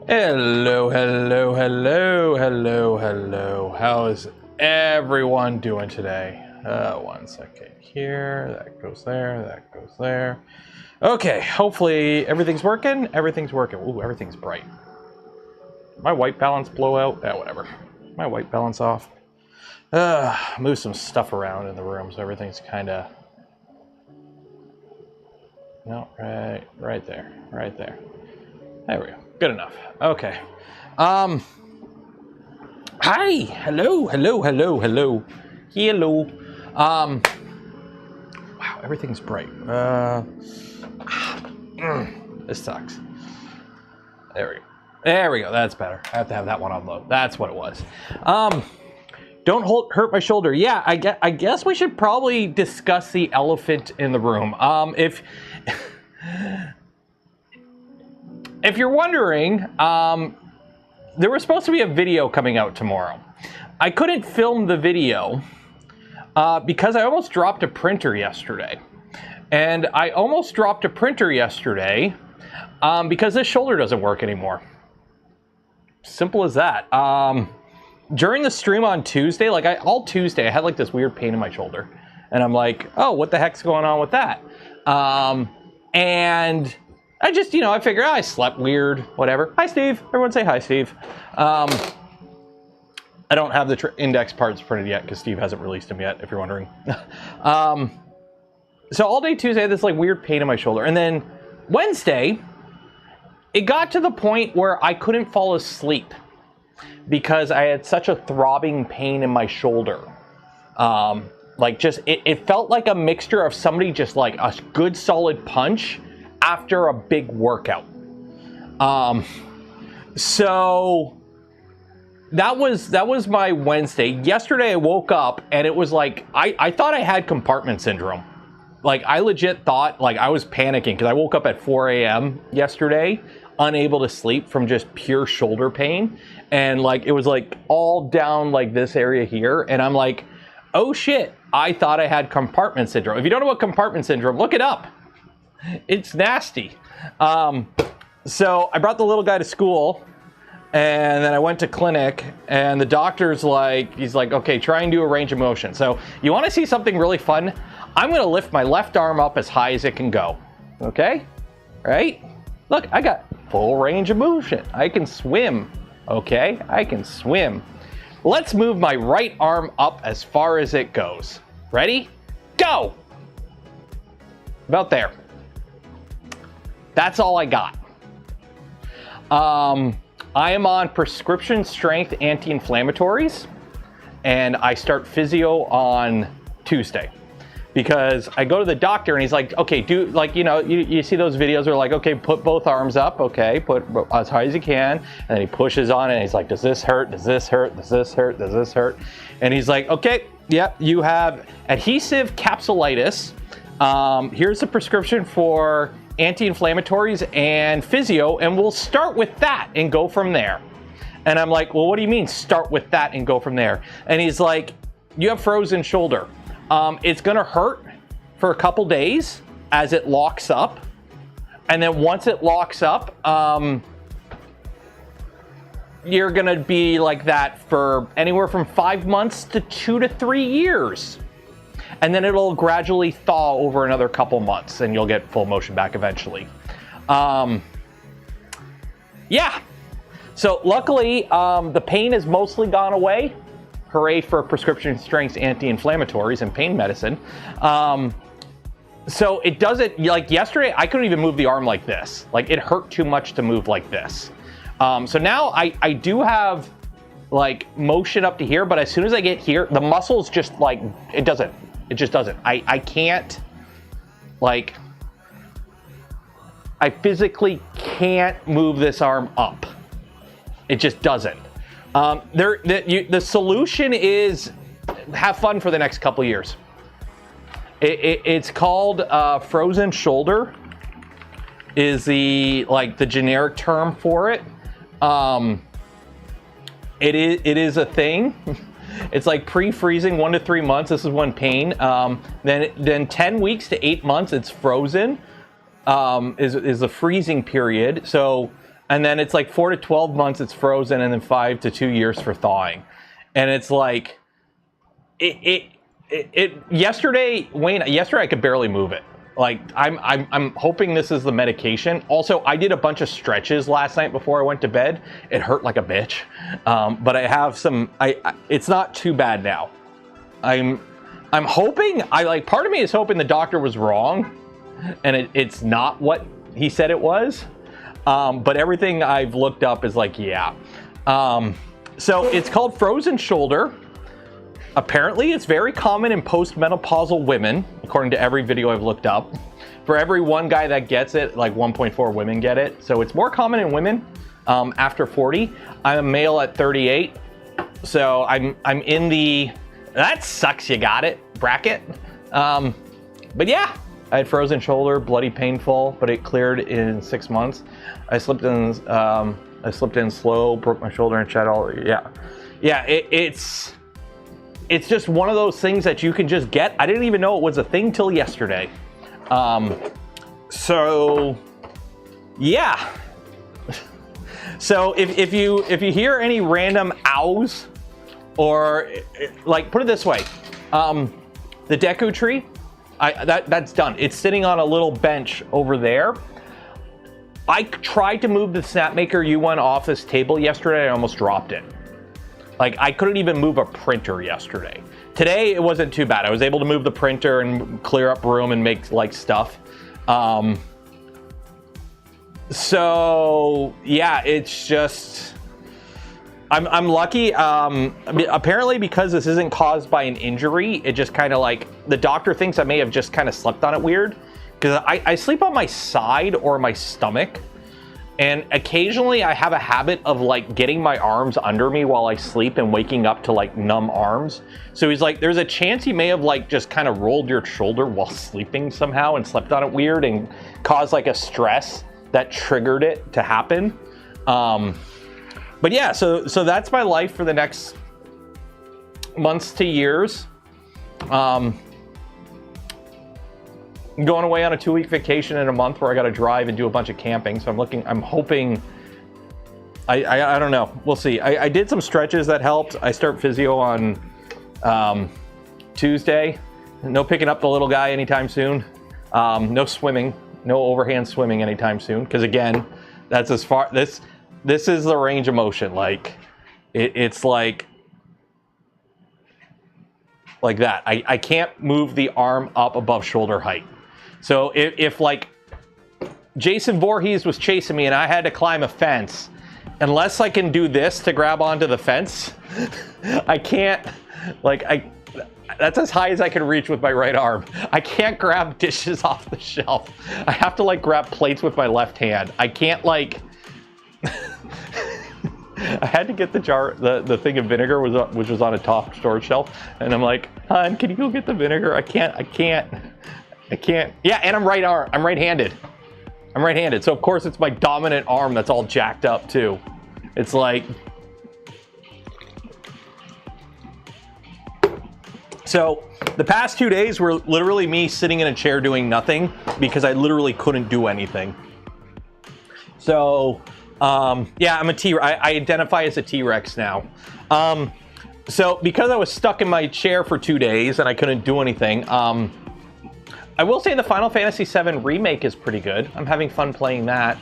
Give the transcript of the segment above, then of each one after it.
Hello, hello, hello, hello, hello. How is everyone doing today? 1 second here. That goes there. That goes there. Okay, hopefully everything's working. Everything's working. Ooh, everything's bright. My white balance blow out? Yeah, whatever. My white balance off. Move some stuff around in the room so everything's kind of... No, right there. Right there. There we go. Good enough. Okay. Hi. Hello. Hello. Hello. Hello. Hello. Wow. Everything's bright. This sucks. There we go. There we go. That's better. I have to have that one on low. That's what it was. Don't hurt my shoulder. Yeah, I guess we should probably discuss the elephant in the room. If you're wondering, there was supposed to be a video coming out tomorrow. I couldn't film the video because I almost dropped a printer yesterday. And I almost dropped a printer yesterday because this shoulder doesn't work anymore. Simple as that. During the stream on Tuesday, all Tuesday, I had like this weird pain in my shoulder. And I'm like, oh, what the heck's going on with that? And I just, I figure I slept weird, whatever. Hi, Steve. Everyone say hi, Steve. I don't have the index parts printed yet because Steve hasn't released them yet, if you're wondering. So all day Tuesday, I had this like weird pain in my shoulder. And then Wednesday, it got to the point where I couldn't fall asleep because I had such a throbbing pain in my shoulder. It felt like a mixture of somebody just like a good solid punch after a big workout. So that was my Wednesday. Yesterday I woke up and it was like I thought I had compartment syndrome. Like I legit thought, like I was panicking because I woke up at 4 a.m. yesterday, unable to sleep from just pure shoulder pain. And like it was like all down like this area here. And I'm like, oh shit, I thought I had compartment syndrome. If you don't know what compartment syndrome, look it up. It's nasty. So I brought the little guy to school and then I went to clinic and the doctor's like, he's like, okay, try and do a range of motion. So you want to see something really fun? I'm going to lift my left arm up as high as it can go. Okay? Right? Look, I got full range of motion. I can swim. Okay? I can swim. Let's move my right arm up as far as it goes. Ready? Go! About there. That's all I got. I am on prescription strength anti-inflammatories and I start physio on Tuesday because I go to the doctor and he's like, okay, do like, you see those videos where like, okay, put both arms up. Okay. Put as high as you can. And then he pushes on it and he's like, does this hurt? Does this hurt? Does this hurt? Does this hurt? And he's like, okay, yep, you have adhesive capsulitis. Here's the prescription for anti-inflammatories and physio, and we'll start with that and go from there. And I'm like, well, what do you mean start with that and go from there? And he's like, you have frozen shoulder. It's gonna hurt for a couple days as it locks up. And then once it locks up, you're gonna be like that for anywhere from 5 months to 2 to 3 years. And then it'll gradually thaw over another couple months and you'll get full motion back eventually. Yeah. So luckily, the pain has mostly gone away. Hooray for prescription strength anti-inflammatories and pain medicine. So it doesn't, like yesterday, I couldn't even move the arm like this. Like it hurt too much to move like this. So now I do have like motion up to here, but as soon as I get here, the muscles just like, it just doesn't. I can't, like, I physically can't move this arm up. It just doesn't. The solution is have fun for the next couple years. It's called frozen shoulder is the generic term for it. It is a thing. It's like pre-freezing 1 to 3 months. This is when pain. Then 10 weeks to 8 months, it's frozen. Is the freezing period. So and then it's like 4 to 12 months it's frozen, and then 5 to 2 years for thawing. And it's like, yesterday I could barely move it. Like, I'm hoping this is the medication. Also, I did a bunch of stretches last night before I went to bed. It hurt like a bitch. But I have some, it's not too bad now. I'm hoping, part of me is hoping the doctor was wrong and it's not what he said it was. But everything I've looked up is like, yeah. So it's called frozen shoulder. Apparently, it's very common in postmenopausal women, according to every video I've looked up. For every one guy that gets it, like 1.4 women get it. So it's more common in women after 40. I'm a male at 38, so I'm in the that sucks you got it bracket. But yeah, I had frozen shoulder, bloody painful, but it cleared in 6 months. I slipped in slow, broke my shoulder and shed all. Yeah. It's just one of those things that you can just get. I didn't even know it was a thing till yesterday. So yeah. So if you hear any random ows, or like, put it this way, the Deku tree, that's done. It's sitting on a little bench over there. I tried to move the Snapmaker U1 off this table yesterday. I almost dropped it. Like, I couldn't even move a printer yesterday. Today, it wasn't too bad. I was able to move the printer and clear up room and make, like, stuff. So, yeah, it's just... I'm lucky. Apparently, because this isn't caused by an injury, it just kind of, like... The doctor thinks I may have just kind of slept on it weird. Because I sleep on my side or my stomach. And occasionally I have a habit of like getting my arms under me while I sleep and waking up to like numb arms. So he's like, there's a chance he may have like just kind of rolled your shoulder while sleeping somehow and slept on it weird and caused like a stress that triggered it to happen. But yeah, so that's my life for the next months to years. I'm going away on a 2-week vacation in a month where I got to drive and do a bunch of camping. So I'm hoping, I don't know. We'll see. I did some stretches that helped. I start physio on Tuesday. No picking up the little guy anytime soon. No swimming, no overhand swimming anytime soon. Because again, that's as far, this is the range of motion. Like it's like that. I can't move the arm up above shoulder height. So if like Jason Voorhees was chasing me and I had to climb a fence, unless I can do this to grab onto the fence, I can't, that's as high as I can reach with my right arm. I can't grab dishes off the shelf. I have to like grab plates with my left hand. I can't like, I had to get the jar, the thing of vinegar which was on a top storage shelf. And I'm like, hon, can you go get the vinegar? I can't. Yeah, and I'm right-handed. I'm right-handed. So of course it's my dominant arm that's all jacked up too. It's like, so the past 2 days were literally me sitting in a chair doing nothing because I literally couldn't do anything. So, yeah, I identify as a T-Rex now. So because I was stuck in my chair for 2 days and I couldn't do anything, I will say the Final Fantasy VII Remake is pretty good. I'm having fun playing that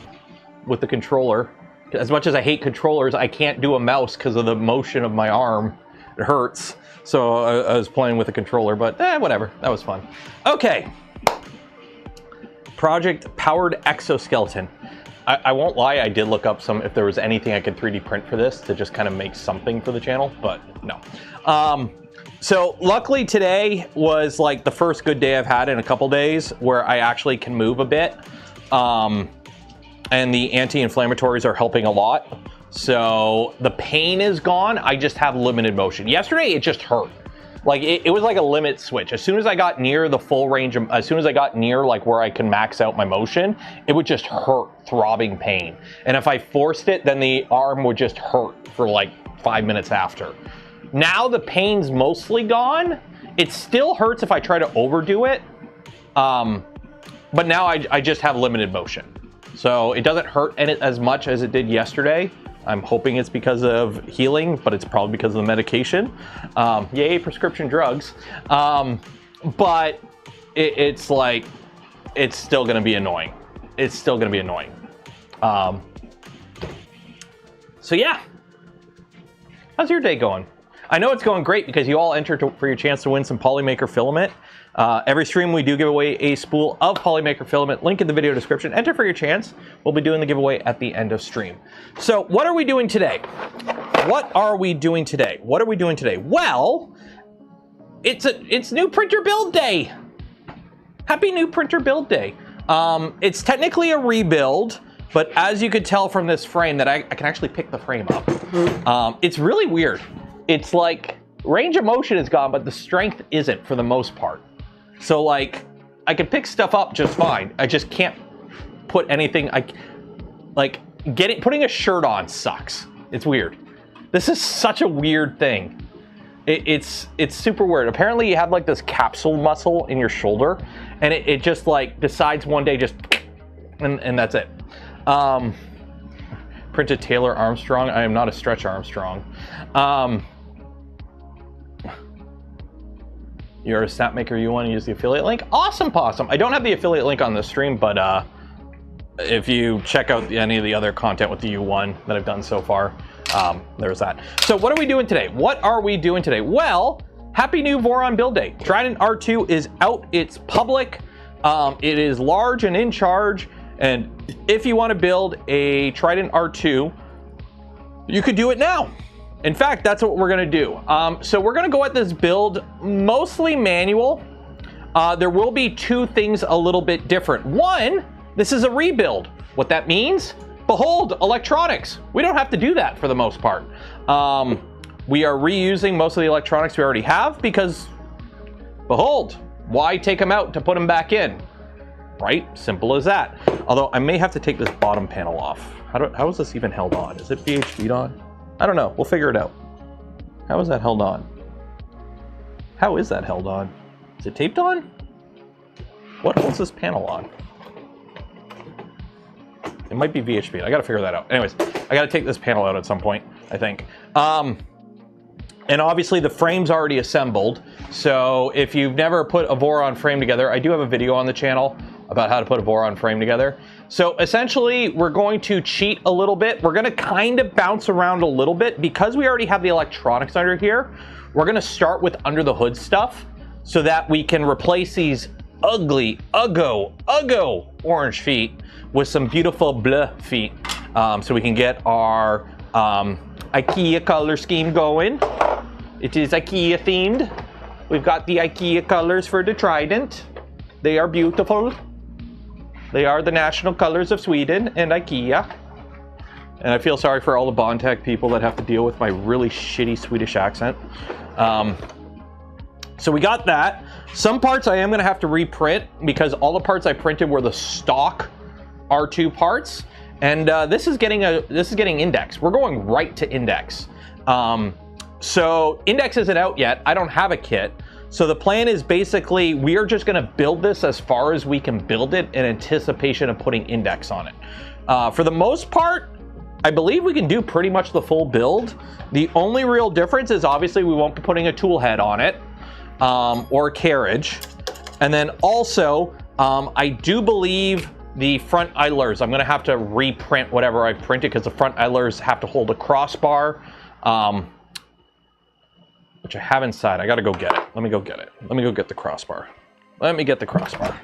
with the controller. As much as I hate controllers, I can't do a mouse because of the motion of my arm. It hurts. So I was playing with a controller, but whatever. That was fun. Okay. Project Powered Exoskeleton. I won't lie, I did look up if there was anything I could 3D print for this to just kind of make something for the channel, but no. So luckily today was like the first good day I've had in a couple days where I actually can move a bit. And the anti-inflammatories are helping a lot. So the pain is gone. I just have limited motion. Yesterday, it just hurt. Like it was like a limit switch. As soon as I got near the full range, as soon as I got near like where I can max out my motion, it would just hurt, throbbing pain. And if I forced it, then the arm would just hurt for like 5 minutes after. Now the pain's mostly gone. It still hurts if I try to overdo it. But now I just have limited motion. So it doesn't hurt as much as it did yesterday. I'm hoping it's because of healing, but it's probably because of the medication. Yay, prescription drugs. But it's like, it's still gonna be annoying. It's still gonna be annoying. So yeah, how's your day going? I know it's going great because you all entered for your chance to win some polymaker filament. Every stream we do give away a spool of polymaker filament. Link in the video description. Enter for your chance. We'll be doing the giveaway at the end of stream. So what are we doing today? What are we doing today? What are we doing today? Well, it's new printer build day. Happy new printer build day. It's technically a rebuild, but as you could tell from this frame that I can actually pick the frame up. It's really weird. It's like range of motion is gone, but the strength isn't for the most part. So like I can pick stuff up just fine. I just can't put anything. Putting a shirt on sucks. It's weird. This is such a weird thing. It's super weird. Apparently you have like this capsule muscle in your shoulder, and it just like decides one day just, and that's it. Printed Taylor Armstrong. I am not a Stretch Armstrong. You're a snap maker, you want to use the affiliate link? Awesome possum. I don't have the affiliate link on this stream, but if you check out any of the other content with the U1 that I've done so far, there's that. So what are we doing today? What are we doing today? Well, happy new Voron build day. Trident R2 is out. It's public. It is large and in charge. And if you want to build a Trident R2, you could do it now. In fact, that's what we're going to do. So we're going to go at this build mostly manual. There will be two things a little bit different. One, this is a rebuild. What that means? Behold, electronics. We don't have to do that for the most part. We are reusing most of the electronics we already have because, behold, why take them out to put them back in? Right? Simple as that. Although I may have to take this bottom panel off. How is this even held on? Is it VHB'd on? I don't know. We'll figure it out. How is that held on? How is that held on? Is it taped on? What holds this panel on? It might be VHB'd. I gotta figure that out. Anyways, I gotta take this panel out at some point, I think. And obviously the frame's already assembled. So if you've never put a Voron frame together, I do have a video on the channel about how to put a Voron frame together. So essentially, we're going to cheat a little bit. We're gonna kind of bounce around a little bit. Because we already have the electronics under here, we're gonna start with under the hood stuff so that we can replace these ugly, uggo orange feet with some beautiful blue feet. So we can get our IKEA color scheme going. It is IKEA themed. We've got the IKEA colors for the Trident. They are beautiful. They are the national colors of Sweden and IKEA. And I feel sorry for all the Bondtech people that have to deal with my really shitty Swedish accent. So we got that. Some parts I am going to have to reprint because all the parts I printed were the stock R2 parts. And this is getting index. We're going right to index. So index isn't out yet. I don't have a kit. So the plan is basically we are just going to build this as far as we can build it in anticipation of putting index on it. For the most part, I believe we can do pretty much the full build. The only real difference is obviously we won't be putting a tool head on it or a carriage. And then also, I do believe the front idlers, I'm going to have to reprint whatever I printed because the front idlers have to hold a crossbar. Which I have inside. I gotta go get it. Let me go get it. Let me go get the crossbar. Let me get the crossbar.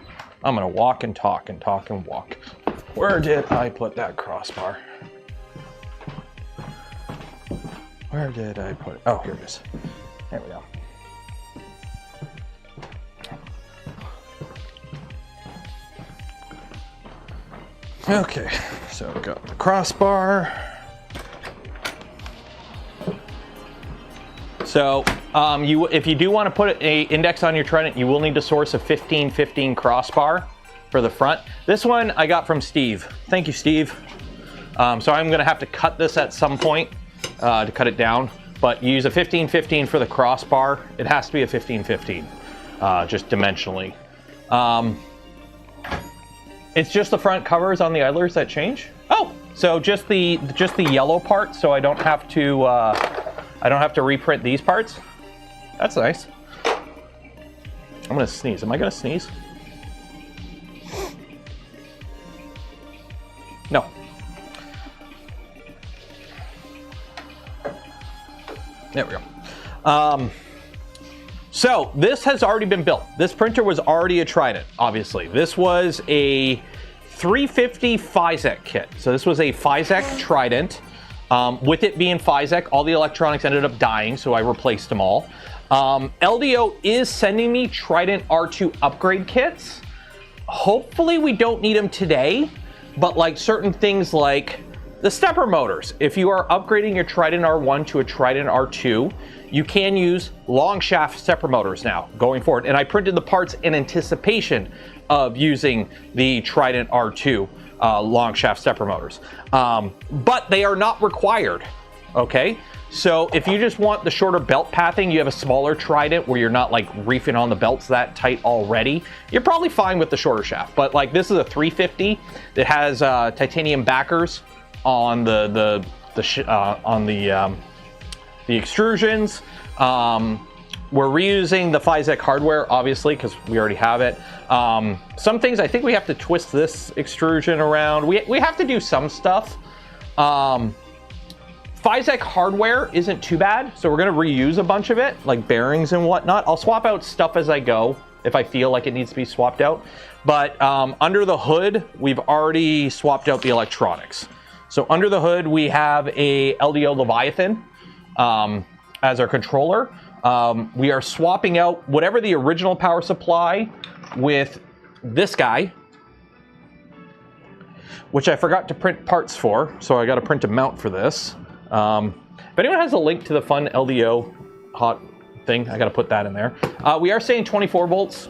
I'm gonna walk and talk and talk and walk. Where did I put that crossbar? Where did I put it? Oh, here it is. There we go. Okay, so we got the crossbar. So if you do want to put an index on your Trident, you will need to source a 1515 crossbar for the front. This one I got from Steve. Thank you, Steve. So I'm going to have to cut this at some point to cut it down. But you use a 1515 for the crossbar. It has to be a 1515, just dimensionally. It's just the front covers on the idlers that change? Oh, so just the yellow part, so I don't have to reprint these parts. That's nice. I'm gonna sneeze. Am I gonna sneeze? No. There we go. So this has already been built. This printer was already a Trident, obviously. This was a 350 FISEC kit. So this was a FISEC Trident. With it being FISEC, all the electronics ended up dying, so I replaced them all. LDO is sending me Trident R2 upgrade kits. Hopefully we don't need them today, but like certain things like the stepper motors. If you are upgrading your Trident R1 to a Trident R2, you can use long shaft stepper motors now going forward. And I printed the parts in anticipation of using the Trident R2 long shaft stepper motors. But they are not required, okay? So if you just want the shorter belt pathing, you have a smaller Trident where you're not like reefing on the belts that tight already, you're probably fine with the shorter shaft. But like this is a 350 that has titanium backers on the extrusions. We're reusing the FISEC hardware, obviously, because we already have it. Some things, I think we have to twist this extrusion around. We have to do some stuff. FISEC hardware isn't too bad, so we're going to reuse a bunch of it, like bearings and whatnot. I'll swap out stuff as I go if I feel like it needs to be swapped out. But under the hood, we've already swapped out the electronics. So under the hood, we have a LDO Leviathan as our controller. We are swapping out whatever the original power supply with this guy, which I forgot to print parts for, so I got to print a mount for this. If anyone has a link to the fun LDO hot thing, I got to put that in there. We are staying 24 volts.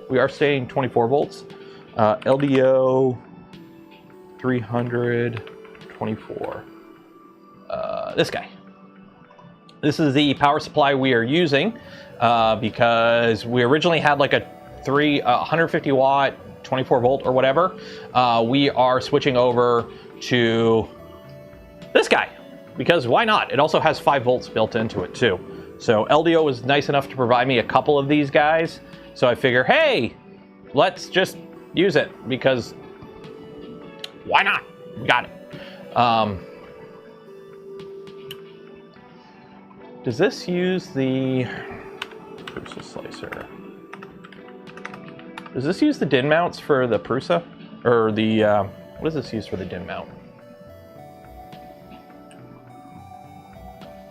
We are staying 24 volts. LDO 324. This guy. This is the power supply we are using because we originally had like a 150 watt, 24 volt or whatever. We are switching over to this guy because why not? It also has 5 volts built into it too. So LDO was nice enough to provide me a couple of these guys. So I figure, hey, let's just use it because why not? We got it. Does this use the Prusa slicer? Does this use the DIN mounts for the Prusa? Or the, what does this use for the DIN mount?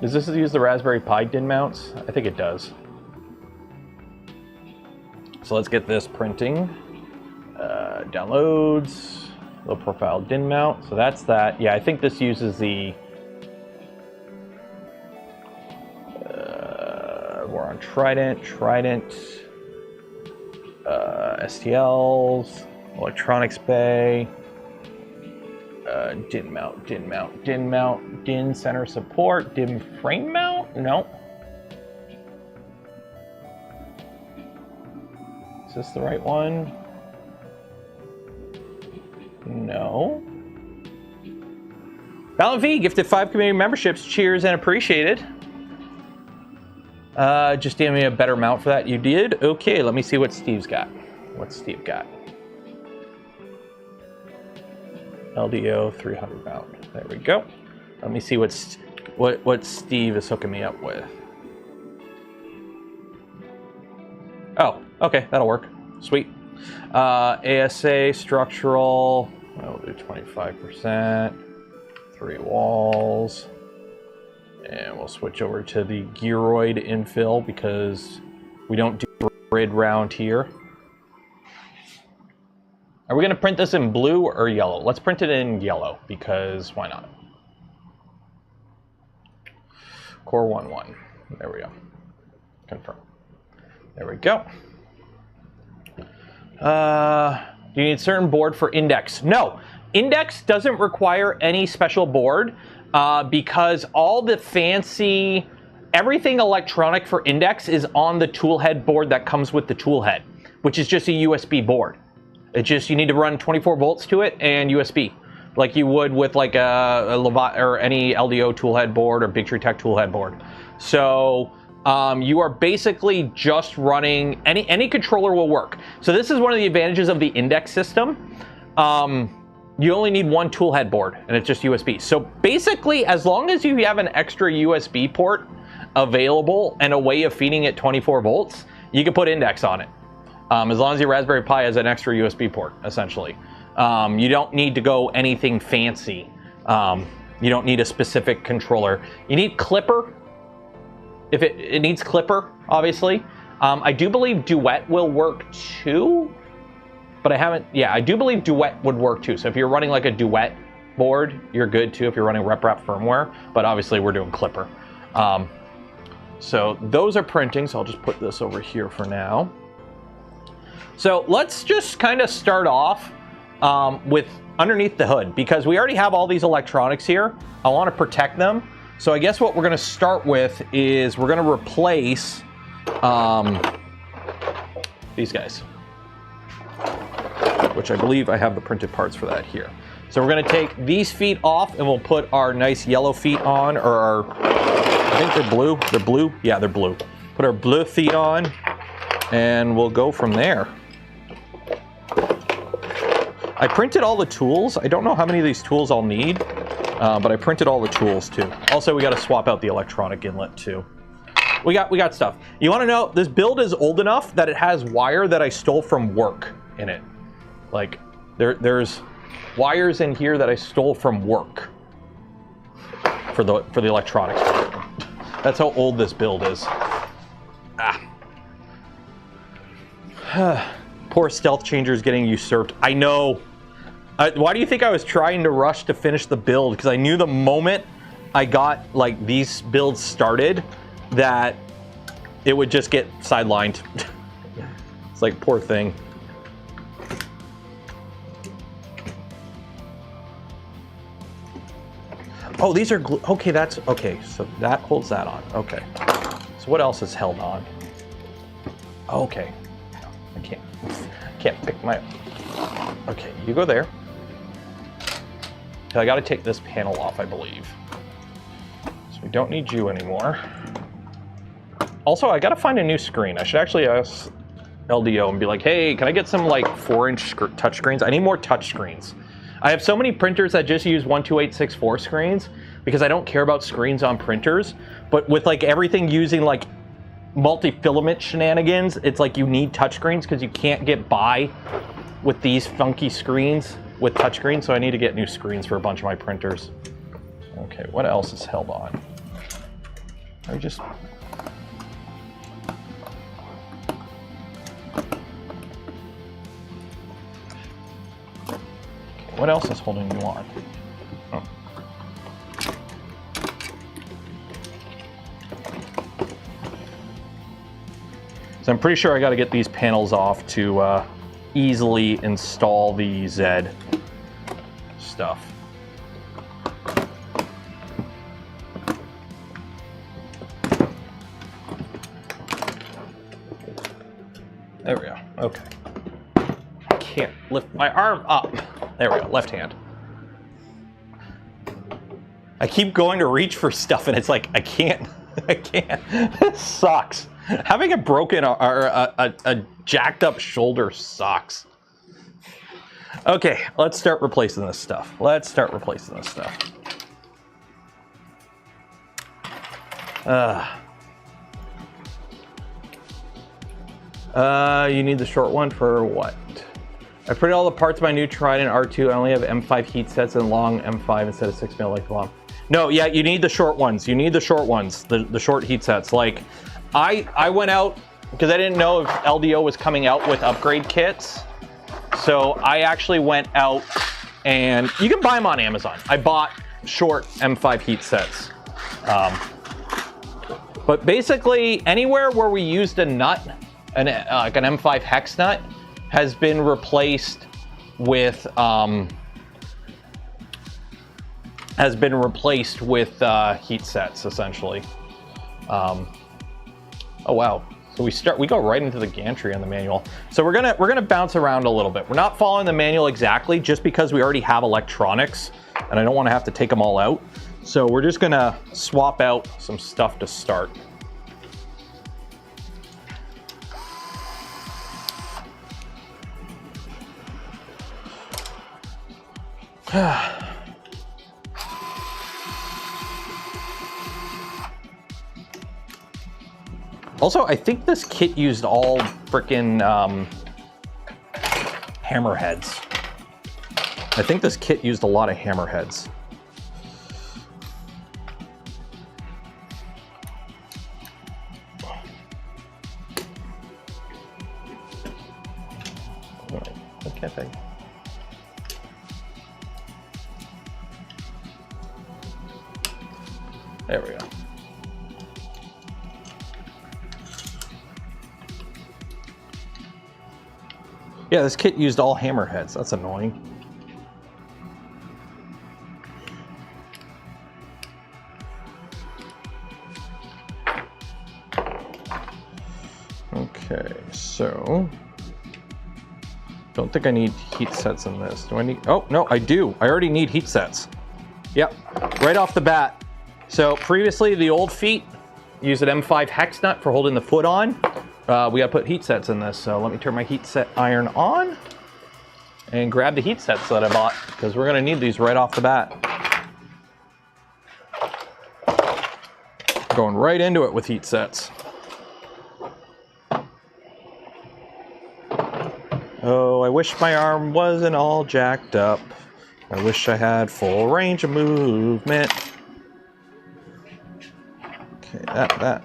Does this use the Raspberry Pi DIN mounts? I think it does. So let's get this printing. Downloads, low profile DIN mount. So that's that. Yeah, I think this uses the Voron Trident, STLs, electronics bay, DIN mount, DIN center support, DIN frame mount? No. Is this the right one? No. Valen V gifted 5 community memberships. Cheers and appreciated. Just gave me a better mount for that. You did? Okay, let me see what Steve's got. What's Steve got? LDO 300 mount. There we go. Let me see what Steve is hooking me up with. Oh, okay, that'll work. Sweet. ASA structural. We'll do 25%. 3 walls. And we'll switch over to the gearoid infill because we don't do grid round here. Are we going to print this in blue or yellow? Let's print it in yellow because why not? Core 1-1. There we go. Confirm. There we go. Do you need a certain board for Index? No. Index doesn't require any special board because all the fancy, everything electronic for Index is on the toolhead board that comes with the toolhead, which is just a USB board. It's just you need to run 24 volts to it and USB, like you would with like a or any LDO toolhead board or Big Tree Tech toolhead board. So you are basically just running, any controller will work. So this is one of the advantages of the Index system. You only need one toolhead board and it's just USB. So basically, as long as you have an extra USB port available and a way of feeding it 24 volts, you can put Index on it. As long as your Raspberry Pi has an extra USB port, essentially. You don't need to go anything fancy. You don't need a specific controller. You need Clipper. If it needs Clipper, obviously. I do believe Duet will work too, but I haven't, yeah, I do believe Duet would work too. So if you're running like a Duet board, you're good too if you're running RepRap firmware, but obviously we're doing Clipper. So those are printing, so I'll just put this over here for now. So let's just kind of start off with underneath the hood, because we already have all these electronics here. I want to protect them. So I guess what we're going to start with is we're going to replace these guys, which I believe I have the printed parts for that here. So we're going to take these feet off and we'll put our nice yellow feet on, or our, I think they're blue. They're blue? Yeah, they're blue. Put our blue feet on and we'll go from there. I printed all the tools. I don't know how many of these tools I'll need, but I printed all the tools too. Also, we got to swap out the electronic inlet too. We got stuff. You want to know, this build is old enough that it has wire that I stole from work in it. Like, there's wires in here that I stole from work for the electronics. That's how old this build is. Poor Stealth Changer's getting usurped. I know. Why do you think I was trying to rush to finish the build? Because I knew the moment I got like these builds started that it would just get sidelined. It's like, poor thing. Oh, these are glue. Okay, that's okay. So that holds that on. Okay. So what else is held on? Okay. I can't pick my. Okay, you go there. I got to take this panel off, I believe. So we don't need you anymore. Also, I got to find a new screen. I should actually ask LDO and be like, hey, can I get some like 4-inch touch screens? I need more touch screens. I have so many printers that just use 12864 screens because I don't care about screens on printers. But with like everything using like multi-filament shenanigans, it's like you need touchscreens because you can't get by with these funky screens with touchscreens. So I need to get new screens for a bunch of my printers. Okay, what else is held on? I just. What else is holding you on? Oh. So I'm pretty sure I got to get these panels off to easily install the Z stuff. There we go. Okay. I can't lift my arm up. There we go, left hand. I keep going to reach for stuff and it's like, I can't. It sucks. Having a broken or a jacked up shoulder sucks. Okay, let's start replacing this stuff. You need the short one for what? I printed all the parts of my new Trident R2. I only have M5 heat sets and long M5 instead of 6mm like long. No, yeah, you need the short ones. You need the short ones, the short heat sets. Like, I went out because I didn't know if LDO was coming out with upgrade kits. So I actually went out and you can buy them on Amazon. I bought short M5 heat sets. But basically anywhere where we used a nut, like an M5 hex nut, has been replaced with heat sets essentially. Oh wow, So we go right into the gantry on the manual. So we're gonna bounce around a little bit. We're not following the manual exactly, just because we already have electronics, and I don't want to have to take them all out. So we're just gonna swap out some stuff to start. Also, I think this kit used all frickin' hammerheads. I think this kit used a lot of hammerheads. What can't I? There we go. Yeah, this kit used all hammerheads. That's annoying. Okay, so don't think I need heat sets in this. Do I need? Oh, no, I do. I already need heat sets. Yep, right off the bat. So previously, the old feet used an M5 hex nut for holding the foot on. We gotta put heat sets in this, so let me turn my heat set iron on and grab the heat sets that I bought, because we're gonna need these right off the bat. Going right into it with heat sets. Oh, I wish my arm wasn't all jacked up. I wish I had full range of movement. Okay, that.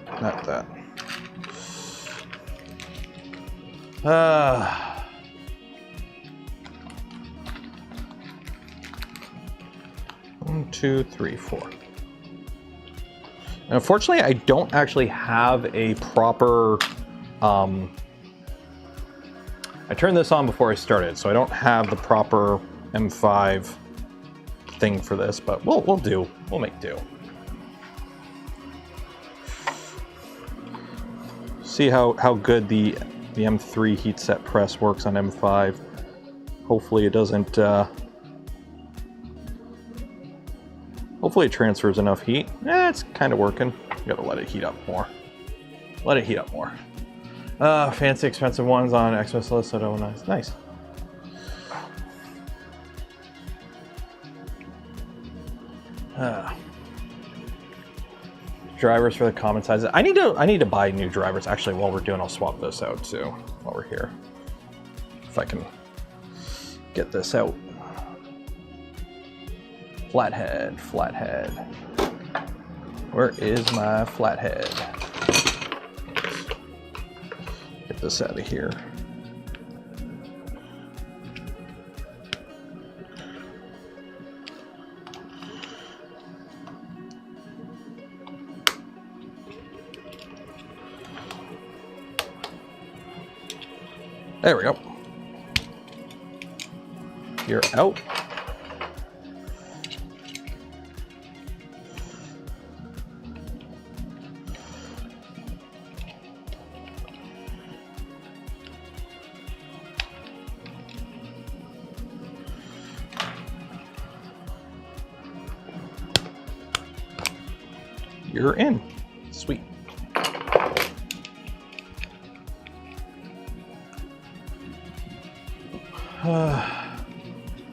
1, 2, 3, 4. And unfortunately, I don't actually have a proper. I turned this on before I started, so I don't have the proper M5 thing for this, but we'll do. We'll make do. See how good the M3 heat set press works on M5. Hopefully it doesn't, hopefully it transfers enough heat. It's kind of working. You gotta let it heat up more. Let it heat up more. Fancy expensive ones on Xmas list, so nice. Drivers for the common sizes. I need to buy new drivers. Actually, while we're doing, I'll swap this out too while we're here. If I can get this out. Flathead. Where is my flathead? Get this out of here. There we go. You're out. You're in. Sweet.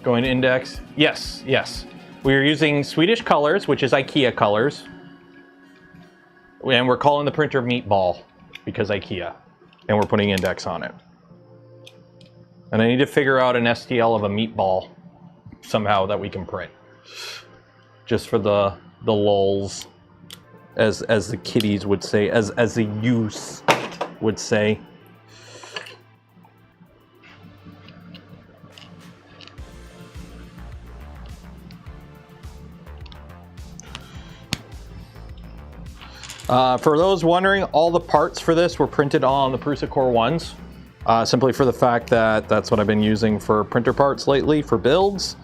Going to index. Yes. We are using Swedish colors, which is IKEA colors. And we're calling the printer Meatball because IKEA. And we're putting index on it. And I need to figure out an STL of a meatball somehow that we can print. Just for the lulz, as the kiddies would say, as the youth would say. For those wondering, all the parts for this were printed on the Prusa Core 1s, simply for the fact that that's what I've been using for printer parts lately for builds,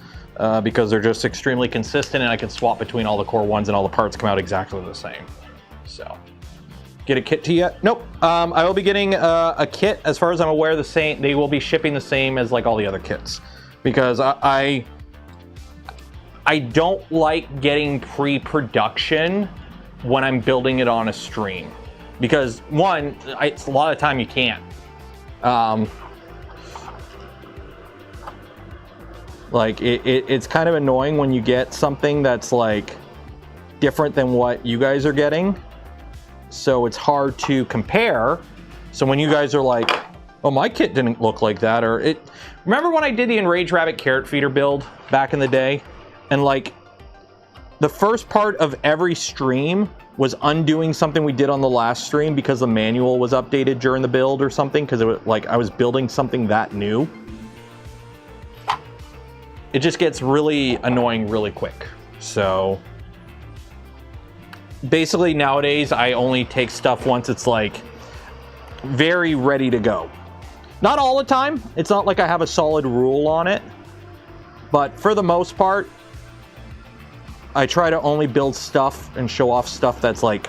because they're just extremely consistent and I can swap between all the Core 1s and all the parts come out exactly the same. So, get a kit to you yet? Nope. I will be getting a kit. As far as I'm aware, the same. They will be shipping the same as like all the other kits, because I don't like getting pre-production when I'm building it on a stream, because one, it's a lot of time you can't. Like it's kind of annoying when you get something that's like different than what you guys are getting. So it's hard to compare. So when you guys are like, oh, my kit didn't look like that, or it, remember when I did the Enraged Rabbit carrot feeder build back in the day? And like the first part of every stream was undoing something we did on the last stream because the manual was updated during the build or something, because it was like I was building something that new. It just gets really annoying really quick. So basically nowadays I only take stuff once it's like very ready to go. Not all the time. It's not like I have a solid rule on it, but for the most part, I try to only build stuff and show off stuff that's like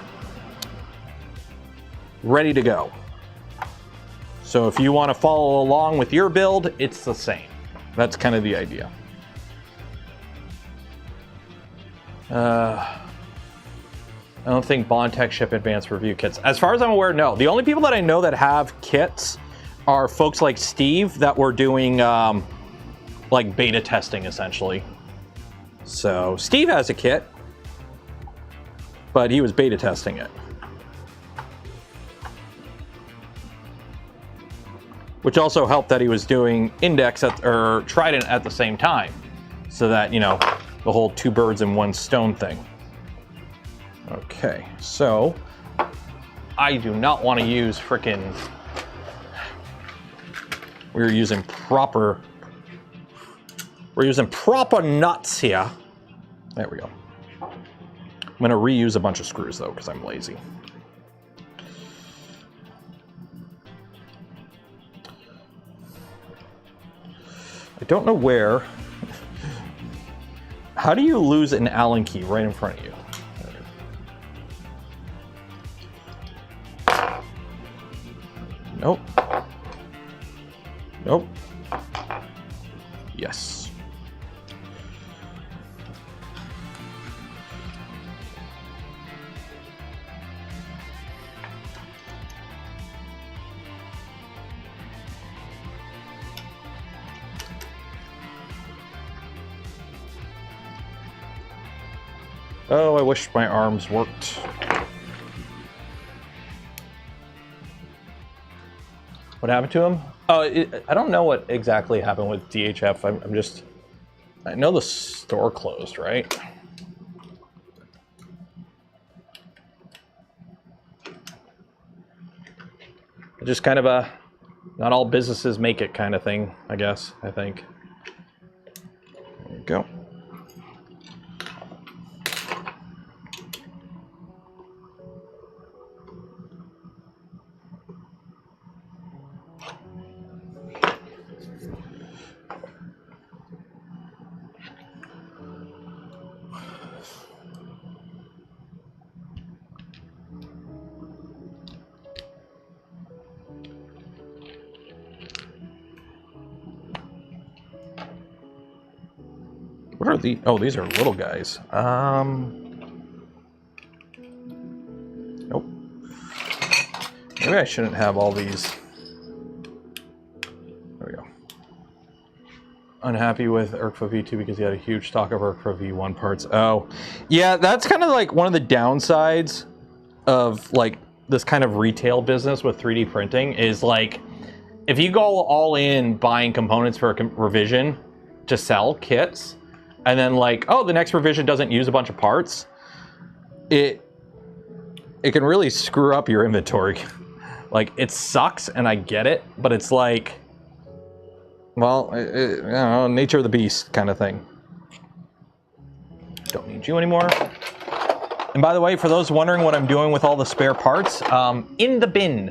ready to go. So if you want to follow along with your build, it's the same. That's kind of the idea. I don't think Bondtech ship advanced review kits. As far as I'm aware, no. The only people that I know that have kits are folks like Steve that were doing like beta testing essentially. So Steve has a kit, but he was beta testing it. Which also helped that he was doing Index or Trident at the same time. So that, you know, the whole two birds and one stone thing. Okay, so I do not want to use frickin'. We're using proper nuts here. There we go. I'm gonna reuse a bunch of screws though, because I'm lazy. I don't know where. How do you lose an Allen key right in front of you? Nope. Nope. Yes. Oh, I wish my arms worked. What happened to him? Oh, I don't know what exactly happened with DHF. I know the store closed, right? Just kind of a not all businesses make it kind of thing, I guess, I think. There we go. What are the? Oh, these are little guys. Nope. Maybe I shouldn't have all these. There we go. Unhappy with ERCFA V2 because he had a huge stock of ERCFA V1 parts. Oh, yeah, that's kind of like one of the downsides of like this kind of retail business with 3D printing is like, if you go all in buying components for a revision to sell kits, and then like, oh, the next revision doesn't use a bunch of parts, it can really screw up your inventory. Like, it sucks, and I get it, but it's like, well, you know, nature of the beast kind of thing. Don't need you anymore. And by the way, for those wondering what I'm doing with all the spare parts, in the bin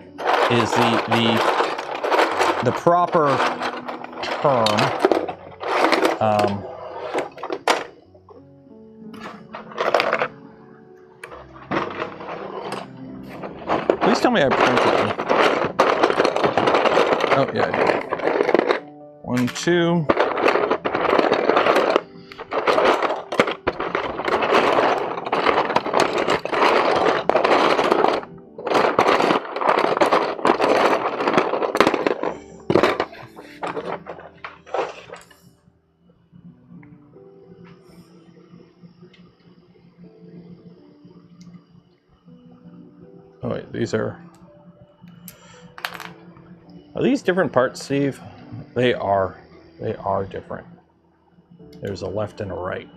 is the proper term. Please tell me I printed them. Oh, yeah, I did. 1, 2. Oh wait, these are these different parts, Steve? They are different. There's a left and a right.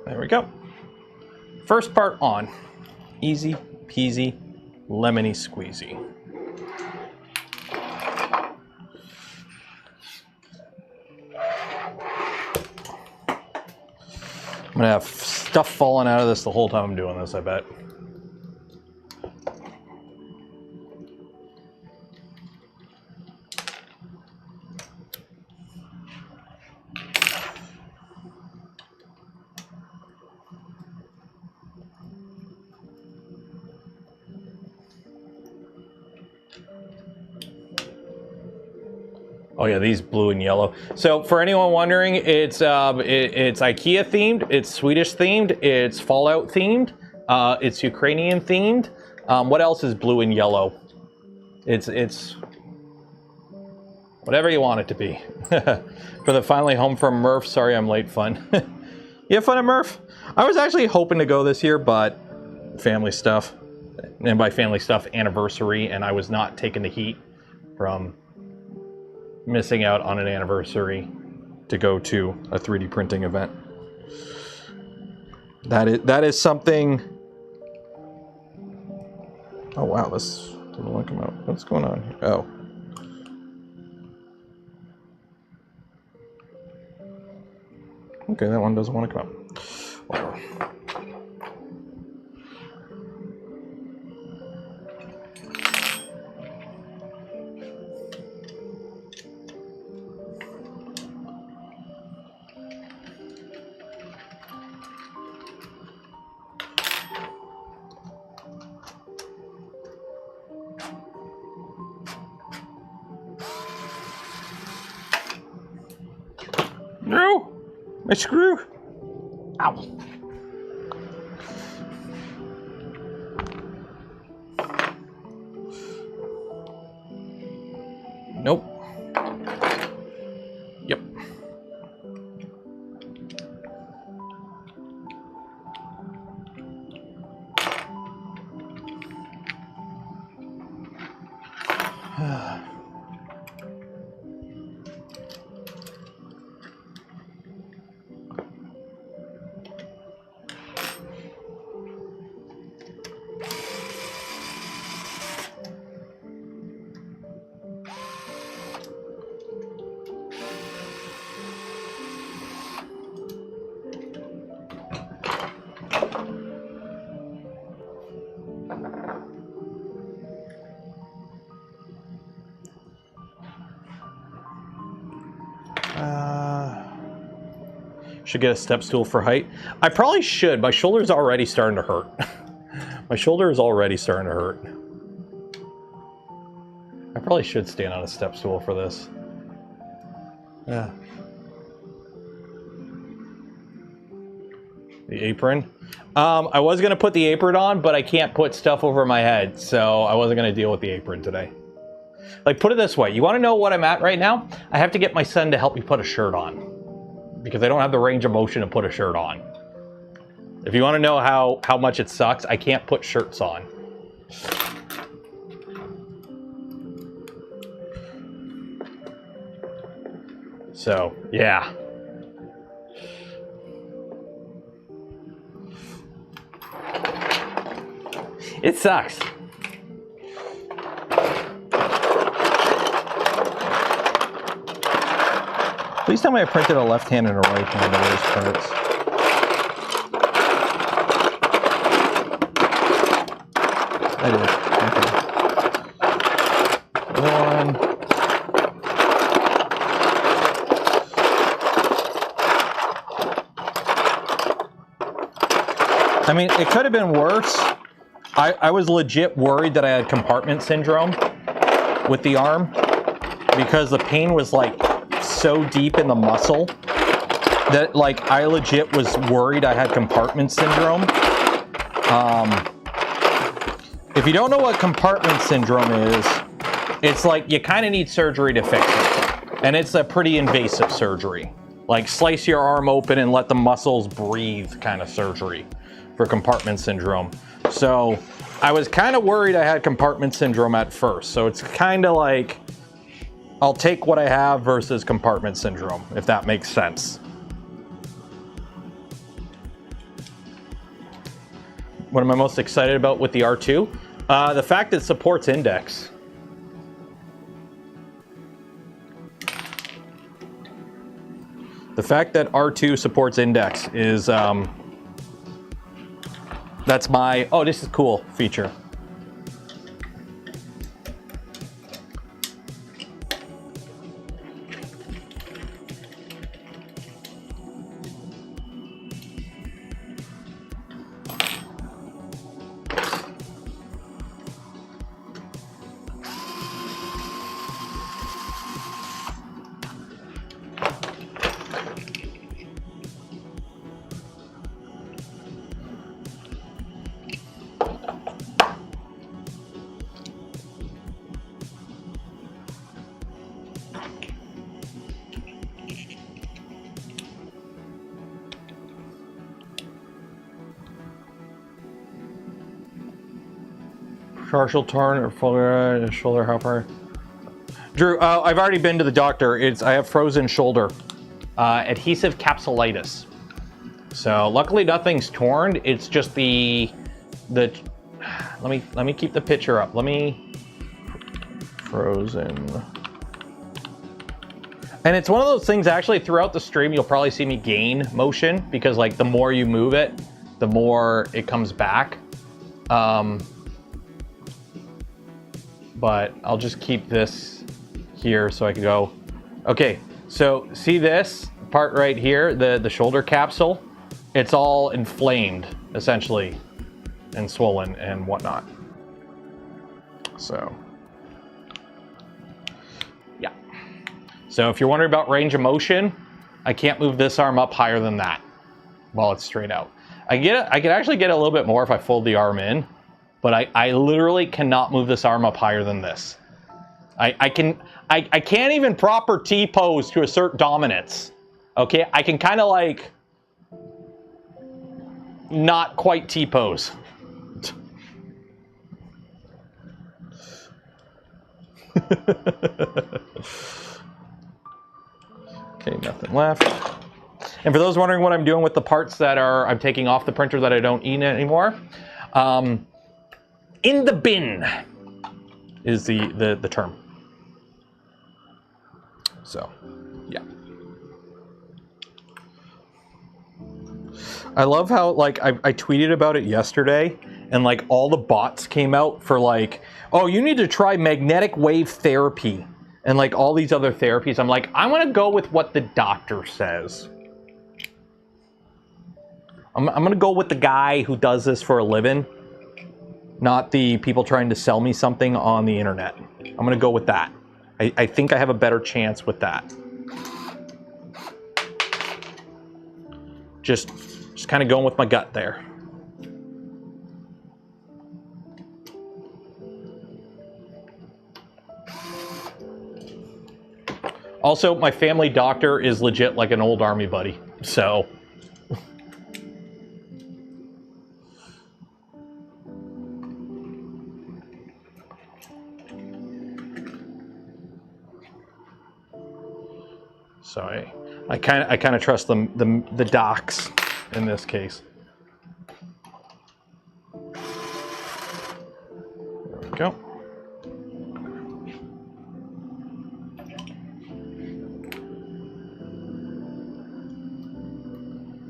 There we go. First part on. Easy peasy, lemony squeezy. I'm gonna have stuff falling out of this the whole time I'm doing this, I bet. Oh yeah, these blue and yellow. So for anyone wondering, it's IKEA themed, it's Swedish themed, it's Fallout themed, it's Ukrainian themed. What else is blue and yellow? It's whatever you want it to be. For the finally home from Murph, sorry I'm late fun. You have fun at Murph? I was actually hoping to go this year, but family stuff. And by family stuff, anniversary, and I was not taking the heat from missing out on an anniversary to go to a 3D printing event. That is something. Oh wow, this doesn't want to come out. What's going on here? Oh. Okay, that one doesn't want to come out. Whatever. No! My screw! Ow. Nope. Yep. Should get a step stool for height. I probably should. My shoulder's already starting to hurt. My shoulder is already starting to hurt. I probably should stand on a step stool for this. Yeah. The apron. I was gonna put the apron on, but I can't put stuff over my head, so I wasn't gonna deal with the apron today. Like, put it this way, you wanna know what I'm at right now? I have to get my son to help me put a shirt on, because I don't have the range of motion to put a shirt on. If you want to know how much it sucks, I can't put shirts on. So, yeah. It sucks. Please tell me I printed a left hand and a right hand of those parts. I did. Okay. One. I mean, it could have been worse. I was legit worried that I had compartment syndrome with the arm because the pain was like so deep in the muscle that like I legit was worried I had compartment syndrome. If you don't know what compartment syndrome is, it's like you kind of need surgery to fix it. And it's a pretty invasive surgery. Like slice your arm open and let the muscles breathe kind of surgery for compartment syndrome. So I was kind of worried I had compartment syndrome at first. So it's kind of like, I'll take what I have versus compartment syndrome, if that makes sense. What am I most excited about with the R2? The fact that it supports index. The fact that R2 supports index is, that's my, oh, this is cool feature. Partial torn or full shoulder, how far? Drew, I've already been to the doctor. I have frozen shoulder. Adhesive capsulitis. So luckily nothing's torn. It's just let me keep the picture up. Frozen. And it's one of those things actually throughout the stream you'll probably see me gain motion because like the more you move it, the more it comes back. But I'll just keep this here so I can go. Okay, so see this part right here, the shoulder capsule? It's all inflamed, essentially, and swollen and whatnot. So, yeah. So if you're wondering about range of motion, I can't move this arm up higher than that while it's straight out. I could actually get a little bit more if I fold the arm in, but I literally cannot move this arm up higher than this. I can't even proper T-pose to assert dominance. Okay, I can kind of like not quite T-pose. Okay, nothing left. And for those wondering what I'm doing with the parts that I'm taking off the printer that I don't need anymore, in the bin is the term. So, yeah. I love how, like, I tweeted about it yesterday, and, like, all the bots came out for, like, oh, you need to try magnetic wave therapy, and, like, all these other therapies. I'm like, I want to go with what the doctor says. I'm going to go with the guy who does this for a living, not the people trying to sell me something on the internet. I'm going to go with that. I think I have a better chance with that. Just kind of going with my gut there. Also, my family doctor is legit like an old army buddy, so. So I kind of trust the docs in this case. There we go.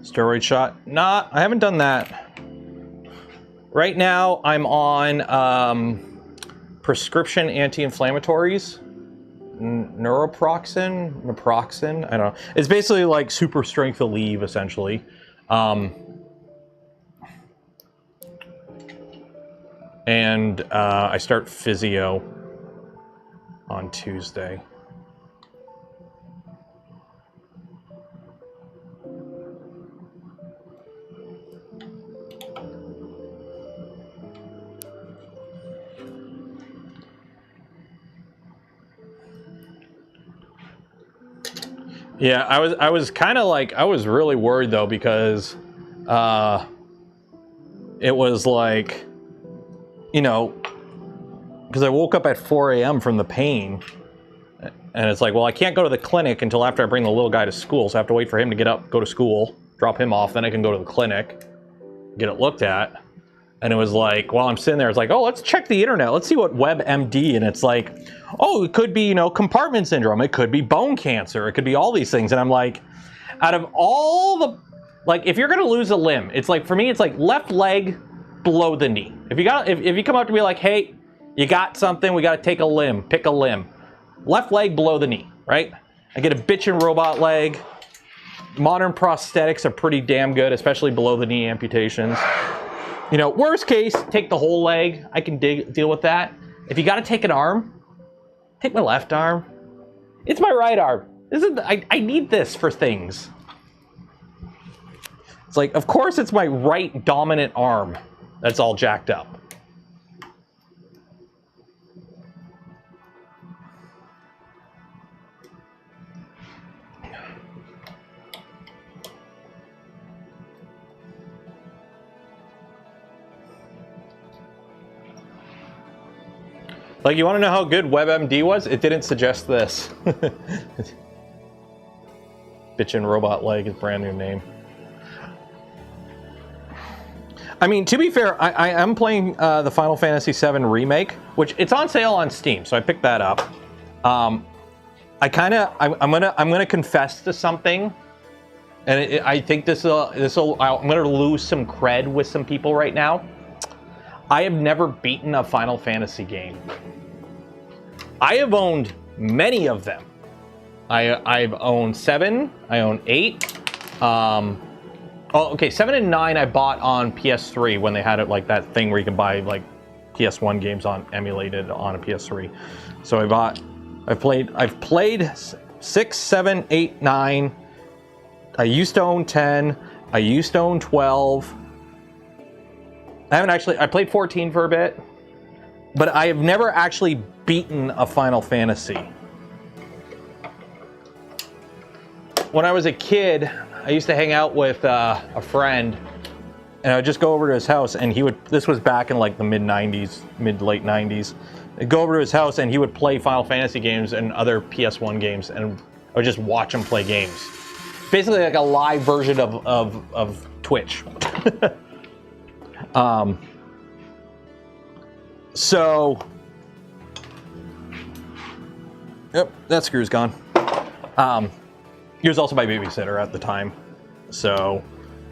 Steroid shot? Nah, I haven't done that. Right now, I'm on prescription anti-inflammatories. Naproxen, I don't know. It's basically like super strength Aleve, essentially. And I start physio on Tuesday. Yeah, I was kind of like, I was really worried though, because it was like, you know, because I woke up at 4 a.m. from the pain, and it's like, well, I can't go to the clinic until after I bring the little guy to school, so I have to wait for him to get up, go to school, drop him off, then I can go to the clinic, get it looked at. And it was like, while I'm sitting there, it's like, oh, let's check the internet. Let's see what WebMD, and it's like, oh, it could be, you know, compartment syndrome. It could be bone cancer. It could be all these things. And I'm like, out of all the, like, if you're going to lose a limb, it's like, for me, it's like left leg below the knee. If you come up to me like, hey, you got something, we got to take a limb, pick a limb. Left leg below the knee, right? I get a bitchin' robot leg. Modern prosthetics are pretty damn good, especially below the knee amputations. You know, worst case, take the whole leg. I can deal with that. If you got to take an arm, take my left arm. It's my right arm. I need this for things. It's like, of course, it's my right dominant arm that's all jacked up. Like, you want to know how good WebMD was? It didn't suggest this. Bitchin' robot leg is brand new name. I mean, to be fair, I am playing the Final Fantasy VII Remake, which it's on sale on Steam, so I picked that up. I'm gonna confess to something, and I think I'm gonna lose some cred with some people right now. I have never beaten a Final Fantasy game. I have owned many of them. I've owned 7, I own 8. Oh, okay, 7 and 9 I bought on PS3 when they had it, like that thing where you can buy like PS1 games emulated on a PS3. So I've played 6, 7, 8, 9. I used to own 10. I used to own 12. I played 14 for a bit, but I have never actually beaten a Final Fantasy. When I was a kid, I used to hang out with a friend, and I'd just go over to his house, and this was back in like the late 90s. I'd go over to his house, and he would play Final Fantasy games and other PS1 games, and I would just watch him play games. Basically like a live version of Twitch. So, yep, that screw's gone. He was also my babysitter at the time, so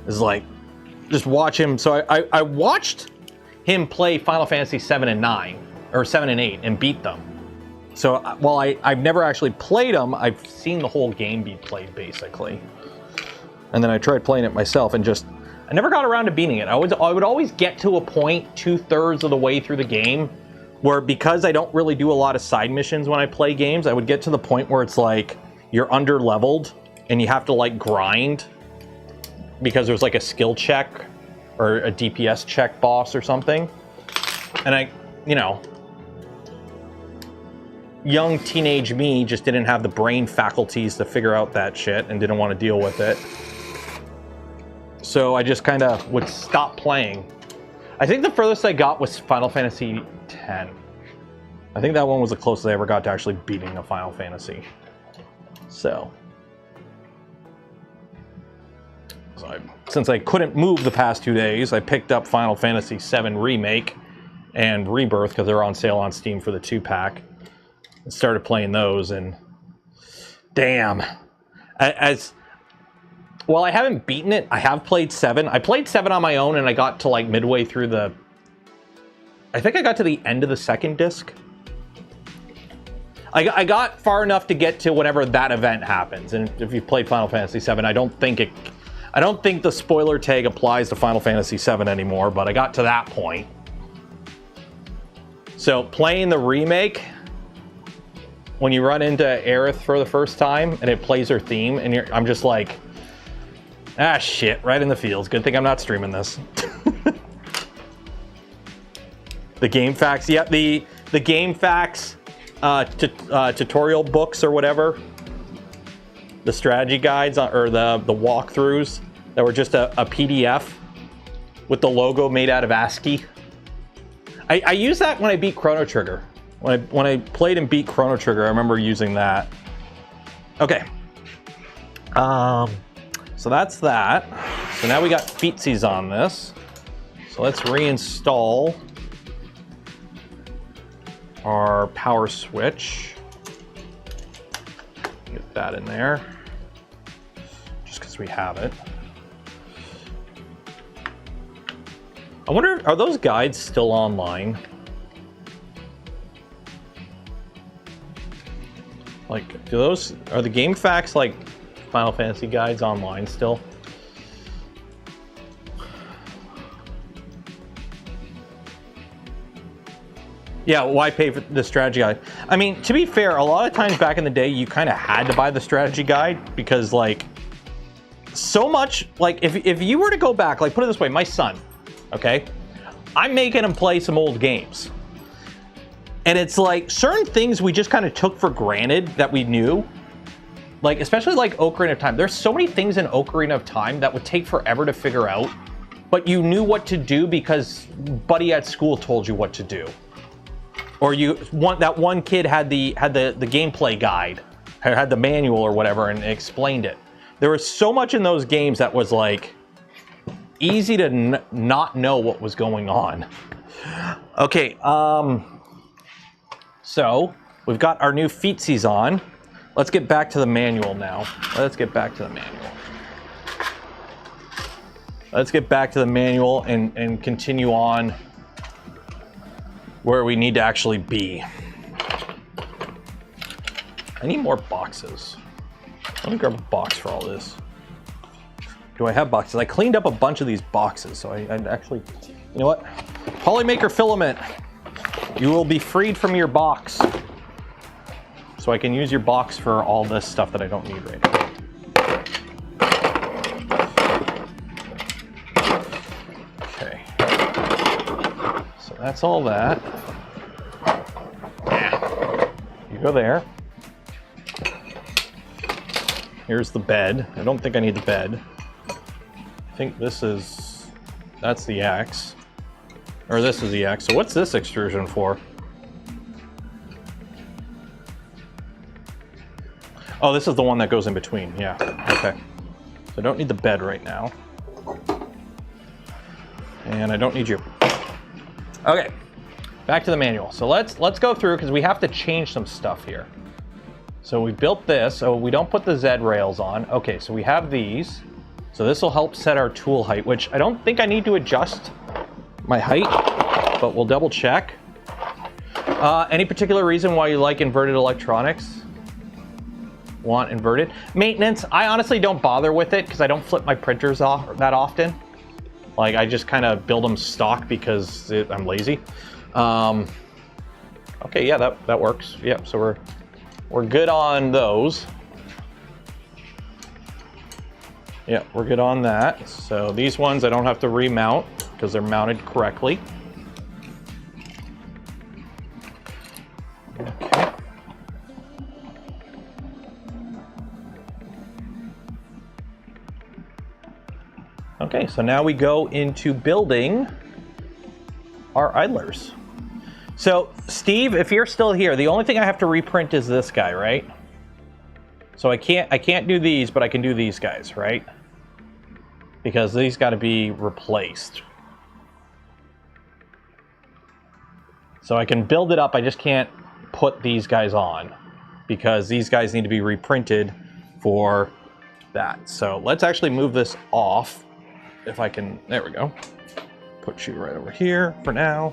it's like, just watch him. So I watched him play Final Fantasy 7 and 9, or 7 and 8, and beat them. So while I've never actually played them, I've seen the whole game be played, basically. And then I tried playing it myself, and I never got around to beating it. I would always get to a point 2/3 of the way through the game where, because I don't really do a lot of side missions when I play games, I would get to the point where it's like you're under leveled and you have to like grind because there's like a skill check or a DPS check boss or something. And young teenage me just didn't have the brain faculties to figure out that shit and didn't want to deal with it. So I just kind of would stop playing. I think the furthest I got was Final Fantasy X. I think that one was the closest I ever got to actually beating a Final Fantasy. So, So since I couldn't move the past 2 days, I picked up Final Fantasy VII Remake and Rebirth because they're on sale on Steam for the 2-pack. And started playing those, and damn. Well, I haven't beaten it. I have played 7. I played 7 on my own, and I got to like midway through the... I think I got to the end of the second disc. I got far enough to get to whenever that event happens. And if you've played Final Fantasy VII, I don't think the spoiler tag applies to Final Fantasy VII anymore, but I got to that point. So playing the remake, when you run into Aerith for the first time and it plays her theme, and I'm just like, ah, shit, right in the feels. Good thing I'm not streaming this. The game facts, yeah, the game facts tutorial books or whatever, the strategy guides or the walkthroughs that were just a PDF with the logo made out of ASCII. I used that when I beat Chrono Trigger. When I played and beat Chrono Trigger, I remember using that. Okay. So that's that. So now we got feetsies on this. So let's reinstall our power switch. Get that in there, just because we have it. I wonder, are those guides still online? Like, are the game facts like Final Fantasy guides online still? Yeah, why pay for the strategy guide? I mean, to be fair, a lot of times back in the day, you kind of had to buy the strategy guide because, like, so much, like, if you were to go back, like, put it this way, my son, okay? I'm making him play some old games. And it's like, certain things we just kind of took for granted that we knew. Like, especially like Ocarina of Time. There's so many things in Ocarina of Time that would take forever to figure out. But you knew what to do because buddy at school told you what to do. Or that one kid had the gameplay guide, had the manual or whatever, and explained it. There was so much in those games that was like easy to not know what was going on. Okay, so we've got our new feetsies on. Let's get back to the manual now. Let's get back to the manual and continue on where we need to actually be. I need more boxes. Let me grab a box for all this. Do I have boxes? I cleaned up a bunch of these boxes, so I actually, you know what? Polymaker filament, you will be freed from your box. So I can use your box for all this stuff that I don't need right now. Okay. So that's all that. You go there. Here's the bed. I don't think I need the bed. I think that's the X. Or this is the X. So what's this extrusion for? Oh, this is the one that goes in between. Yeah, okay. So I don't need the bed right now. And I don't need you. Okay, back to the manual. So let's go through because we have to change some stuff here. So we built this, so we don't put the Z rails on. Okay, so we have these. So this will help set our tool height, which I don't think I need to adjust my height, but we'll double check. Any particular reason why you like inverted electronics? Want inverted? Maintenance, I honestly don't bother with it because I don't flip my printers off that often. Like, I just kind of build them stock because I'm lazy. Okay, yeah, that works. Yeah, so we're good on those. Yeah, we're good on that. So these ones I don't have to remount because they're mounted correctly. Okay. Okay, so now we go into building our idlers. So Steve, if you're still here, the only thing I have to reprint is this guy, right? So I can't do these, but I can do these guys, right? because these got to be replaced. So I can build it up, I just can't put these guys on because these guys need to be reprinted for that. So let's actually move this off. If I can, there we go. Put you right over here for now.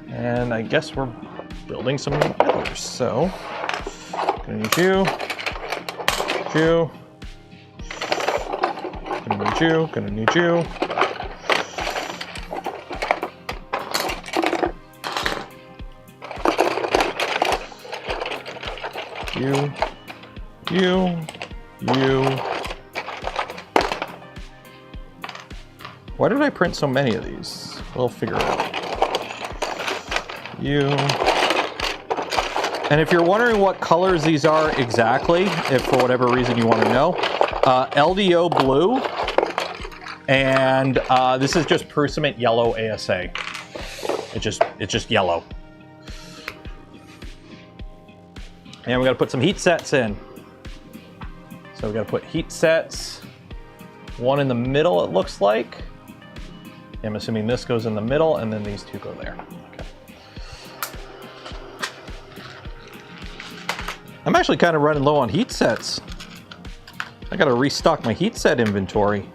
And I guess we're building some others. So, gonna need you, gonna need you, gonna need you. You. Why did I print so many of these? We'll figure it out. You. And if you're wondering what colors these are exactly, if for whatever reason you want to know, LDO blue, and this is just Prusament yellow ASA. It's just yellow. And we got to put some heat sets in. So we got to put heat sets, one in the middle it looks like. I'm assuming this goes in the middle and then these two go there. Okay. I'm actually kind of running low on heat sets. I got to restock my heat set inventory.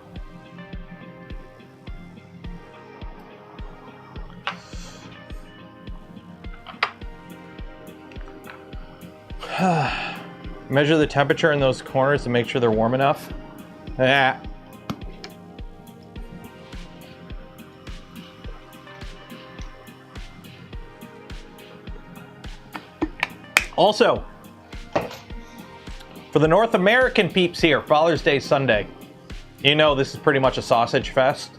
Measure the temperature in those corners to make sure they're warm enough. Ah. Also, for the North American peeps here, Father's Day Sunday, you know this is pretty much a sausage fest.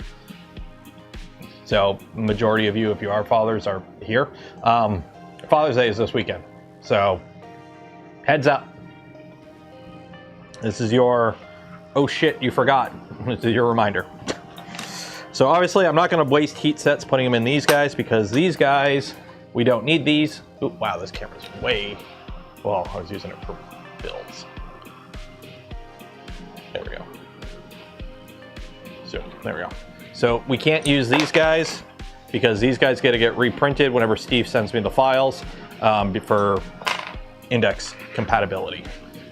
So, majority of you, if you are fathers, are here. Father's Day is this weekend. So, heads up. This is your, oh shit, you forgot. This is your reminder. So obviously I'm not going to waste heat sets putting them in these guys because these guys, we don't need these. Ooh, wow, this camera's way, well, I was using it for builds. There we go. So there we go. So we can't use these guys because these guys got to get reprinted whenever Steve sends me the files for index compatibility.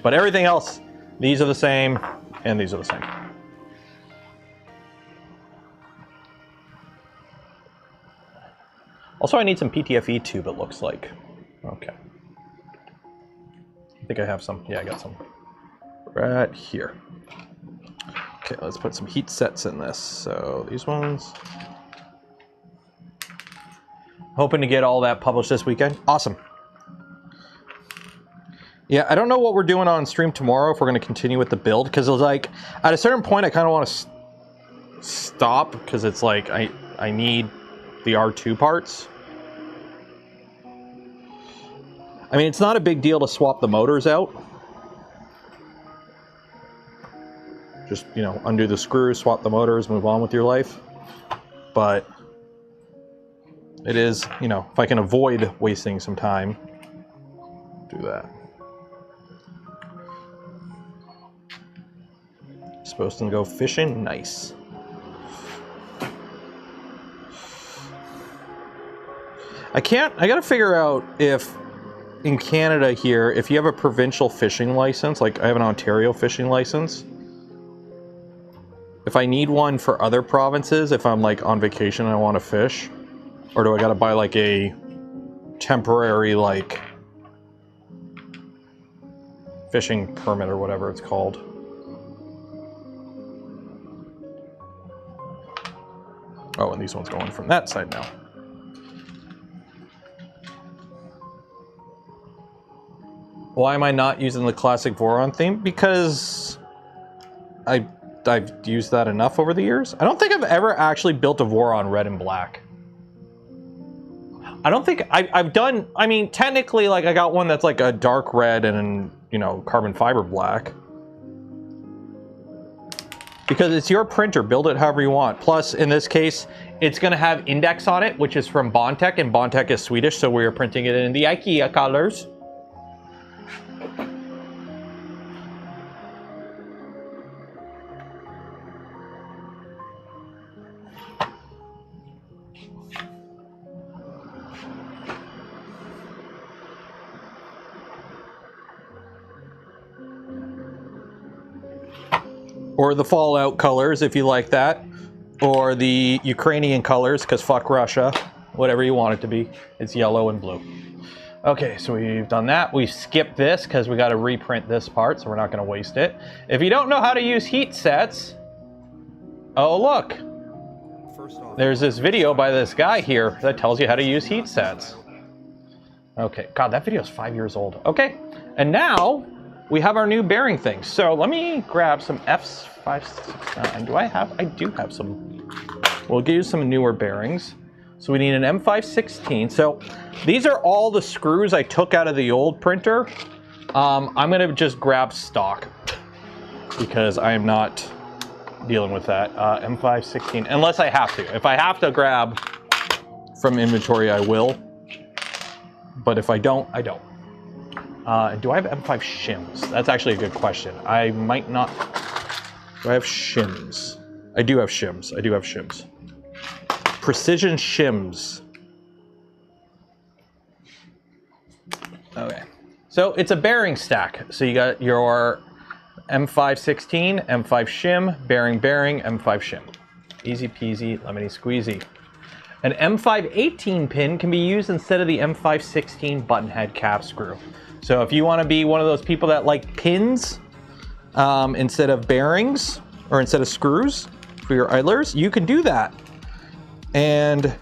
But everything else, these are the same, and these are the same. Also, I need some PTFE tube, it looks like. Okay. I think I have some. Yeah, I got some. Right here. Okay, let's put some heat sets in this. So, these ones. Hoping to get all that published this weekend. Awesome. Yeah, I don't know what we're doing on stream tomorrow, if we're going to continue with the build, because it was like, at a certain point, I kind of want to stop, because it's like, I need the R2 parts. I mean, it's not a big deal to swap the motors out. Just, you know, undo the screws, swap the motors, move on with your life. But it is, you know, if I can avoid wasting some time, do that. Supposed to go fishing? Nice. I gotta figure out if in Canada here, if you have a provincial fishing license, like I have an Ontario fishing license, if I need one for other provinces, if I'm like on vacation and I want to fish, or do I gotta buy like a temporary like fishing permit or whatever it's called? Oh, and these ones going from that side now. Why am I not using the classic Voron theme? Because I've used that enough over the years. I don't think I've ever actually built a Voron red and black. I don't think I've done, I mean, technically, like I got one that's like a dark red and, you know, carbon fiber black. Because it's your printer, build it however you want. Plus, in this case, it's going to have index on it, which is from Bondtech, and Bondtech is Swedish, so we are printing it in the IKEA colors. or the Fallout colors if you like that, or the Ukrainian colors, because fuck Russia, whatever you want it to be. It's yellow and blue. Okay, so we've done that. We skipped this because we got to reprint this part, so we're not going to waste it. If you don't know how to use heat sets, oh look, there's this video by this guy here that tells you how to use heat sets. Okay, God, that video is 5 years old. Okay, and now we have our new bearing thing. So let me grab some F569. Do I have? I do have some. We'll give you some newer bearings. So we need an M516. So these are all the screws I took out of the old printer. I'm gonna just grab stock because I am not dealing with that. M516, unless I have to. If I have to grab from inventory, I will. But if I don't, I don't. Do I have M5 shims? That's actually a good question. I might not. Do I have shims? I do have shims. I do have shims. Precision shims. Okay. So it's a bearing stack. So you got your M516, M5 shim, bearing, M5 shim. Easy peasy, lemony squeezy. An M518 pin can be used instead of the M516 button head cap screw. So if you want to be one of those people that like pins instead of bearings or instead of screws for your idlers, you can do that. And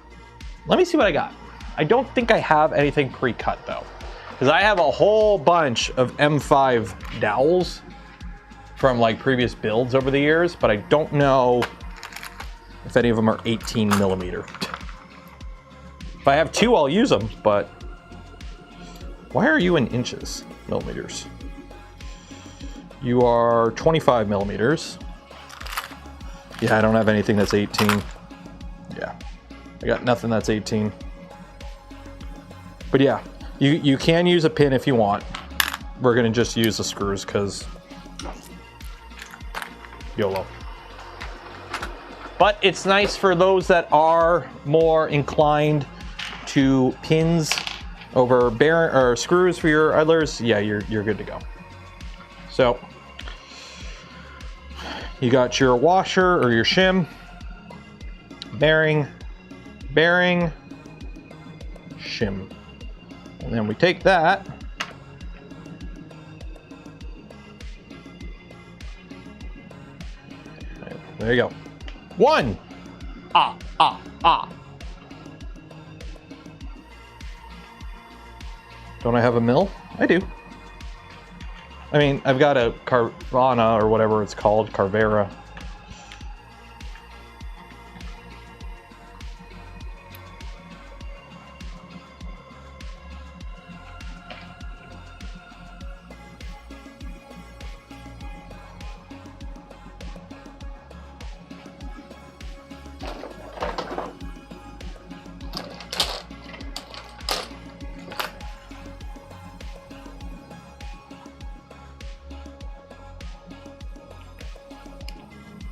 let me see what I got. I don't think I have anything pre-cut though, because I have a whole bunch of M5 dowels from like previous builds over the years, but I don't know if any of them are 18 millimeter. If I have two, I'll use them, but why are you in inches, millimeters? You are 25 millimeters. Yeah, I don't have anything that's 18. Yeah, I got nothing that's 18. But yeah, you can use a pin if you want. We're gonna just use the screws because YOLO. But it's nice for those that are more inclined to pins over bearing or screws for your idlers. Yeah, you're good to go. So you got your washer or your shim, bearing, shim. And then we take that there you go. One. Don't I have a mill? I do. I mean, I've got a Carvana or whatever it's called, Carvera.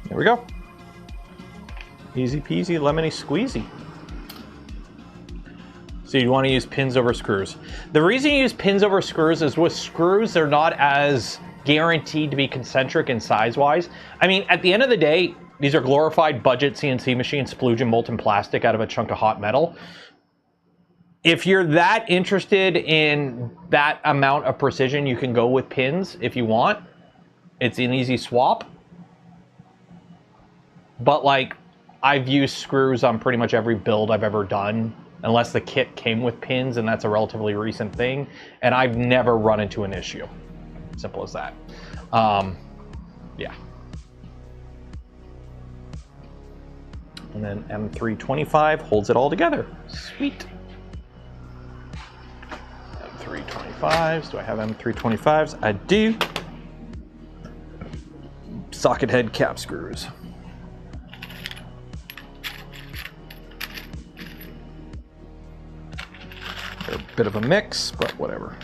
There we go. Easy peasy, lemony squeezy. So you want to use pins over screws. The reason you use pins over screws is with screws, they're not as guaranteed to be concentric and size-wise. I mean, at the end of the day, these are glorified budget CNC machines splooging molten plastic out of a chunk of hot metal. If you're that interested in that amount of precision, you can go with pins if you want. It's an easy swap. But like, I've used screws on pretty much every build I've ever done, unless the kit came with pins, and that's a relatively recent thing. And I've never run into an issue. Simple as that. Yeah. And then M325 holds it all together. Sweet. M325s. Do I have M325s? I do. Socket head cap screws. They're a bit of a mix, but whatever.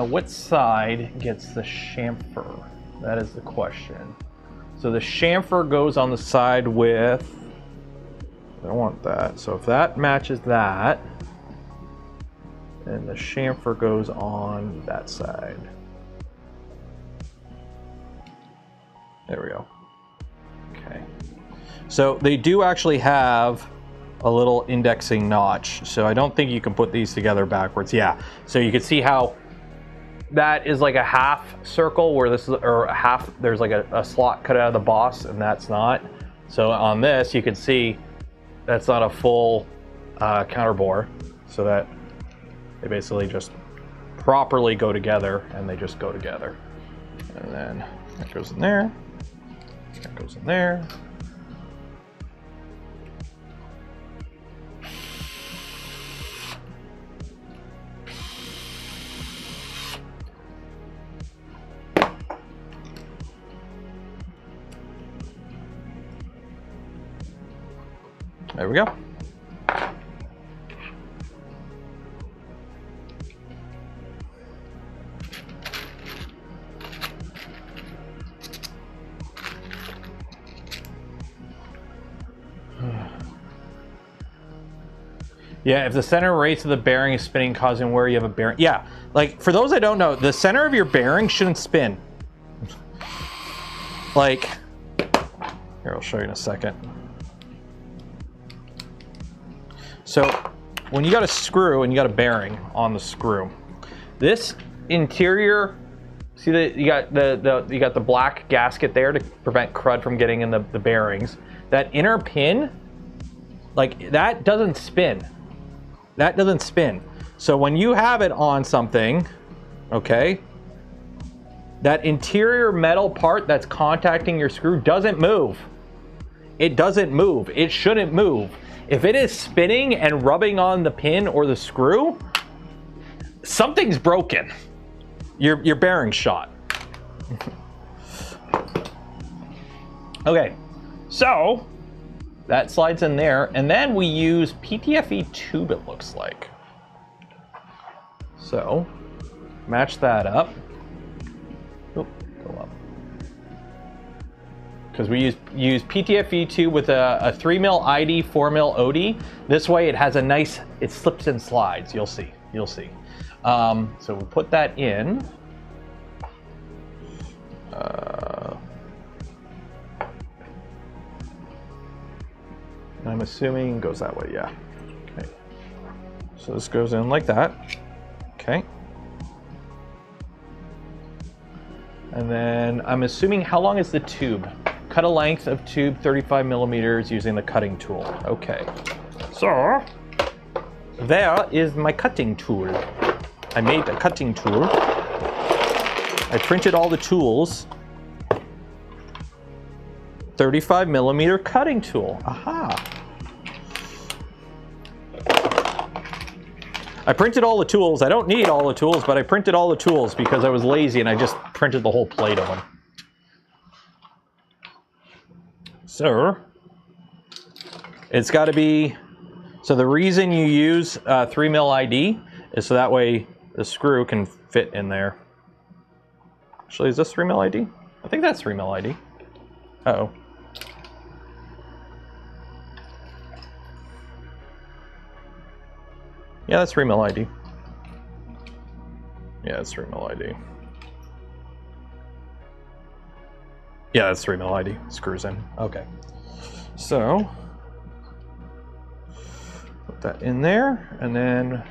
What side gets the chamfer? That is the question. So the chamfer goes on the side with, I don't want that. So if that matches that, then the chamfer goes on that side. There we go. Okay. So they do actually have a little indexing notch. So I don't think you can put these together backwards. Yeah. So you can see how that is like a half circle where this is, or a half, there's like a slot cut out of the boss, and that's not. So on this, you can see that's not a full counter bore. So that they basically just properly go together, and they just go together. And then that goes in there. That goes in there. There we go. Yeah, if the center rates of the bearing is spinning, causing where you have a bearing. Yeah, like for those that don't know, the center of your bearing shouldn't spin. Like, here, I'll show you in a second. So when you got a screw and you got a bearing on the screw, this interior, see that you got the black gasket there to prevent crud from getting in the bearings. That inner pin, like that doesn't spin. That doesn't spin. So when you have it on something, okay, that interior metal part that's contacting your screw doesn't move. It doesn't move. It shouldn't move. If it is spinning and rubbing on the pin or the screw, something's broken. Your bearing's shot. Okay, so that slides in there, and then we use PTFE tube, it looks like. So match that up. Oop, go up. Because we use PTFE tube with a 3mm ID, 4mm OD. This way it has a nice, it slips and slides. You'll see. You'll see. So we put that in. I'm assuming it goes that way, yeah. Okay. So this goes in like that. Okay. And then I'm assuming, how long is the tube? Cut a length of tube 35 millimeters using the cutting tool. Okay. So there is my cutting tool. I made a cutting tool. I printed all the tools. 35 millimeter cutting tool. Aha. I printed all the tools. I don't need all the tools, but I printed all the tools because I was lazy and I just printed the whole plate of them. So it's got to be, so the reason you use 3mm ID is so that way the screw can fit in there. Actually, is this 3mm ID? I think that's 3mm ID. Uh-oh. Yeah, that's 3mm ID. Yeah, that's 3mm ID. Yeah, that's 3mm ID. Screws in. Okay. So put that in there, and then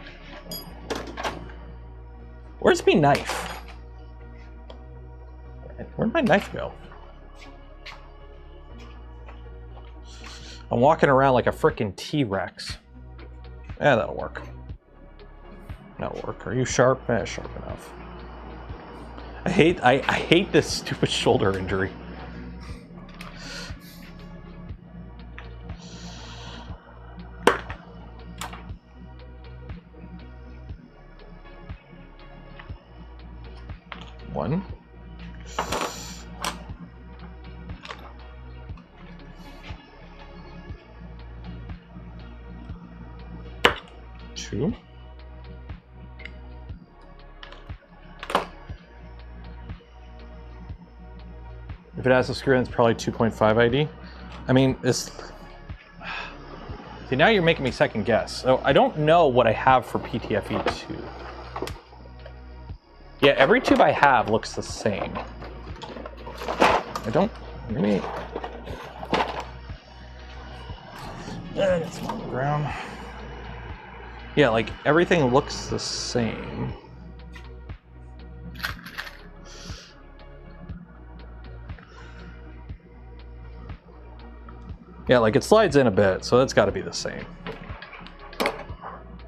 where's my knife? Where'd my knife go? I'm walking around like a frickin' T-Rex. Yeah, that'll work. That'll work. Are you sharp? Eh, sharp enough. I hate this stupid shoulder injury. One. Two. If it has a screw in, it's probably 2.5 ID. I mean, this... See, now you're making me second guess. So I don't know what I have for PTFE2. Yeah, every tube I have looks the same. I don't... Maybe... It's on the ground. Yeah, like, everything looks the same. Yeah, like, it slides in a bit, so that's got to be the same.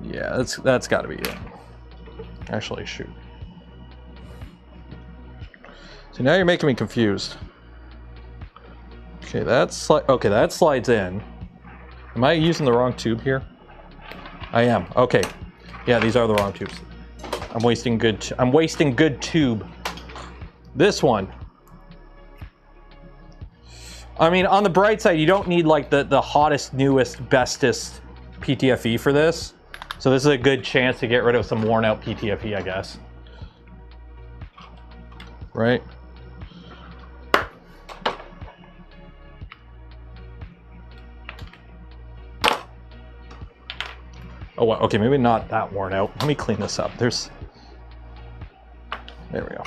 Yeah, that's got to be it. Actually, shoot. So now you're making me confused. Okay, that slides in. Am I using the wrong tube here? I am. Okay. Yeah, these are the wrong tubes. I'm wasting good tube. This one. I mean, on the bright side, you don't need like the hottest, newest, bestest PTFE for this. So this is a good chance to get rid of some worn out PTFE, I guess. Right? Oh, well, okay, maybe not that worn out. Let me clean this up. There we go.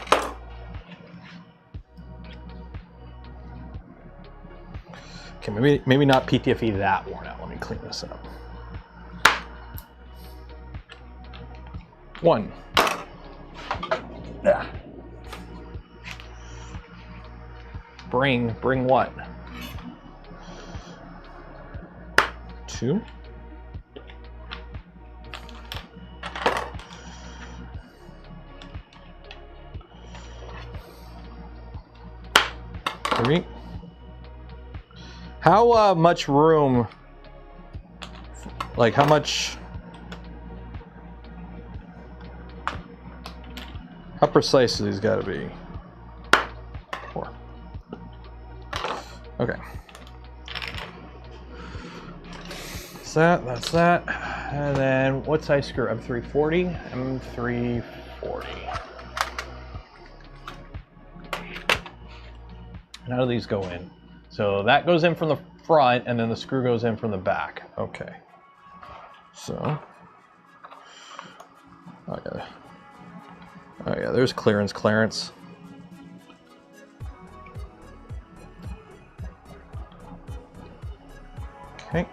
Okay, maybe not PTFE that worn out. Let me clean this up. One. Yeah. Bring what? Two. Three. How much room, like how precise do these gotta be? 4. Okay. That's that. And then what size screw? M340? M340. And how do these go in? So that goes in from the front, and then the screw goes in from the back. Okay. So, oh yeah, there's clearance. Okay.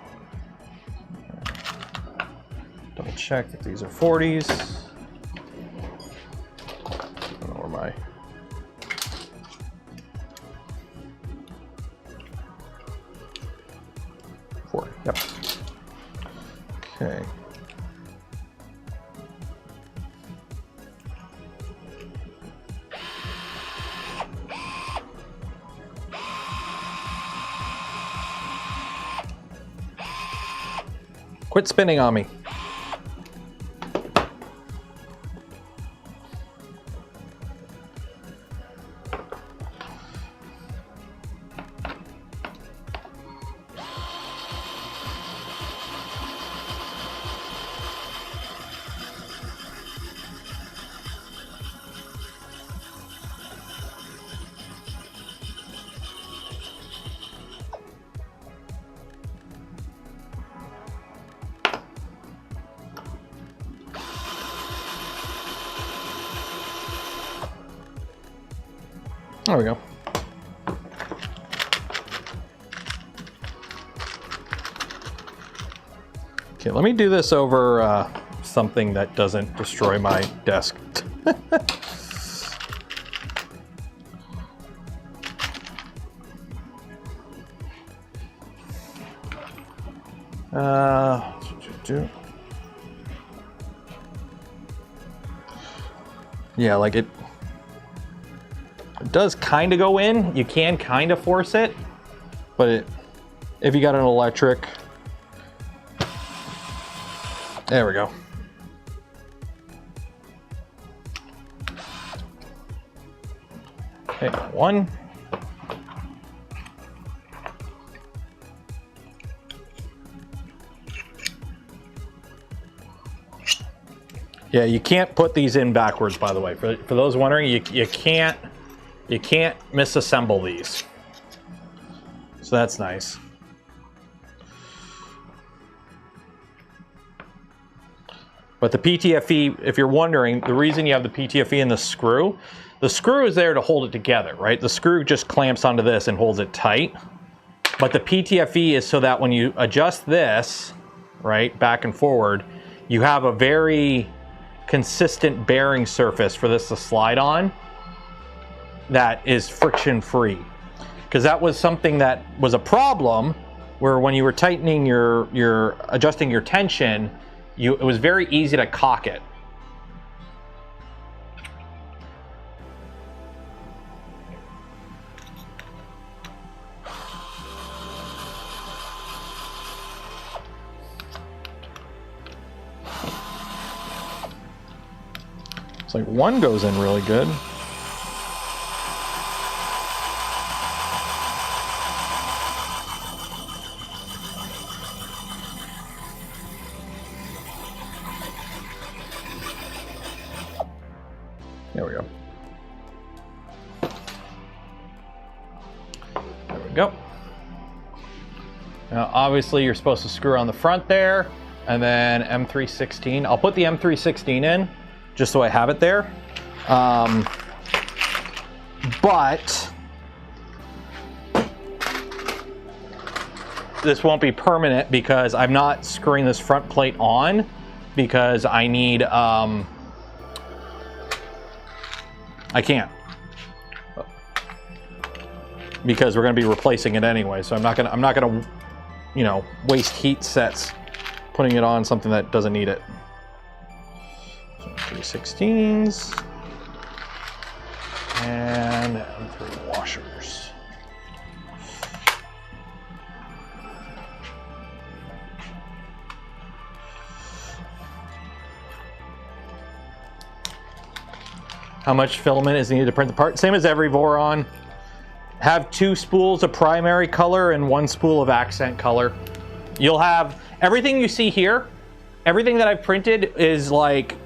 Double check that these are 40s. I don't know where my... Yep. Okay. Quit spinning on me. There we go. Okay, let me do this over something that doesn't destroy my desk. Yeah, like it does kind of go in. You can kind of force it, but if you got an electric, there we go. Okay, one. Yeah, you can't put these in backwards, by the way. For those wondering, you can't misassemble these. So that's nice. But the PTFE, if you're wondering, the reason you have the PTFE in the screw is there to hold it together, right? The screw just clamps onto this and holds it tight. But the PTFE is so that when you adjust this, right, back and forward, you have a very consistent bearing surface for this to slide on that is friction free. Because that was something that was a problem where when you were tightening your adjusting your tension, it was very easy to cock it. It's like one goes in really good. There we go. There we go. Now, obviously, you're supposed to screw on the front there, and then M316. I'll put the M316 in, just so I have it there. But this won't be permanent because I'm not screwing this front plate on because I need, I can't, because we're going to be replacing it anyway. So I'm not gonna, you know, waste heat sets putting it on something that doesn't need it. So 316s and 3 washers. How much filament is needed to print the part? Same as every Voron. Have 2 spools of primary color and 1 spool of accent color. You'll have everything you see here. Everything that I've printed is like,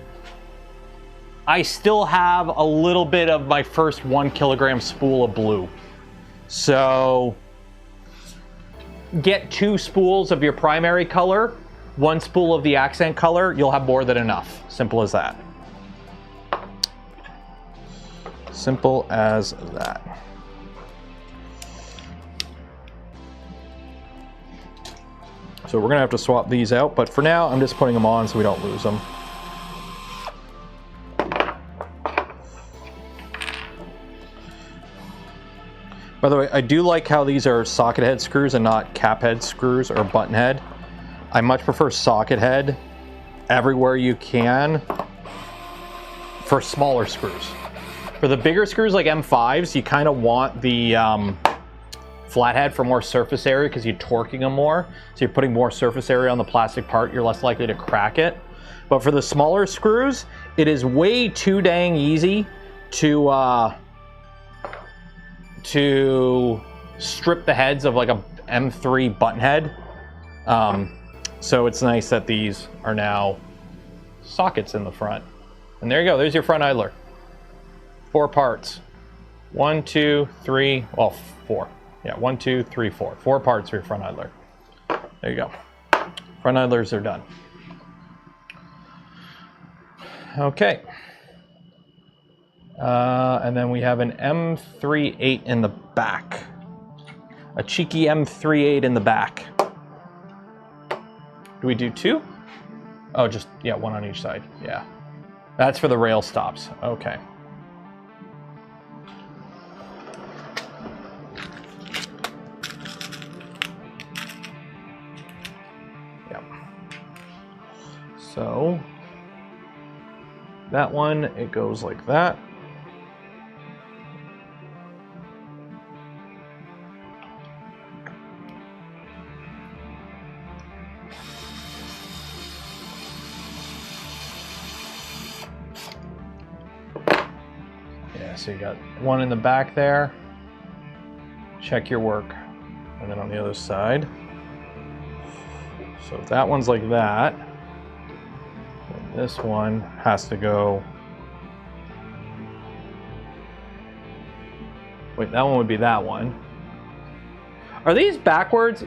I still have a little bit of my first 1 kilogram spool of blue. So get 2 spools of your primary color, 1 spool of the accent color. You'll have more than enough. Simple as that. Simple as that. So we're gonna have to swap these out, but for now I'm just putting them on so we don't lose them. By the way, I do like how these are socket head screws and not cap head screws or button head. I much prefer socket head everywhere you can for smaller screws. For the bigger screws like M5s, you kind of want the flathead for more surface area because you're torquing them more. So you're putting more surface area on the plastic part, you're less likely to crack it. But for the smaller screws, it is way too dang easy to strip the heads of like a M3 button head. So it's nice that these are now sockets in the front. And there you go, there's your front idler. 4 parts. 1, 2, 3, well, 4. Yeah, 1, 2, 3, 4. 4 parts for your front idler. There you go. Front idlers are done. Okay. And then we have an M38 in the back. A cheeky M38 in the back. Do we do 2? Oh, just, yeah, 1 on each side. Yeah. That's for the rail stops. Okay. So that one, it goes like that. Yeah, so you got 1 in the back there. Check your work. And then on the other side. So if that one's like that, this one has to go. Wait, that one would be that one. Are these backwards?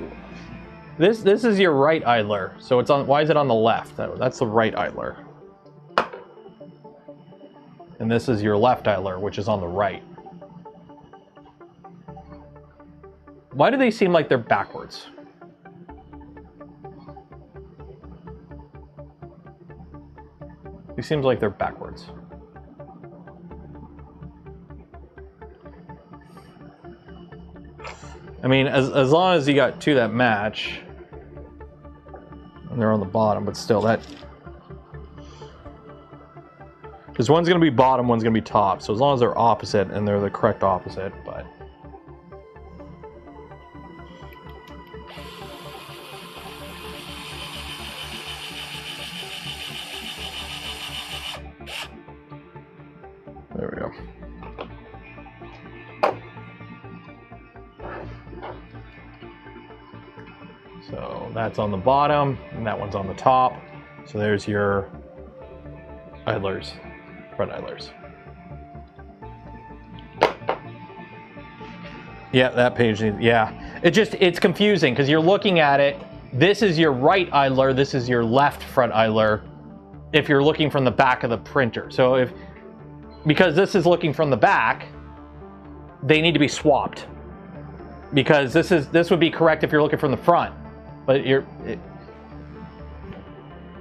This is your right idler. So it's on. Why is it on the left? That's the right idler. And this is your left idler, which is on the right. Why do they seem like they're backwards? It seems like they're backwards. I mean, as long as you got two that match, and they're on the bottom, but still that... Because one's going to be bottom, one's going to be top. So as long as they're opposite, and they're the correct opposite, but... There we go. So that's on the bottom, and that one's on the top. So there's your idlers, front idlers. Yeah, that page, yeah. It's confusing because you're looking at it. This is your right idler, this is your left front idler if you're looking from the back of the printer. So because this is looking from the back, they need to be swapped. Because this would be correct if you're looking from the front. But it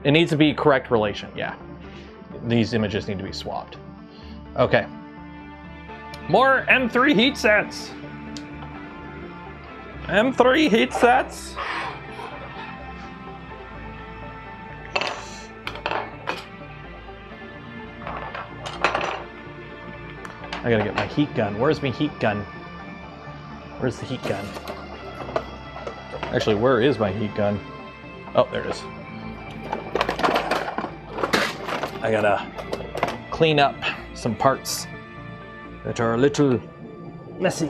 needs to be correct relation, yeah. These images need to be swapped. Okay. More M3 heat sets. M3 heat sets. I gotta get my heat gun. Where's my heat gun? Where's the heat gun? Actually, where is my heat gun? Oh, there it is. I gotta clean up some parts that are a little messy.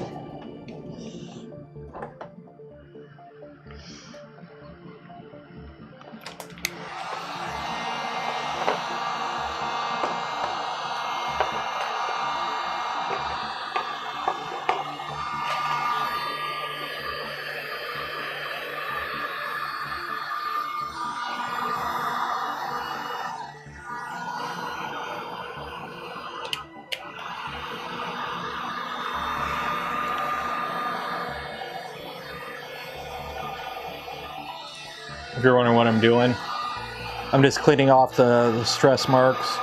If you're wondering what I'm doing, I'm just cleaning off the stress marks.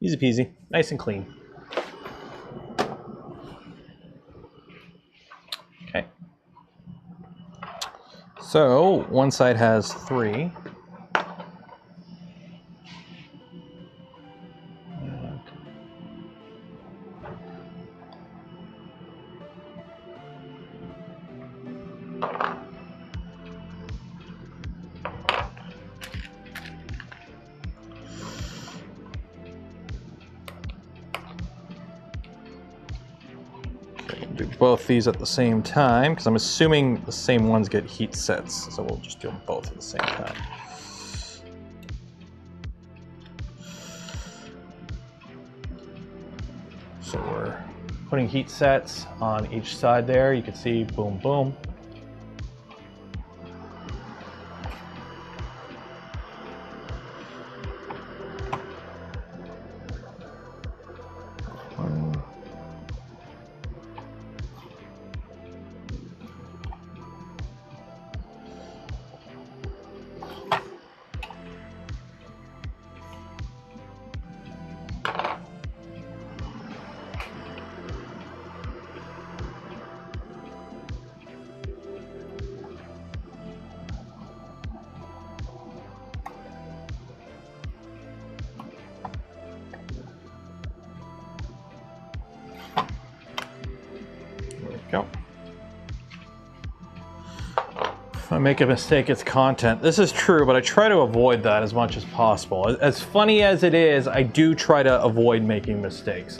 Easy peasy, nice and clean. Okay. So one side has 3. Do both these at the same time, because I'm assuming the same ones get heat sets, so we'll just do them both at the same time. So we're putting heat sets on each side there. You can see boom, boom. Go. If I make a mistake, it's content. This is true, but I try to avoid that as much as possible. As funny as it is, I do try to avoid making mistakes.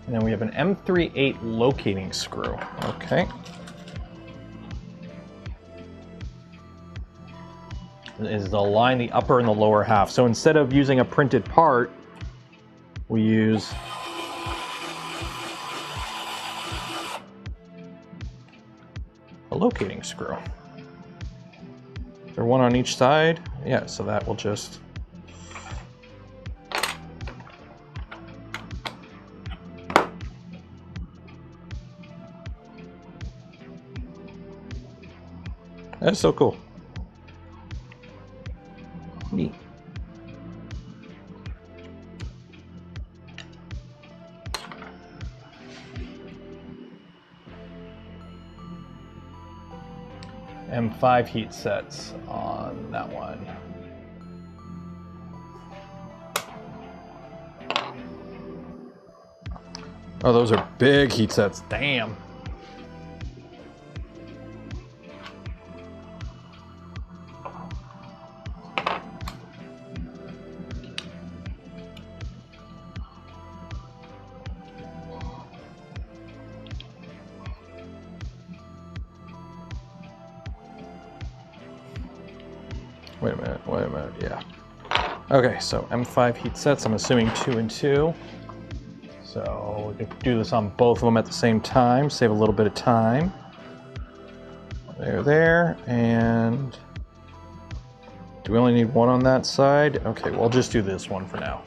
And then we have an M38 locating screw. Okay. Is to align the upper and the lower half. So instead of using a printed part, we use a locating screw. Is there one on each side? Yeah, so that will just... That's so cool. Neat. M5 heat sets on that one. Oh, those are big heat sets. Damn. Wait a minute, yeah. Okay, so M5 heat sets, I'm assuming 2 and 2. So we can do this on both of them at the same time, save a little bit of time. There, and do we only need one on that side? Okay, we'll just do this one for now.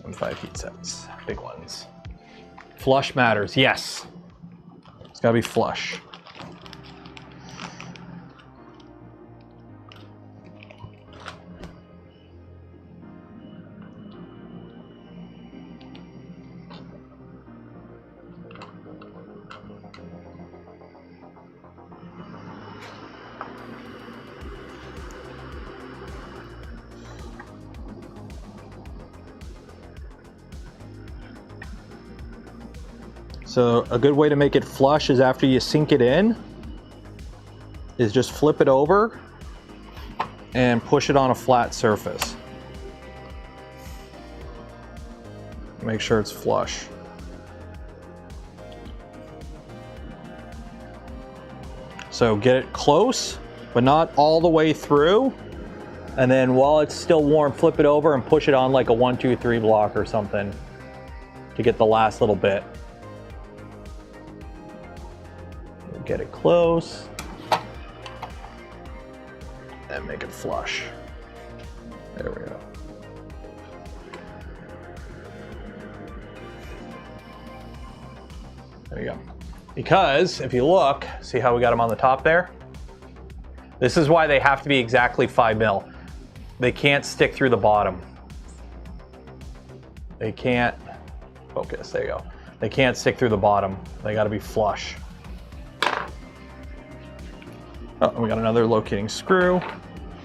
M5 heat sets, big ones. Flush matters, yes. It's gotta be flush. So a good way to make it flush is after you sink it in, is just flip it over and push it on a flat surface. Make sure it's flush. So get it close, but not all the way through. And then while it's still warm, flip it over and push it on like a 1, 2, 3 block or something to get the last little bit. Get it close and make it flush. There we go. There you go. Because if you look, see how we got them on the top there? This is why they have to be exactly 5 mil. They can't stick through the bottom. They can't, focus, there you go. They can't stick through the bottom. They gotta be flush. Oh, we got another locating screw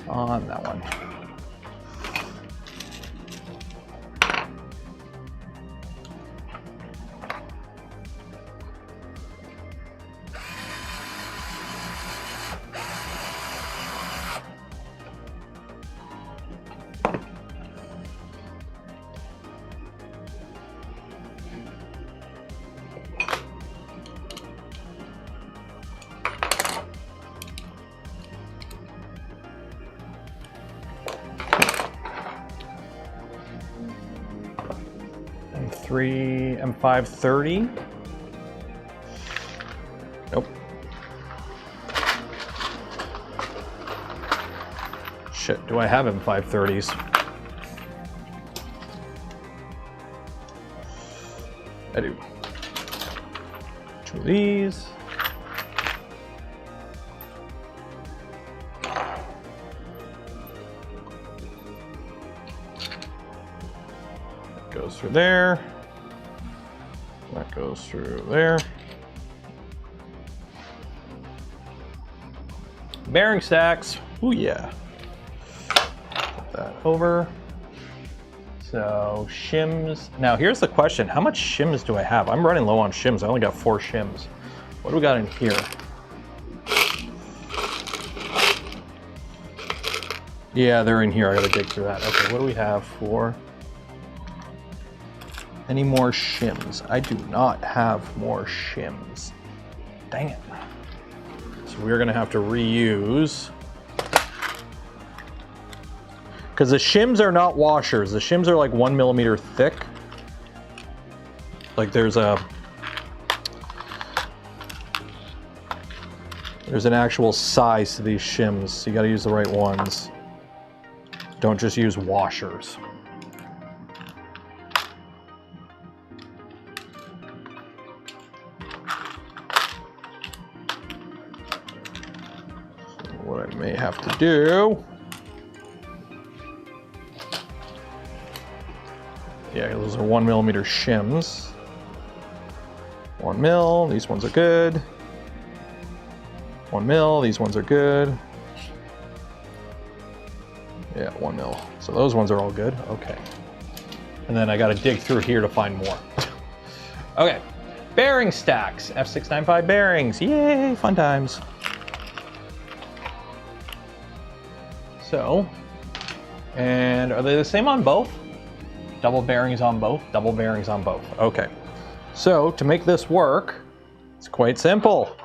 on that one. M530. Nope. Shit, do I have M530s? I do. 2 of these. That goes through there. That goes through there. Bearing stacks. Ooh, yeah. Put that over. So shims. Now here's the question. How much shims do I have? I'm running low on shims. I only got 4 shims. What do we got in here? Yeah, they're in here. I gotta dig through that. Okay, what do we have for Any more shims? I do not have more shims. Dang it. So we're gonna have to reuse. Because the shims are not washers. The shims are like 1 millimeter thick. Like there's an actual size to these shims, so you gotta use the right ones. Don't just use washers. What I may have to do. Yeah, those are 1 millimeter shims. 1 mil, these ones are good. 1 mil, these ones are good. Yeah, 1 mil. So those ones are all good. Okay. And then I got to dig through here to find more. Okay. Bearing stacks. F695 bearings. Yay, fun times. So, and are they the same on both? Double bearings on both? Double bearings on both. Okay. So, to make this work, it's quite simple.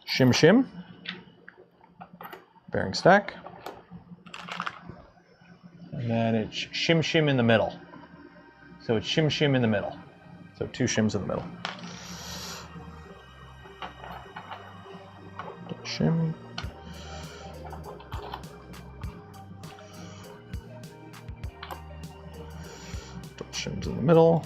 Shim shim. Bearing stack. And then it's shim shim in the middle. So it's shim shim in the middle. So 2 shims in the middle. Shim. Shims in the middle.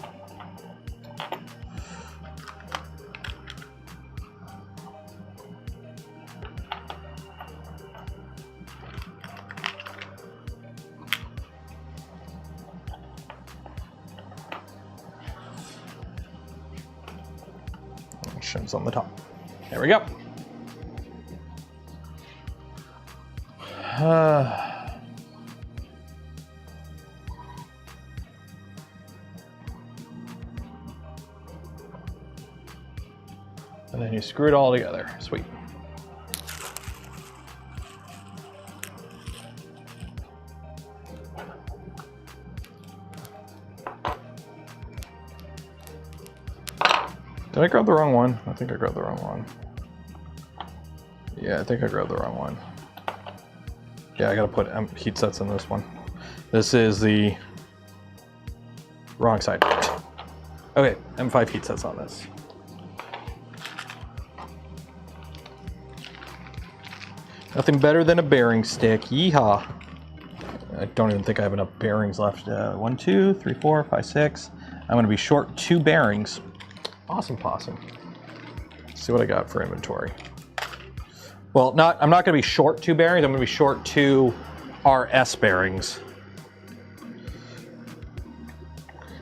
Shims on the top. There we go. And then you screw it all together. Sweet. Did I grab the wrong one? I think I grabbed the wrong one. Yeah, I think I grabbed the wrong one. Yeah, I gotta put heat sets in this one. This is the wrong side. Okay, M5 heat sets on this. Nothing better than a bearing stick. Yeehaw. I don't even think I have enough bearings left. 1, 2, 3, 4, 5, 6. I'm gonna be short 2 bearings. Awesome possum. Let's see what I got for inventory. Well, I'm not gonna be short 2 bearings, I'm gonna be short 2 RS bearings.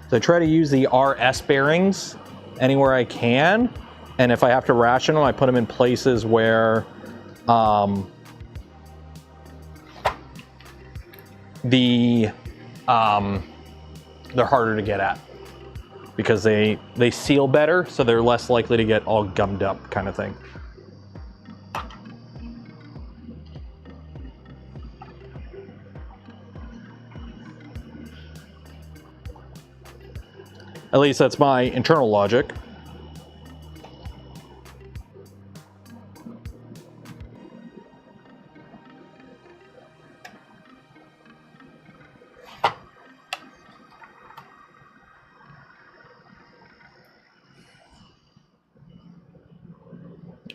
So I try to use the RS bearings anywhere I can, and if I have to ration them, I put them in places where they're harder to get at because they seal better, so they're less likely to get all gummed up, kind of thing. At least that's my internal logic.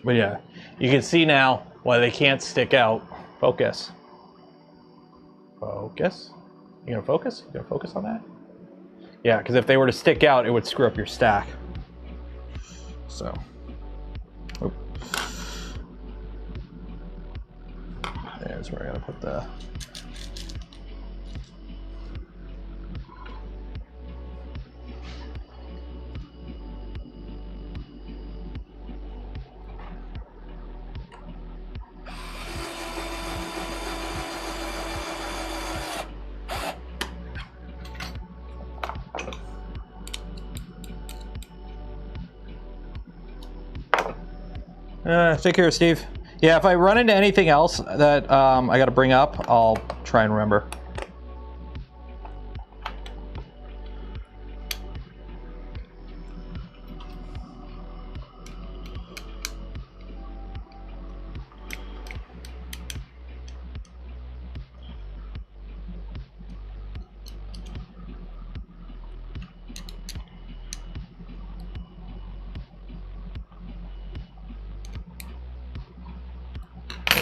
But yeah, you can see now why they can't stick out. Focus. Focus. You gonna focus? You gonna focus on that? Yeah, because if they were to stick out, it would screw up your stack. So. Oop. There's where I gotta put the... Take care, Steve. Yeah, if I run into anything else that I got to bring up, I'll try and remember.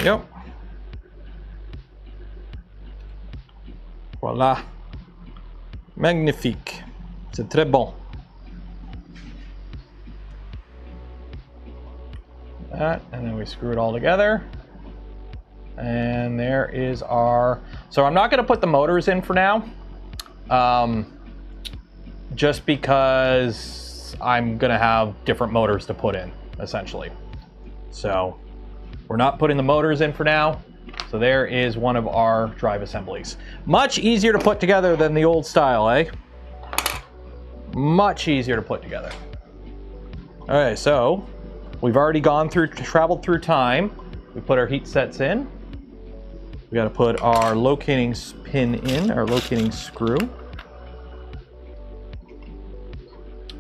Yep. Voila. Magnifique. C'est très bon. That, and then we screw it all together. And there is our... So I'm not going to put the motors in for now. Just because I'm going to have different motors to put in, essentially. So we're not putting the motors in for now. So there is one of our drive assemblies. Much easier to put together than the old style, eh? Much easier to put together. All right, so we've already traveled through time. We put our heat sets in. We got to put our locating pin in, our locating screw.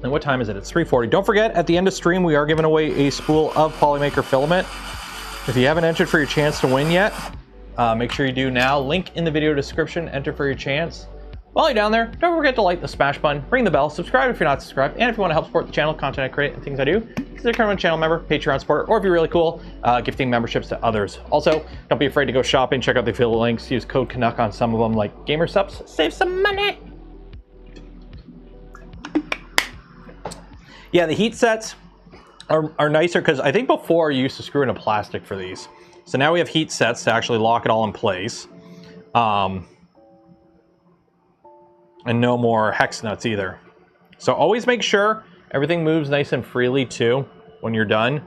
And what time is it? It's 3:40. Don't forget, at the end of stream, we are giving away a spool of polymaker filament. If you haven't entered for your chance to win yet, make sure you do now. Link in the video description, enter for your chance. While you're down there, don't forget to like the smash button, ring the bell, subscribe if you're not subscribed, and if you want to help support the channel, content I create, and things I do, consider becoming a channel member, Patreon supporter, or if you're really cool, gifting memberships to others. Also, don't be afraid to go shopping, check out the affiliate links, use code Canuck on some of them, like Gamer Subs, save some money! Yeah, the heat sets are nicer because I think before you used to screw in a plastic for these. So now we have heat sets to actually lock it all in place. And no more hex nuts either. So always make sure everything moves nice and freely too when you're done.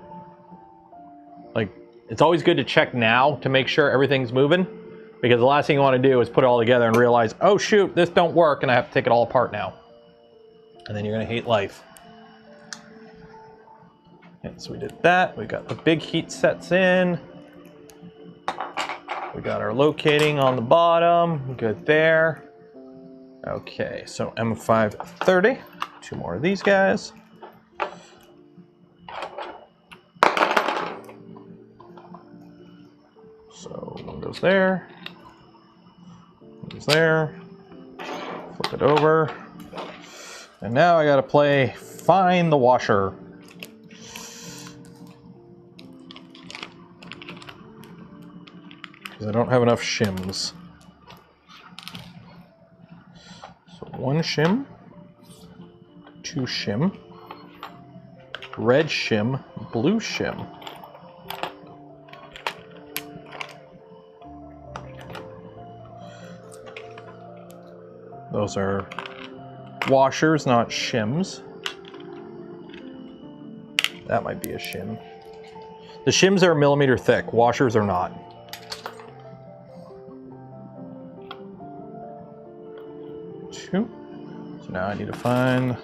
Like, it's always good to check now to make sure everything's moving, because the last thing you want to do is put it all together and realize, oh shoot, this don't work and I have to take it all apart now. And then you're gonna hate life. And so we did that. We got the big heat sets in. We got our locating on the bottom. Good there. Okay, so M530. Two more of these guys. So one goes there. One goes there. Flip it over. And now I gotta play Find the Washer. Because I don't have enough shims. So one shim, two shim, red shim, blue shim. Those are washers, not shims. That might be a shim. The shims are 1 millimeter thick, washers are not. Two. So now I need to find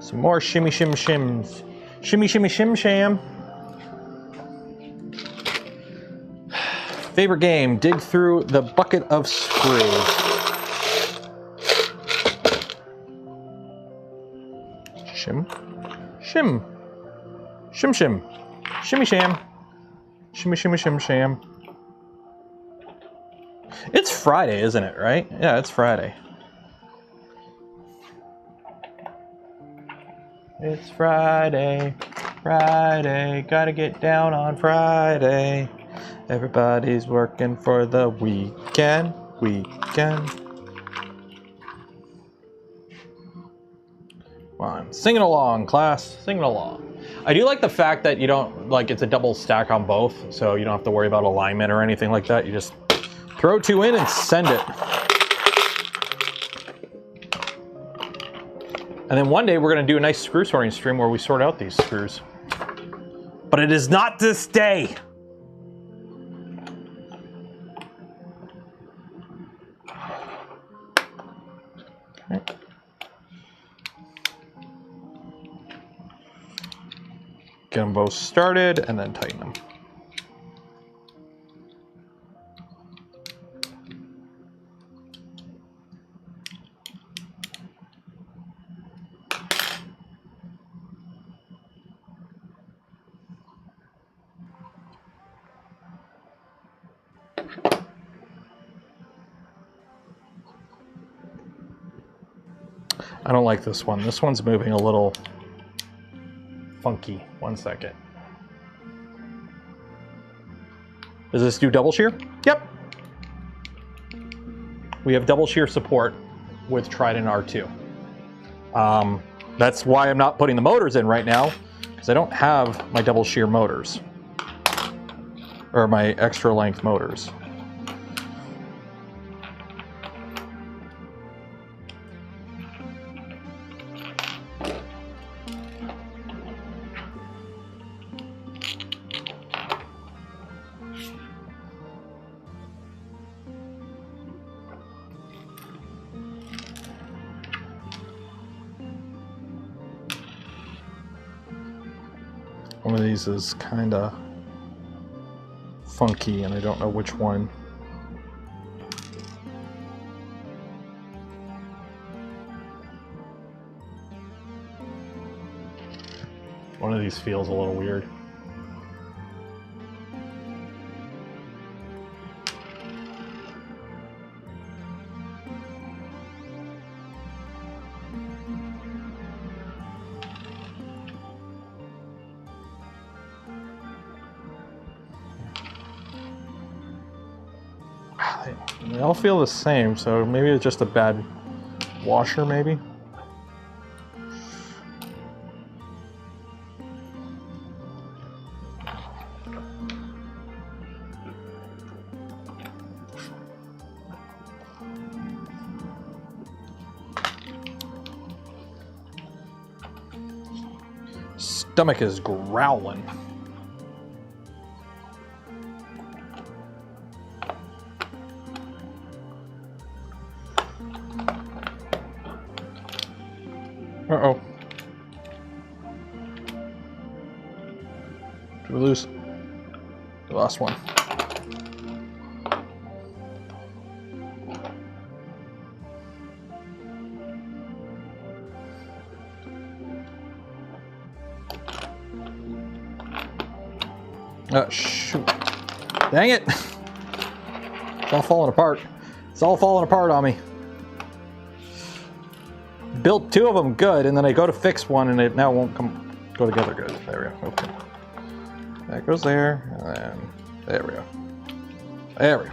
some more shimmy shim shims. Shimmy shimmy shim sham. Favorite game, dig through the bucket of screws. Shim. Shim. Shim shim. Shimmy sham. Shimmy shimmy shim sham. It's Friday, isn't it, right? Yeah, it's Friday. It's Friday, Friday, gotta get down on Friday. Everybody's working for the weekend. Come on, sing it along, class, sing it along. I do like the fact that you don't, like, it's a double stack on both, so you don't have to worry about alignment or anything like that. You just throw two in and send it. And then one day we're going to do a nice screw sorting stream where we sort out these screws. But it is not this day. Okay. Get them both started and then tighten them. I don't like this one. This one's moving a little funky. 1 second. Does this do double shear? Yep. We have double shear support with Trident R2. That's why I'm not putting the motors in right now, because I don't have my double shear motors. Or my extra length motors. One of these is kind of funky, and I don't know which one. One of these feels a little weird. They all feel the same, so maybe it's just a bad washer, maybe? Stomach is growling. Uh-oh. Did we lose? We lost one. Oh, shoot. Dang it. It's all falling apart. It's all falling apart on me. Built two of them good, and then I go to fix one, and it now won't go together good. There we go. Okay. That goes there, and then there we go. There we go.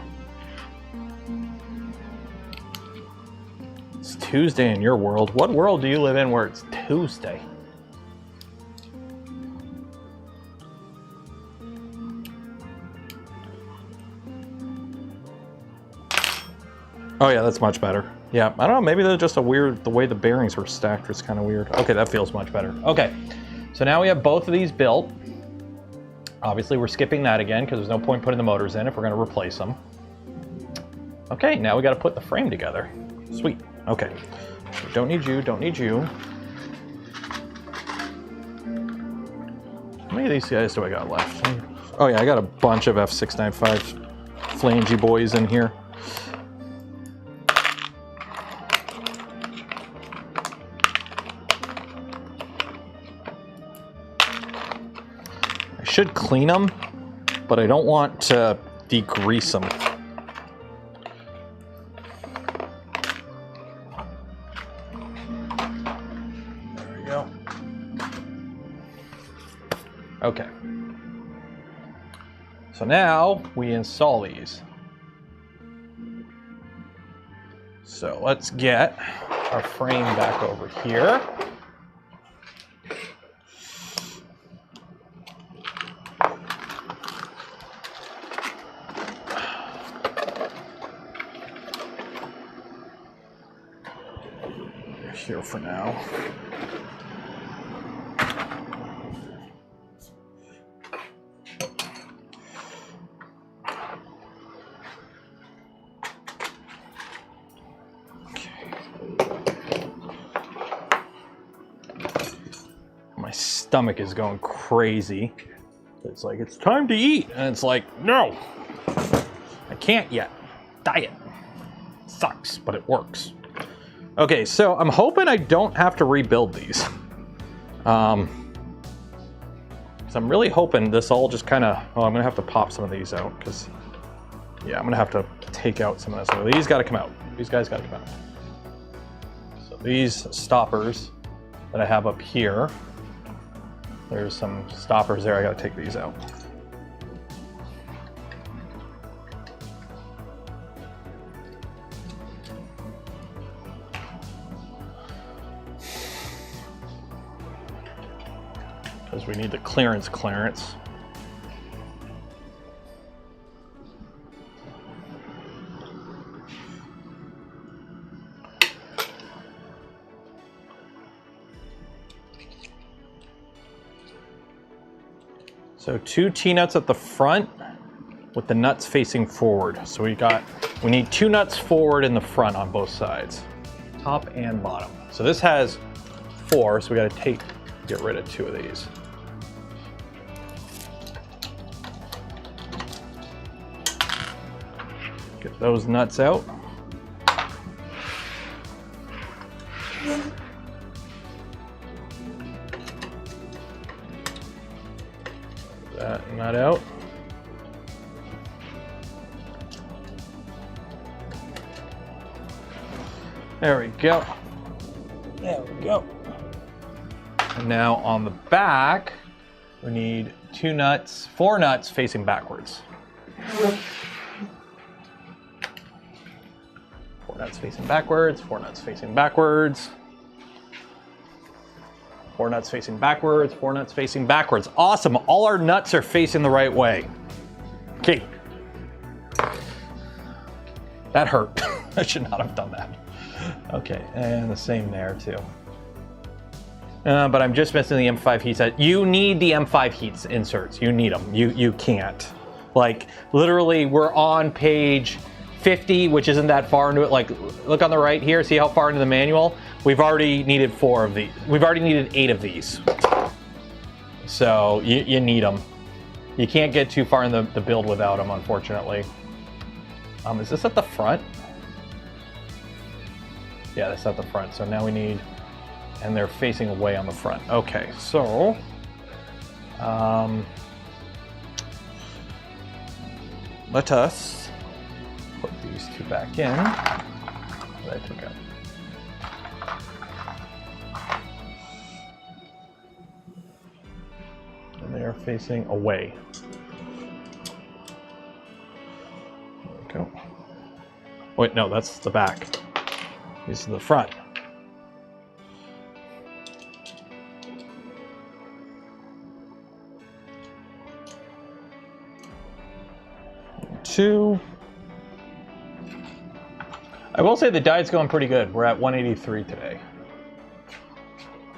It's Tuesday in your world. What world do you live in where it's Tuesday? Oh yeah, that's much better. Yeah, I don't know, maybe they're just the way the bearings were stacked was kind of weird. Okay, that feels much better. Okay, so now we have both of these built. Obviously we're skipping that again because there's no point putting the motors in if we're gonna replace them. Okay, now we gotta put the frame together. Sweet, okay. Don't need you, don't need you. How many of these guys do I got left? Oh yeah, I got a bunch of F695 flangy boys in here. Should clean them, but I don't want to degrease them. There we go. Okay. So now we install these. So let's get our frame back over here. Here for now. Okay. My stomach is going crazy. It's like, it's time to eat. And it's like, no, I can't yet. Diet sucks, but it works. Okay, so I'm hoping I don't have to rebuild these. So I'm really hoping this all just kind of, oh, I'm gonna have to pop some of these out because, yeah, I'm gonna have to take out some of this. So these gotta come out. These guys gotta come out. So these stoppers that I have up here, there's some stoppers there. I gotta take these out. because we need the clearance. So 2 T-nuts at the front with the nuts facing forward. So we need 2 nuts forward in the front on both sides, top and bottom. So this has 4, so we got to get rid of 2 of these. Get those nuts out. That nut out. There we go. There we go. And now on the back, we need 4 nuts facing backwards. 4 nuts facing backwards, 4 nuts facing backwards. 4 nuts facing backwards, 4 nuts facing backwards. Awesome, all our nuts are facing the right way. Okay. That hurt. I should not have done that. Okay, and the same there too. But I'm just missing the M5 heat set. You need the M5 heat inserts. You need them. You can't. Like, literally, we're on page 50, which isn't that far into it. Like, look on the right here. See how far into the manual? We've already needed 4 of these. We've already needed 8 of these. So you need them. You can't get too far in the build without them, unfortunately. Is this at the front? Yeah, that's at the front. So now we need, and they're facing away on the front. Okay, so let us put these 2 back in that I took out. And they are facing away. There we go. Wait, no, that's the back. This is the front. Two. I will say the diet's going pretty good. We're at 183 today.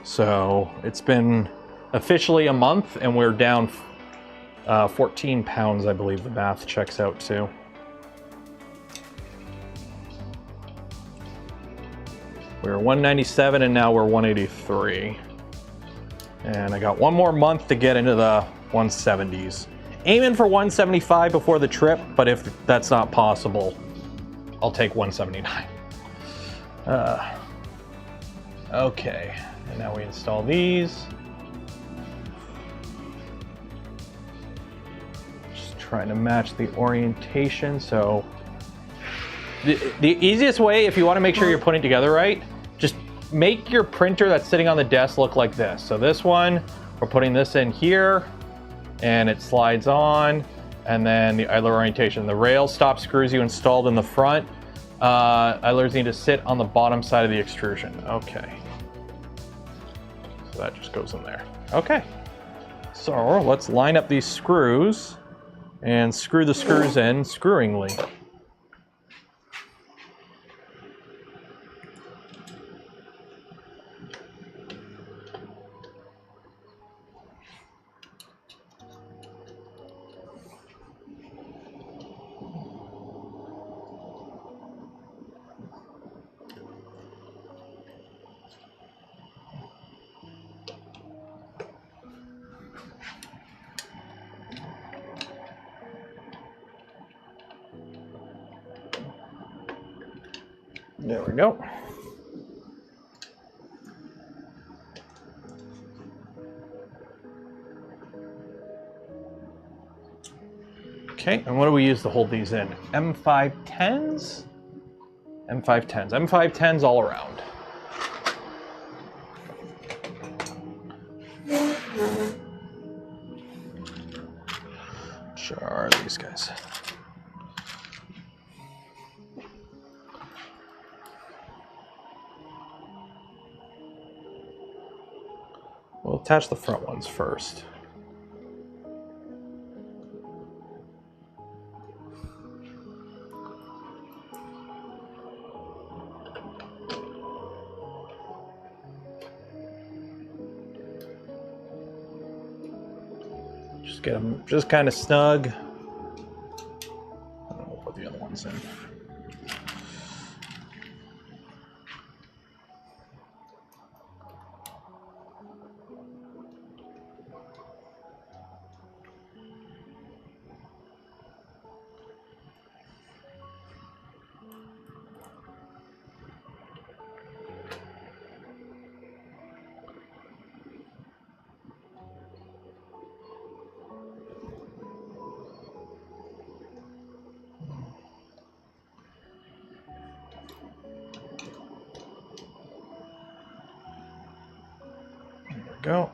So it's been officially a month and we're down 14 pounds, I believe the math checks out too. We were 197 and now we're 183. And I got 1 more month to get into the 170s. Aiming for 175 before the trip, but if that's not possible, I'll take 179. Okay, and now we install these. Just trying to match the orientation. So the easiest way, if you want to make sure you're putting it together right, just make your printer that's sitting on the desk look like this. So this one, we're putting this in here, and it slides on, and then the idler orientation. The rail stop screws you installed in the front. Idlers need to sit on the bottom side of the extrusion. Okay. So that just goes in there. Okay. So let's line up these screws and screw the screws in screwingly. There we go. Okay, and what do we use to hold these in? M510s? M510s. M510s all around. Sure are these guys. We'll attach the front ones first. Just get them just kind of snug. I don't know, we'll put the other ones in. Go.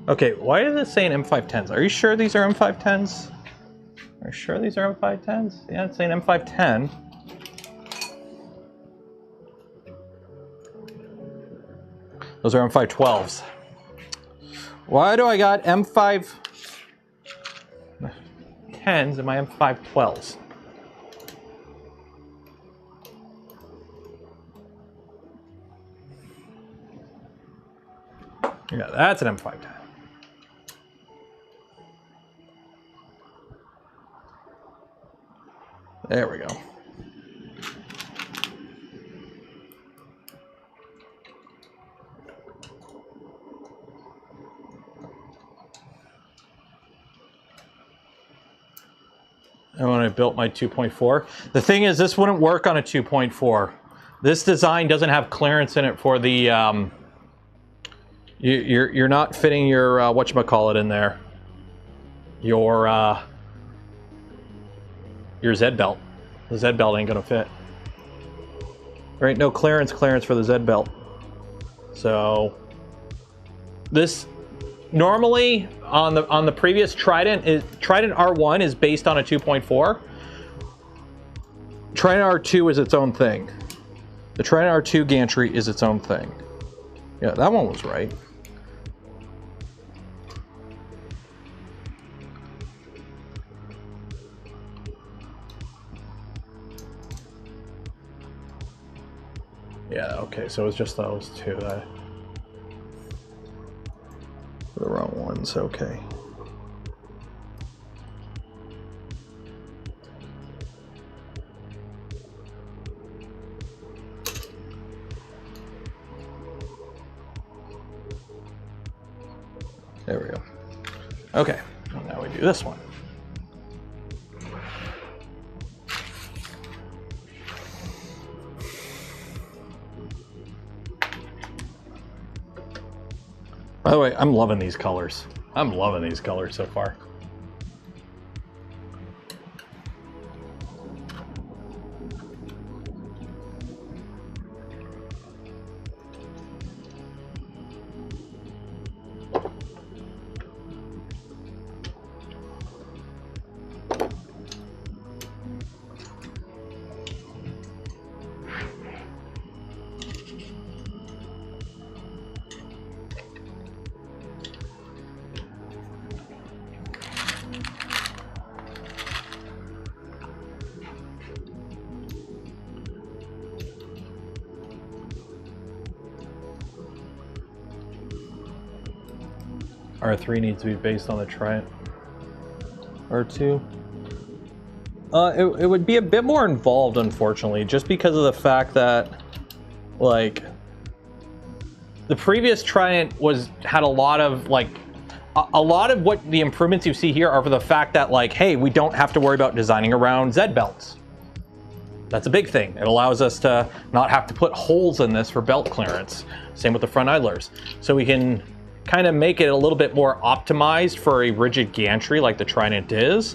Okay, why is it saying M510s? Are you sure these are M510s? Are you sure these are M510s? Yeah, it's saying M510. Those are M512s. Why do I got M510s in my M512s? Yeah, that's an M510. There we go. And when I built my 2.4, the thing is, this wouldn't work on a 2.4. This design doesn't have clearance in it for the. You're not fitting your whatchamacallit in there. Your Z belt. The Z belt ain't gonna fit. There ain't no clearance for the Z belt. So this normally on the previous Trident R1 is based on a 2.4. Trident R2 is its own thing. The Trident R2 gantry is its own thing. Yeah, that one was right. Yeah, okay, so it's just those two. The wrong ones, okay. There we go. Okay, well, now we do this one. By the way, I'm loving these colors. I'm loving these colors so far. R3 needs to be based on the Trident R2. It would be a bit more involved, unfortunately, just because of the fact that, like, the previous Trident had a lot of, like, a lot of what the improvements you see here are for the fact that, like, hey, we don't have to worry about designing around Z belts. That's a big thing. It allows us to not have to put holes in this for belt clearance. Same with the front idlers. So we can kind of make it a little bit more optimized for a rigid gantry like the Trident is.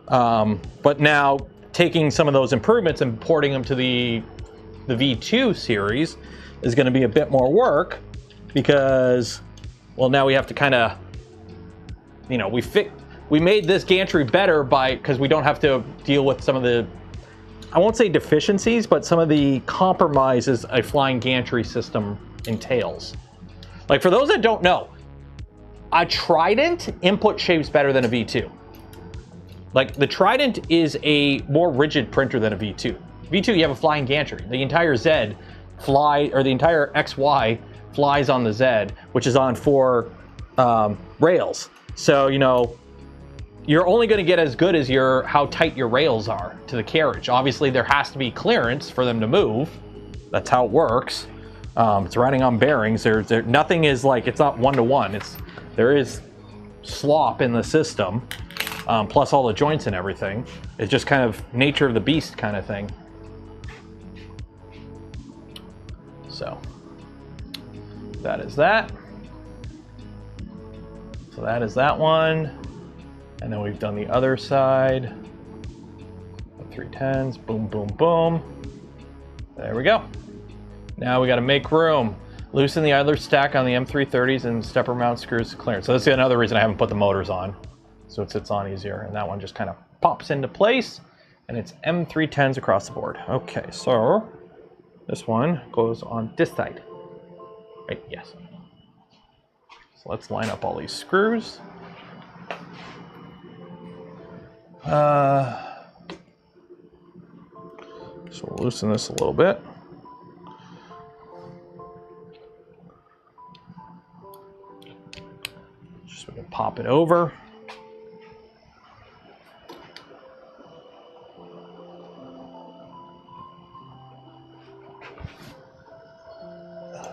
But now taking some of those improvements and porting them to the V2 series is going to be a bit more work, because well, now we have to kind of, you know, we made this gantry better because we don't have to deal with some of the, I won't say deficiencies, but some of the compromises a flying gantry system entails. Like, for those that don't know, a Trident input shapes better than a V2. Like, the Trident is a more rigid printer than a V2. V2, you have a flying gantry. The entire Z or the entire XY flies on the Z, which is on 4 rails. So, you know, you're only going to get as good as how tight your rails are to the carriage. Obviously, there has to be clearance for them to move. That's how it works. It's riding on bearings. Nothing is like, it's not one-to-one. There is slop in the system, plus all the joints and everything. It's just kind of nature of the beast kind of thing. So that is that. So that is that one. And then we've done the other side. 310s, boom, boom, boom. There we go. Now we got to make room. Loosen the idler stack on the M330s and stepper mount screws to clearance. So that's another reason I haven't put the motors on. So it sits on easier. And that one just kind of pops into place. And it's M310s across the board. Okay, so this one goes on this side. Right, yes. So let's line up all these screws. So we'll loosen this a little bit. Just so we can pop it over.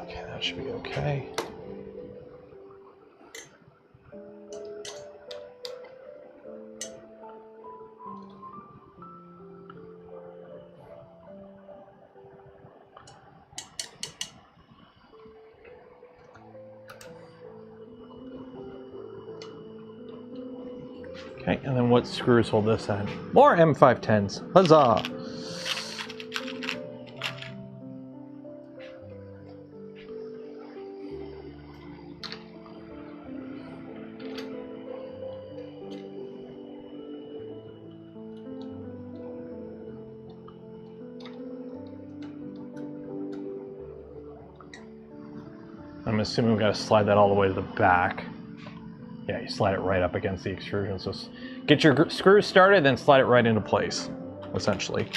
Okay, that should be okay. Okay, and then what screws hold this end? More M510s. Huzzah! I'm assuming we've got to slide that all the way to the back. Yeah, you slide it right up against the extrusion. So get your screws started, then slide it right into place, essentially.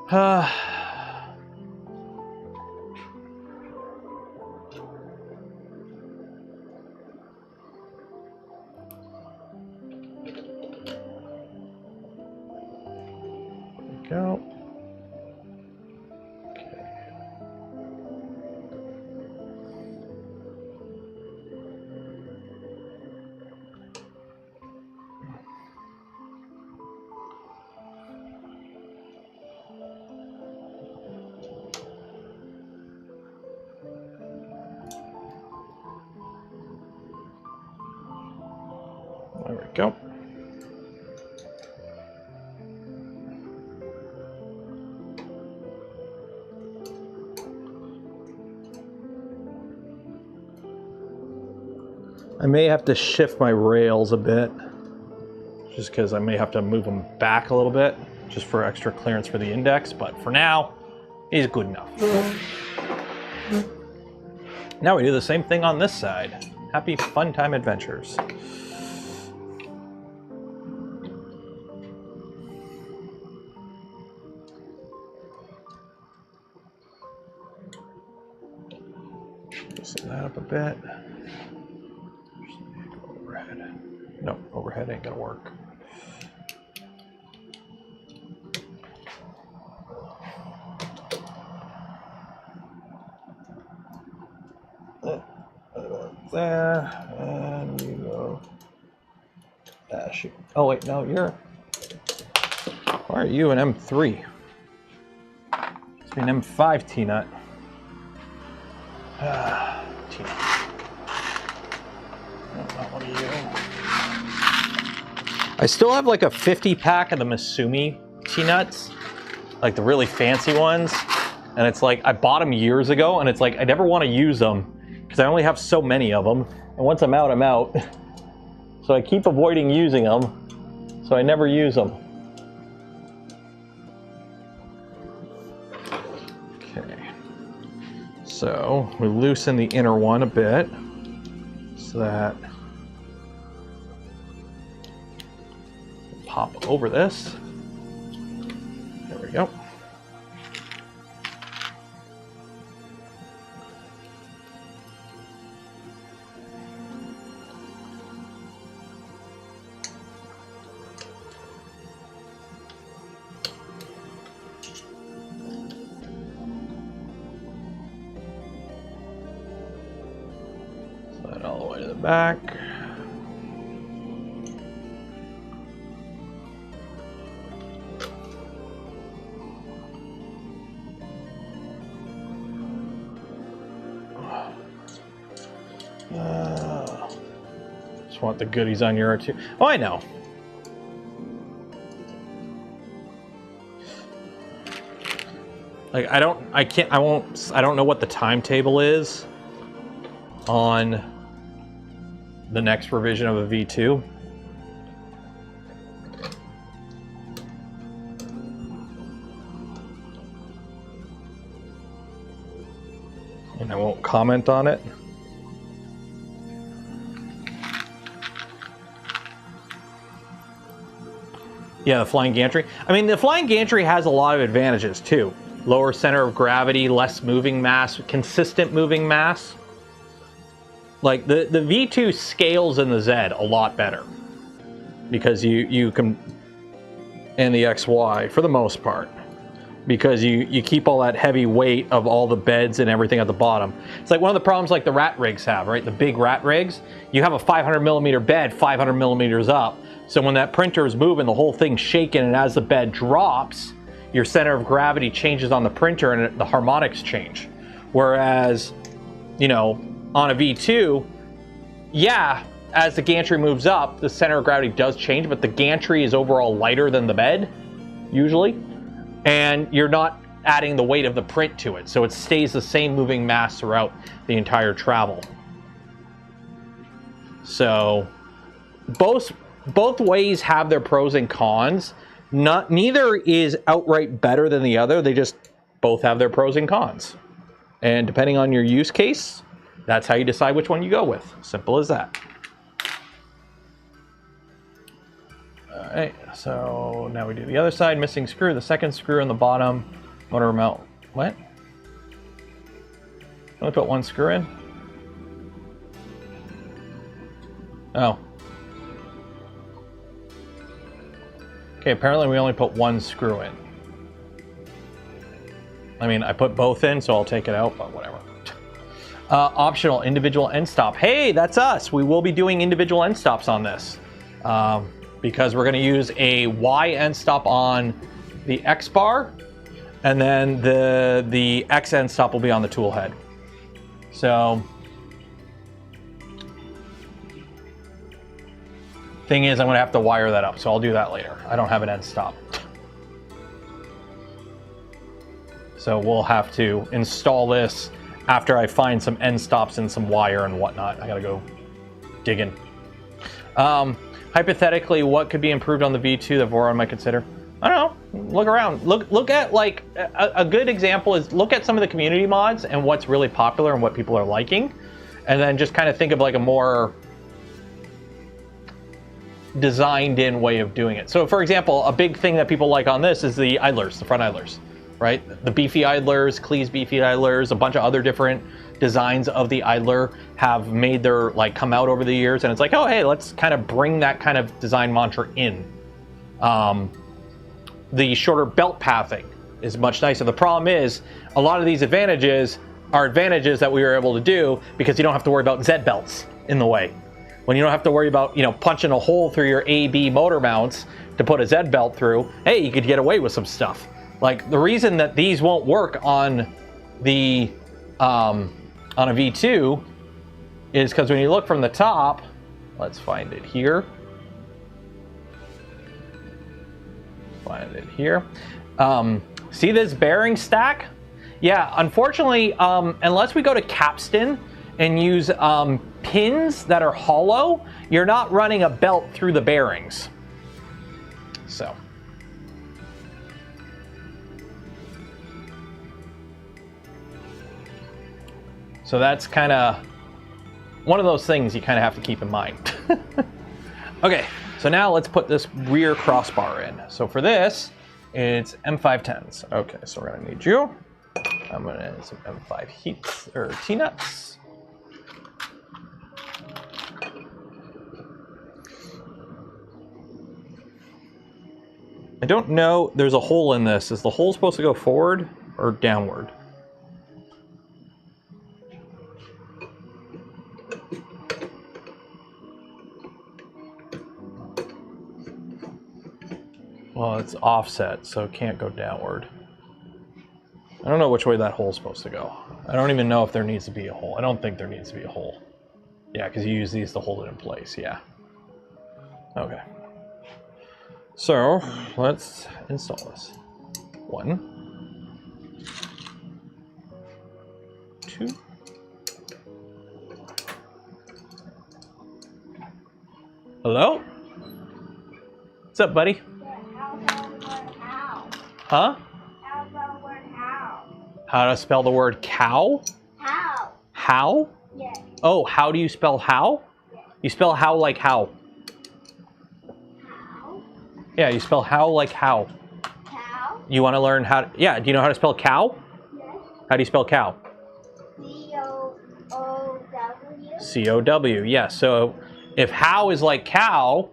There we go. There we go. I may have to shift my rails a bit, just because I may have to move them back a little bit, just for extra clearance for the index, but for now, he's good enough. Now we do the same thing on this side. Happy fun time adventures. Loosen that up a bit. Overhead. No, overhead ain't gonna work. There, and you go. Shoot. Oh wait, no, you're. Why are you an M3? It's an M5 T-nut. T-nut. Not one of you. I still have like a 50 pack of the Masumi T-nuts, like the really fancy ones. And it's like, I bought them years ago, and it's like, I never want to use them because I only have so many of them. And once I'm out, I'm out. So I keep avoiding using them, so I never use them. Okay. So we loosen the inner one a bit so that pop over this. There we go. Slide all the way to the back. Just want the goodies on your R2. Oh, I know. Like, I don't know what the timetable is on the next revision of a V2. And I won't comment on it. Yeah, the flying gantry. I mean, the flying gantry has a lot of advantages too. Lower center of gravity, less moving mass, consistent moving mass. Like the V2 scales in the Z a lot better because you can, and the XY for the most part, because you keep all that heavy weight of all the beds and everything at the bottom. It's like one of the problems like the rat rigs have, right? The big rat rigs, you have a 500 millimeter bed 500 millimeters up. So when that printer is moving, the whole thing's shaking, and as the bed drops, your center of gravity changes on the printer and the harmonics change. Whereas, you know, on a V2, yeah, as the gantry moves up, the center of gravity does change, but the gantry is overall lighter than the bed, usually. And you're not adding the weight of the print to it, so it stays the same moving mass throughout the entire travel. So both ways have their pros and cons. Neither is outright better than the other. They just both have their pros and cons. And depending on your use case, that's how you decide which one you go with. Simple as that. All right, so now we do the other side. Missing screw, the second screw in the bottom. Motor mount. What? Only put one screw in? Oh. Okay, apparently we only put one screw in. I mean, I put both in, so I'll take it out, but whatever. Optional, individual end stop. Hey, that's us. We will be doing individual end stops on this. Because we're going to use a Y end stop on the X bar, and then the X end stop will be on the tool head. So, thing is, I'm going to have to wire that up, so I'll do that later. I don't have an end stop. So we'll have to install this after I find some end stops and some wire and whatnot. I got to go digging. Hypothetically, what could be improved on the V2 that Voron might consider? I don't know. Look around. Look at, like, a good example is look at some of the community mods and what's really popular and what people are liking. And then just kind of think of like a more designed in way of doing it. So for example, a big thing that people like on this is the idlers, the front idlers, right? The beefy idlers, Klee's beefy idlers, a bunch of other different designs of the idler have made their come out over the years, and it's like, oh hey, let's kind of bring that kind of design mantra in. The shorter belt pathing is much nicer. The problem is a lot of these advantages are advantages that we were able to do because you don't have to worry about Z belts in the way. When you don't have to worry about, punching a hole through your AB motor mounts to put a Z belt through, hey, you could get away with some stuff. Like, the reason that these won't work on the on a V2 is because when you look from the top, let's find it here. Find it here. See this bearing stack? Yeah, unfortunately, unless we go to capstan and use pins that are hollow, you're not running a belt through the bearings. So. So that's kind of one of those things you kind of have to keep in mind. Okay, so now let's put this rear crossbar in. So for this, it's M510s. Okay, so we're gonna need you. I'm gonna add some M5 heats or T-nuts. I don't know, there's a hole in this. Is the hole supposed to go forward or downward? Well, it's offset, so it can't go downward. I don't know which way that hole's supposed to go. I don't even know if there needs to be a hole. I don't think there needs to be a hole. Yeah, because you use these to hold it in place, yeah. Okay. So, let's install this. 1, 2. Hello? What's up, buddy? Huh? How to spell the word cow? How? How? Yes. Oh, how do you spell how? Yes. You spell how like how? How? Yeah, you spell how like how. Cow? You want to learn how to, yeah, do you know how to spell cow? Yes. How do you spell cow? C-O-O-W? C-O-W, yeah. So if how is like cow,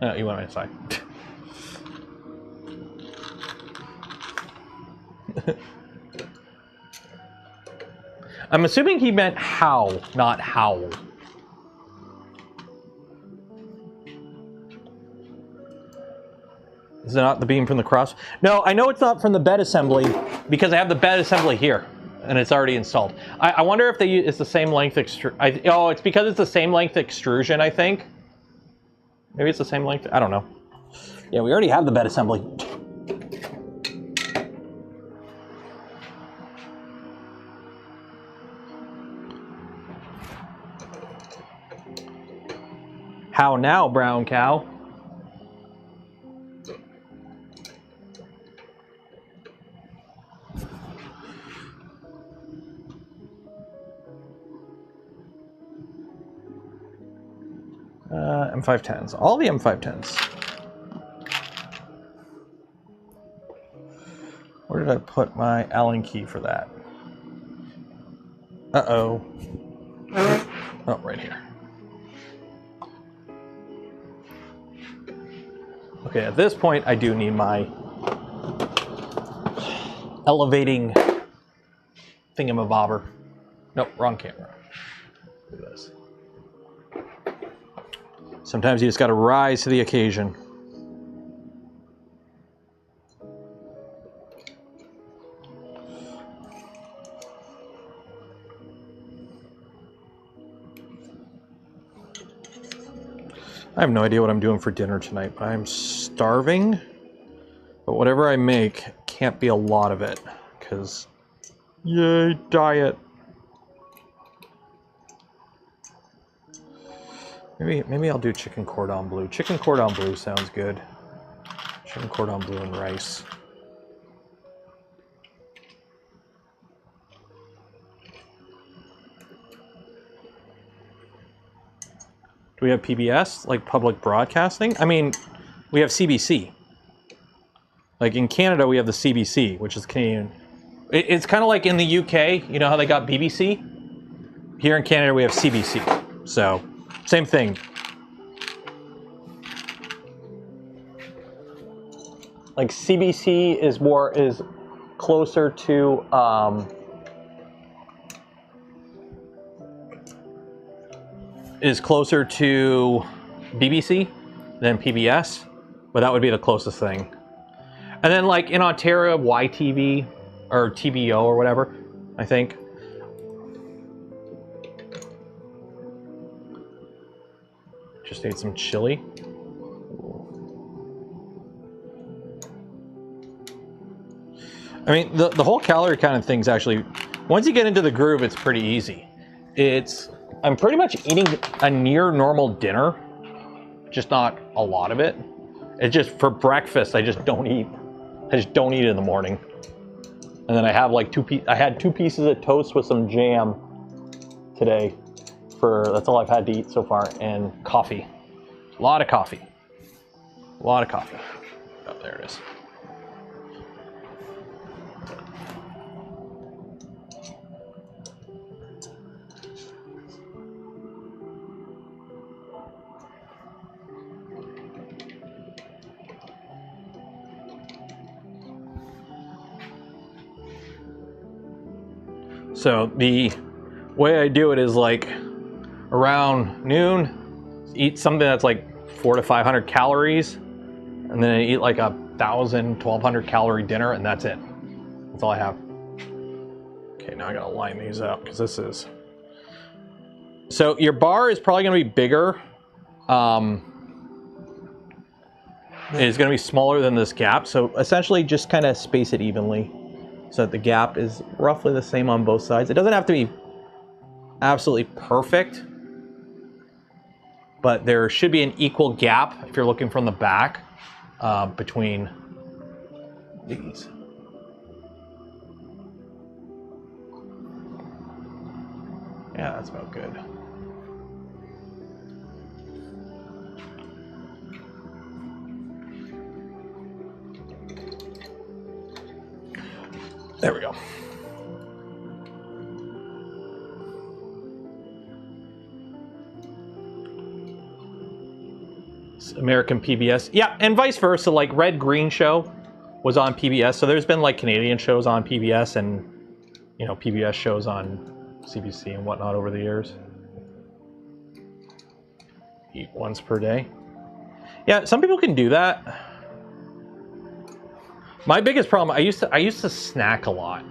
oh, you went inside. I'm assuming he meant how, not howl. Is it not the beam from the cross? No, I know it's not from the bed assembly because I have the bed assembly here and it's already installed. I wonder if they use, it's the same length oh, it's because it's the same length extrusion, I think. Maybe it's the same length, I don't know. Yeah, we already have the bed assembly. How now, brown cow? M510s, all the M510s. Where did I put my Allen key for that? Uh-oh. Oh, right here. Okay, at this point, I do need my elevating thingamabobber. Nope, wrong camera. Look at this. Sometimes you just got to rise to the occasion. I have no idea what I'm doing for dinner tonight, but I'm starving. But whatever I make can't be a lot of it, because yay, diet. Maybe I'll do chicken cordon bleu. Chicken cordon bleu sounds good. Chicken cordon bleu and rice. Do we have PBS, like public broadcasting? I mean, we have CBC. Like in Canada, we have the CBC, which is Canadian. It's kind of like in the UK, you know how they got BBC? Here in Canada, we have CBC. So, same thing. Like CBC is closer to BBC than PBS, but that would be the closest thing. And then like in Ontario, YTV or TBO or whatever, I think. Just ate some chili. I mean, the whole calorie counting thing's actually, once you get into the groove, it's pretty easy. I'm pretty much eating a near normal dinner, just not a lot of it. It's just for breakfast, I just don't eat. I just don't eat in the morning. And then I have like I had 2 pieces of toast with some jam today. That's all I've had to eat so far, and coffee. A lot of coffee. A lot of coffee. Oh, there it is. So the way I do it is like around noon, eat something that's like 400 to 500 calories, and then I eat like 1,000, 1,200 calorie dinner, and that's it. That's all I have. Okay, now I gotta line these up because this is. So your bar is probably gonna be bigger. It's gonna be smaller than this gap. So essentially, just kind of space it evenly, so that the gap is roughly the same on both sides. It doesn't have to be absolutely perfect, but there should be an equal gap if you're looking from the back between these. Yeah, that's about good. There we go. American PBS. Yeah, and vice versa. Like Red Green Show was on PBS. So there's been like Canadian shows on PBS and, you know, PBS shows on CBC and whatnot over the years. Eat once per day. Yeah, some people can do that. My biggest problem, I used to snack a lot.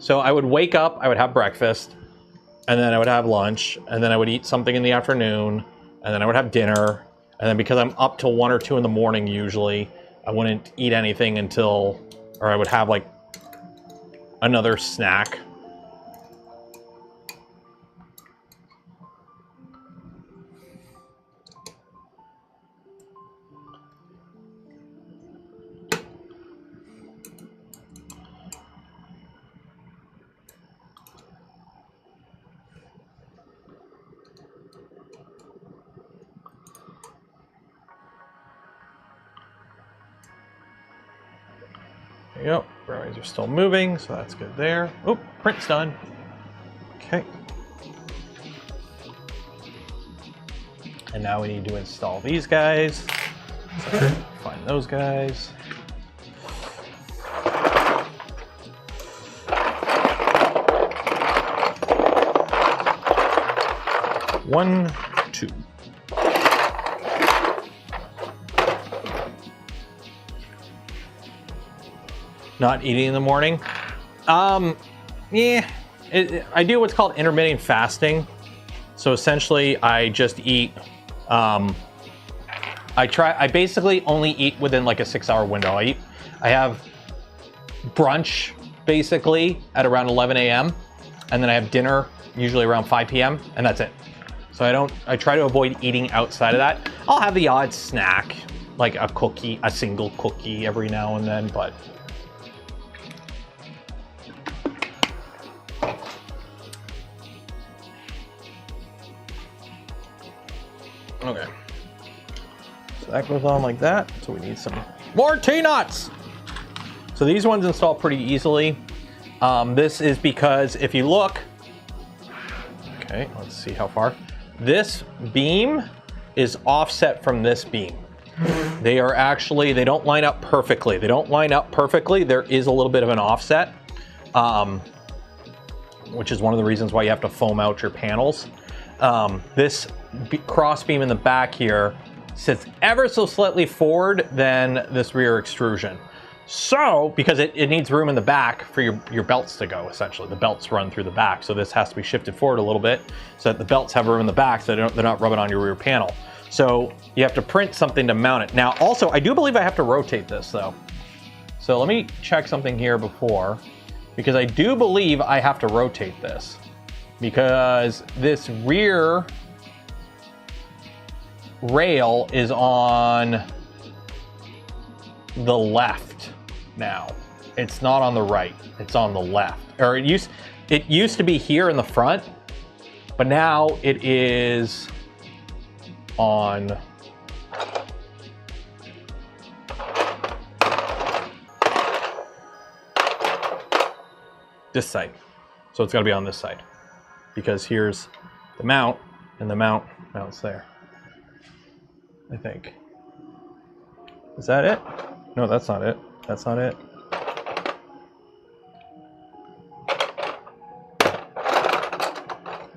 So I would wake up, I would have breakfast, and then I would have lunch, and then I would eat something in the afternoon, and then I would have dinner, and then because I'm up till 1 or 2 in the morning usually, I wouldn't eat anything until, or I would have like another snack. There you go. Brownies are still moving, so that's good there. Oh, print's done. Okay. And now we need to install these guys. So find those guys. One, two. Not eating in the morning. Yeah, I do what's called intermittent fasting. So essentially, I just eat. I basically only eat within like a 6-hour window. I have brunch basically at around 11 a.m. and then I have dinner usually around 5 p.m. and that's it. So I try to avoid eating outside of that. I'll have the odd snack, like a cookie, a single cookie every now and then, but. Okay, so that goes on like that. So we need some more T-nuts. So these ones install pretty easily. This is because if you look, okay, let's see how far. This beam is offset from this beam. They are actually, they don't line up perfectly. They don't line up perfectly. There is a little bit of an offset, which is one of the reasons why you have to foam out your panels. This cross beam in the back here sits ever so slightly forward than this rear extrusion. So, because it needs room in the back for your belts to go, essentially. The belts run through the back, so this has to be shifted forward a little bit so that the belts have room in the back so they're not rubbing on your rear panel. So you have to print something to mount it. Now, also, I do believe I have to rotate this, though. So let me check something here before, because I do believe I have to rotate this, because this rear rail is on the left now. It's not on the right, it's on the left. Or it used to be here in the front, but now it is on this side. So it's got to be on this side, because here's the mount, and the mount's there, I think. Is that it? No, that's not it. That's not it.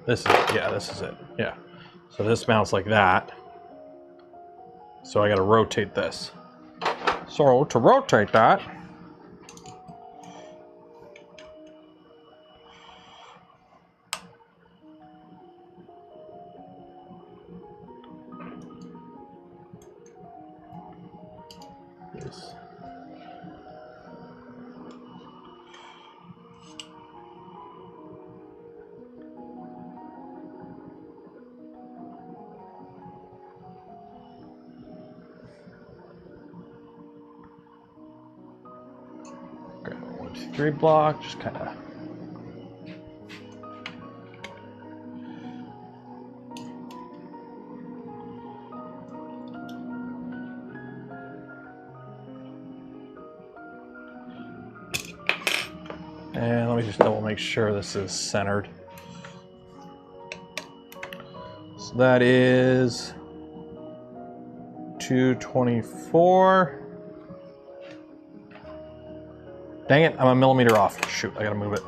This is it. Yeah, this is it. Yeah. So this mounts like that. So I got to rotate this. So to rotate that, this. Grab a 1, 2, 3 block, just kind of. And let me just double make sure this is centered. So that is 224. Dang it, I'm a millimeter off. Shoot, I gotta move it.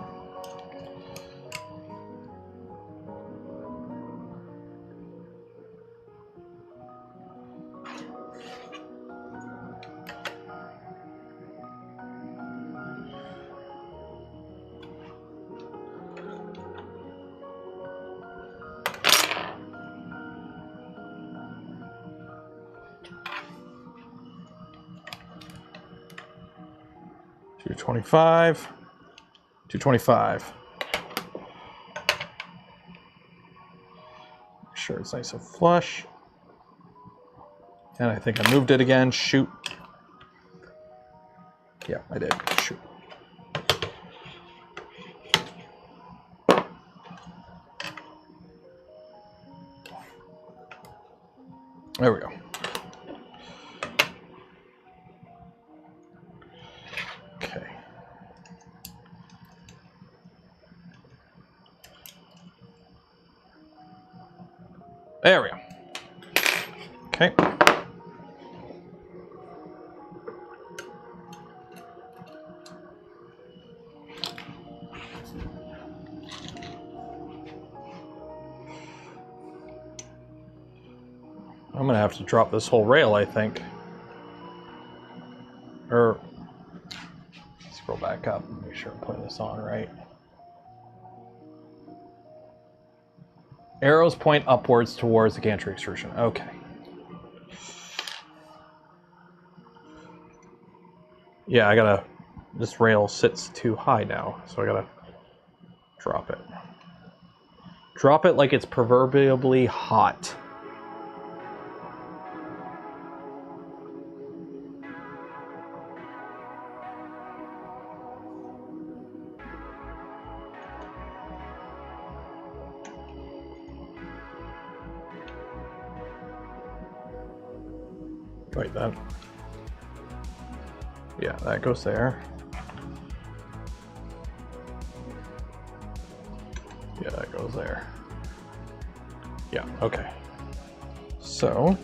$225. $225. Make sure it's nice and flush. And I think I moved it again. Shoot. Yeah, I did. Shoot. There we go. Okay. There we go. Okay. I'm gonna have to drop this whole rail, I think. Or scroll back up and make sure I'm putting this on right. Arrows point upwards towards the gantry extrusion. Okay. Yeah, I gotta, this rail sits too high now, so I gotta drop it. Drop it like it's proverbially hot. Wait, that. Yeah, that goes there. Yeah, that goes there. Yeah, okay. So.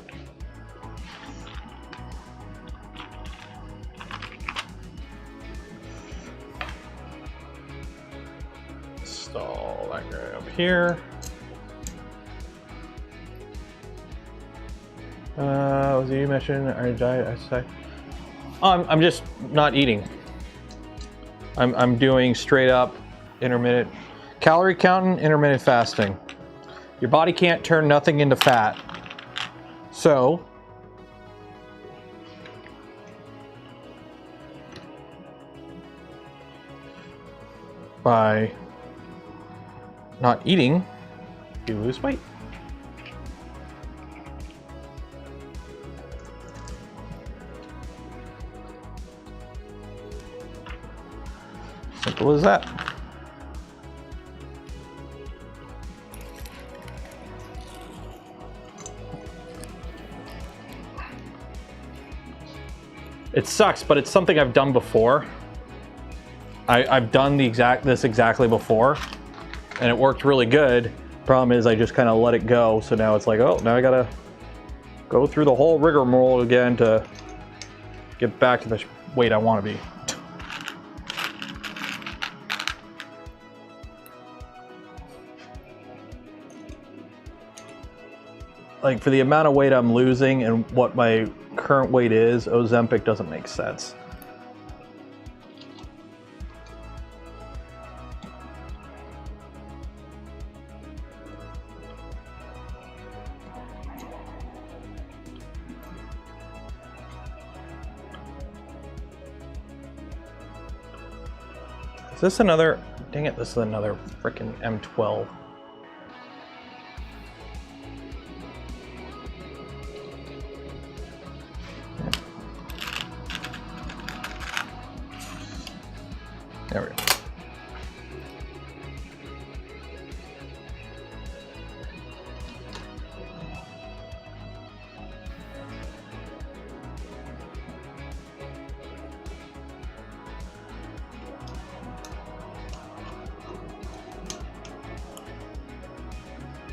Install that guy up here. Was you mentioned our diet exercise? I'm just not eating. I'm doing straight up intermittent calorie counting, intermittent fasting. Your body can't turn nothing into fat. So by not eating, you lose weight. Simple as that. It sucks, but it's something I've done before. I've done this exactly before, and it worked really good. Problem is I just kind of let it go, so now it's like, oh, now I gotta go through the whole rigmarole again to get back to the weight I want to be. Like, for the amount of weight I'm losing and what my current weight is, Ozempic doesn't make sense. Is this another? Dang it, this is another freaking M12. There we go.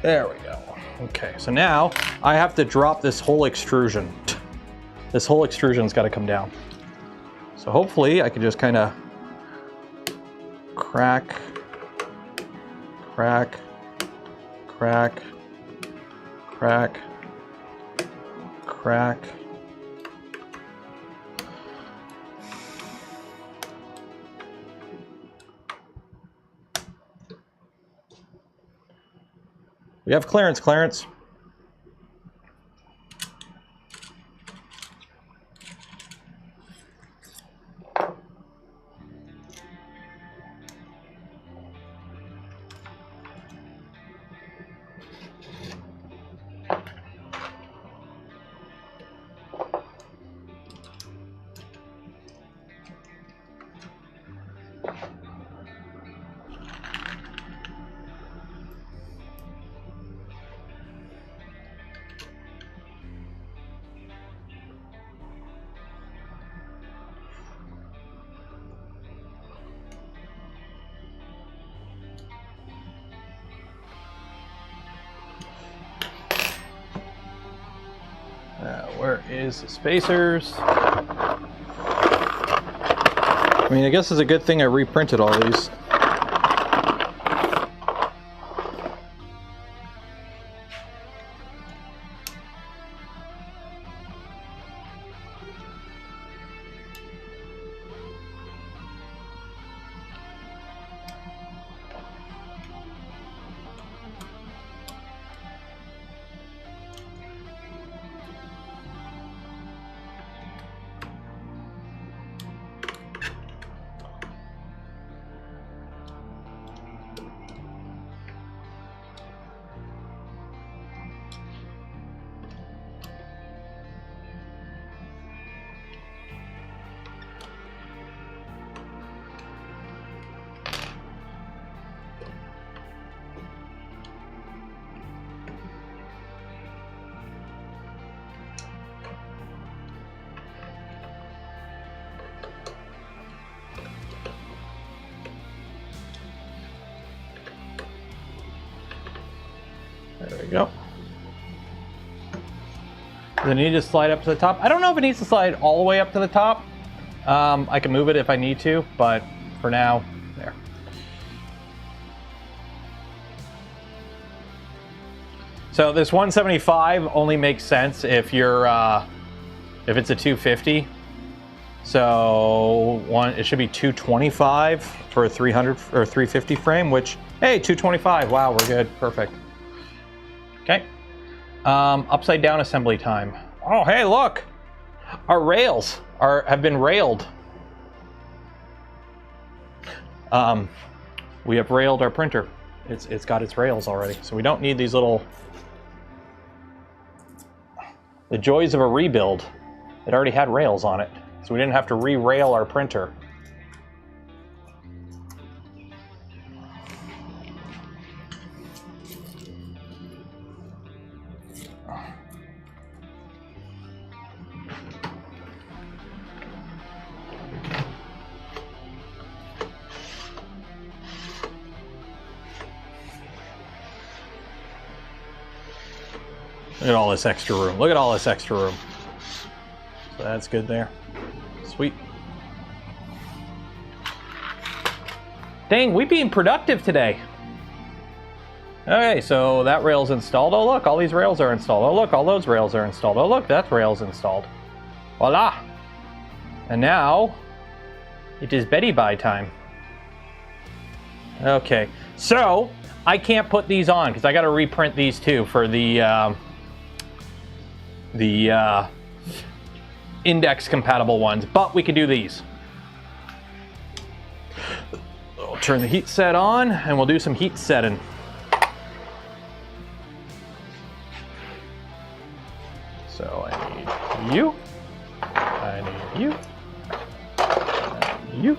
There we go. Okay, so now I have to drop this whole extrusion. This whole extrusion's got to come down. So hopefully I can just kind of crack, crack, crack, crack, crack. We have clearance, Clarence. Where is the spacers? I mean, I guess it's a good thing I reprinted all these. There we go. Does it need to slide up to the top? I don't know if it needs to slide all the way up to the top. I can move it if I need to, but for now, there. So this 175 only makes sense if you're if it's a 250. So it should be 225 for a 300 or 350 frame, which, hey, 225. Wow, we're good. Perfect. Okay. Upside down assembly time. Oh, hey, look. Our rails have been railed. we have railed our printer. It's got its rails already, so we don't need these little... The joys of a rebuild. It already had rails on it, so we didn't have to re-rail our printer. Look at all this extra room. Look at all this extra room. So that's good there. Sweet. Dang, we being productive today. Okay, so that rail's installed. Oh, look, all these rails are installed. Oh, look, all those rails are installed. Oh, look, that rail's installed. Voila. And now, it is Betty Bye time. Okay, so I can't put these on because I got to reprint these too for the index compatible ones, but we can do these. I'll turn the heat set on and we'll do some heat setting. So I need you, I need you, I need you.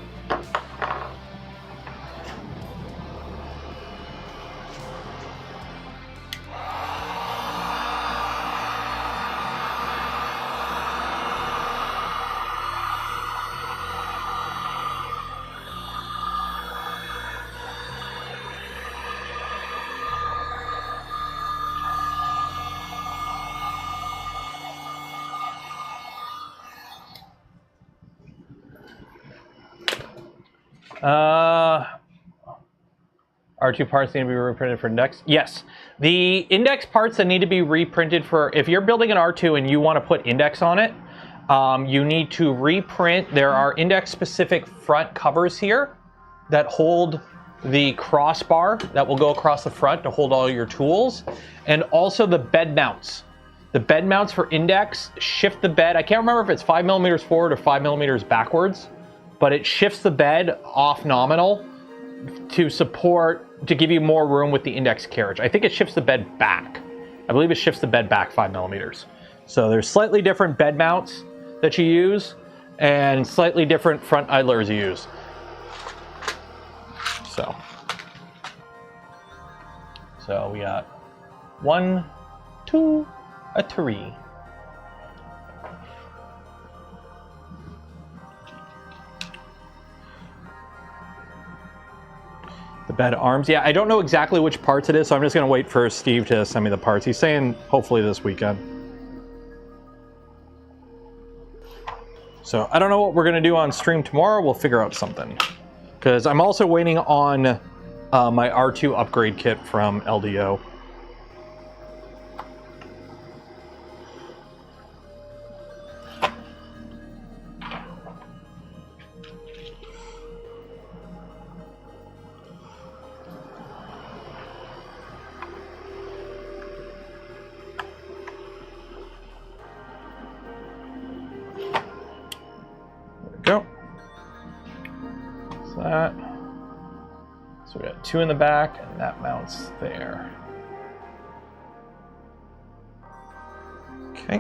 R2 parts need to be reprinted for index? Yes. The index parts that need to be reprinted for, if you're building an R2 and you want to put index on it, you need to reprint. There are index specific front covers here that hold the crossbar that will go across the front to hold all your tools, and also the bed mounts. The bed mounts for index shift the bed. I can't remember if it's 5 millimeters forward or 5 millimeters backwards, but it shifts the bed off nominal to support, to give you more room with the index carriage. I think it shifts the bed back. I believe it shifts the bed back 5 millimeters. So there's slightly different bed mounts that you use and slightly different front idlers you use. So we got 1, 2, 3. The bed arms. Yeah, I don't know exactly which parts it is, so I'm just going to wait for Steve to send me the parts. He's saying hopefully this weekend. So I don't know what we're going to do on stream tomorrow. We'll figure out something. Because I'm also waiting on my R2 upgrade kit from LDO. Go. So that. So we got 2 in the back, and that mounts there. Okay.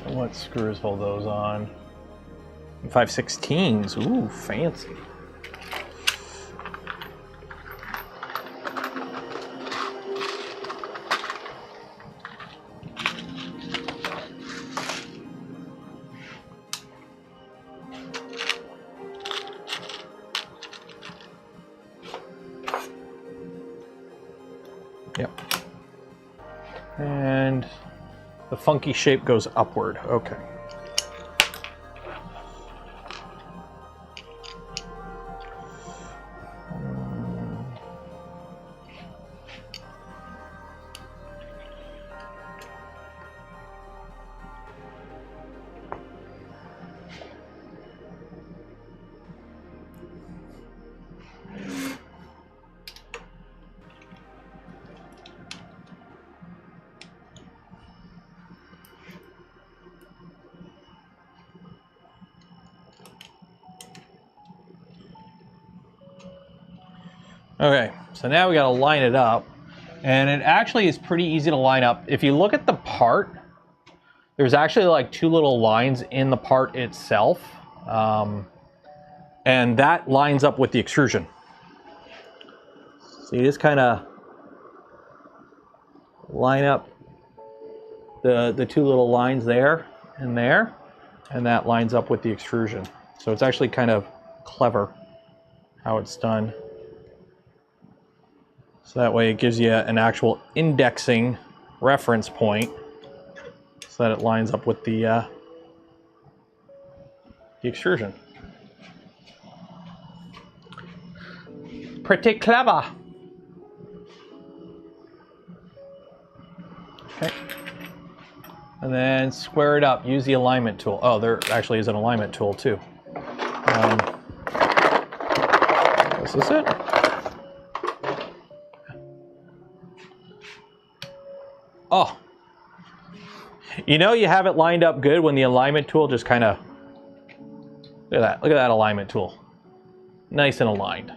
What screws hold those on? 5/16s. Ooh, fancy. Yep. And the funky shape goes upward. Okay. Okay, so now we got to line it up. And it actually is pretty easy to line up. If you look at the part, there's actually like two little lines in the part itself. And that lines up with the extrusion. So you just kind of line up the two little lines there, and that lines up with the extrusion. So it's actually kind of clever how it's done. So that way it gives you an actual indexing reference point so that it lines up with the extrusion. Pretty clever. Okay. And then square it up. Use the alignment tool. Oh, there actually is an alignment tool too. This is it. Oh. You know you have it lined up good when the alignment tool just kind of... Look at that. Look at that alignment tool. Nice and aligned.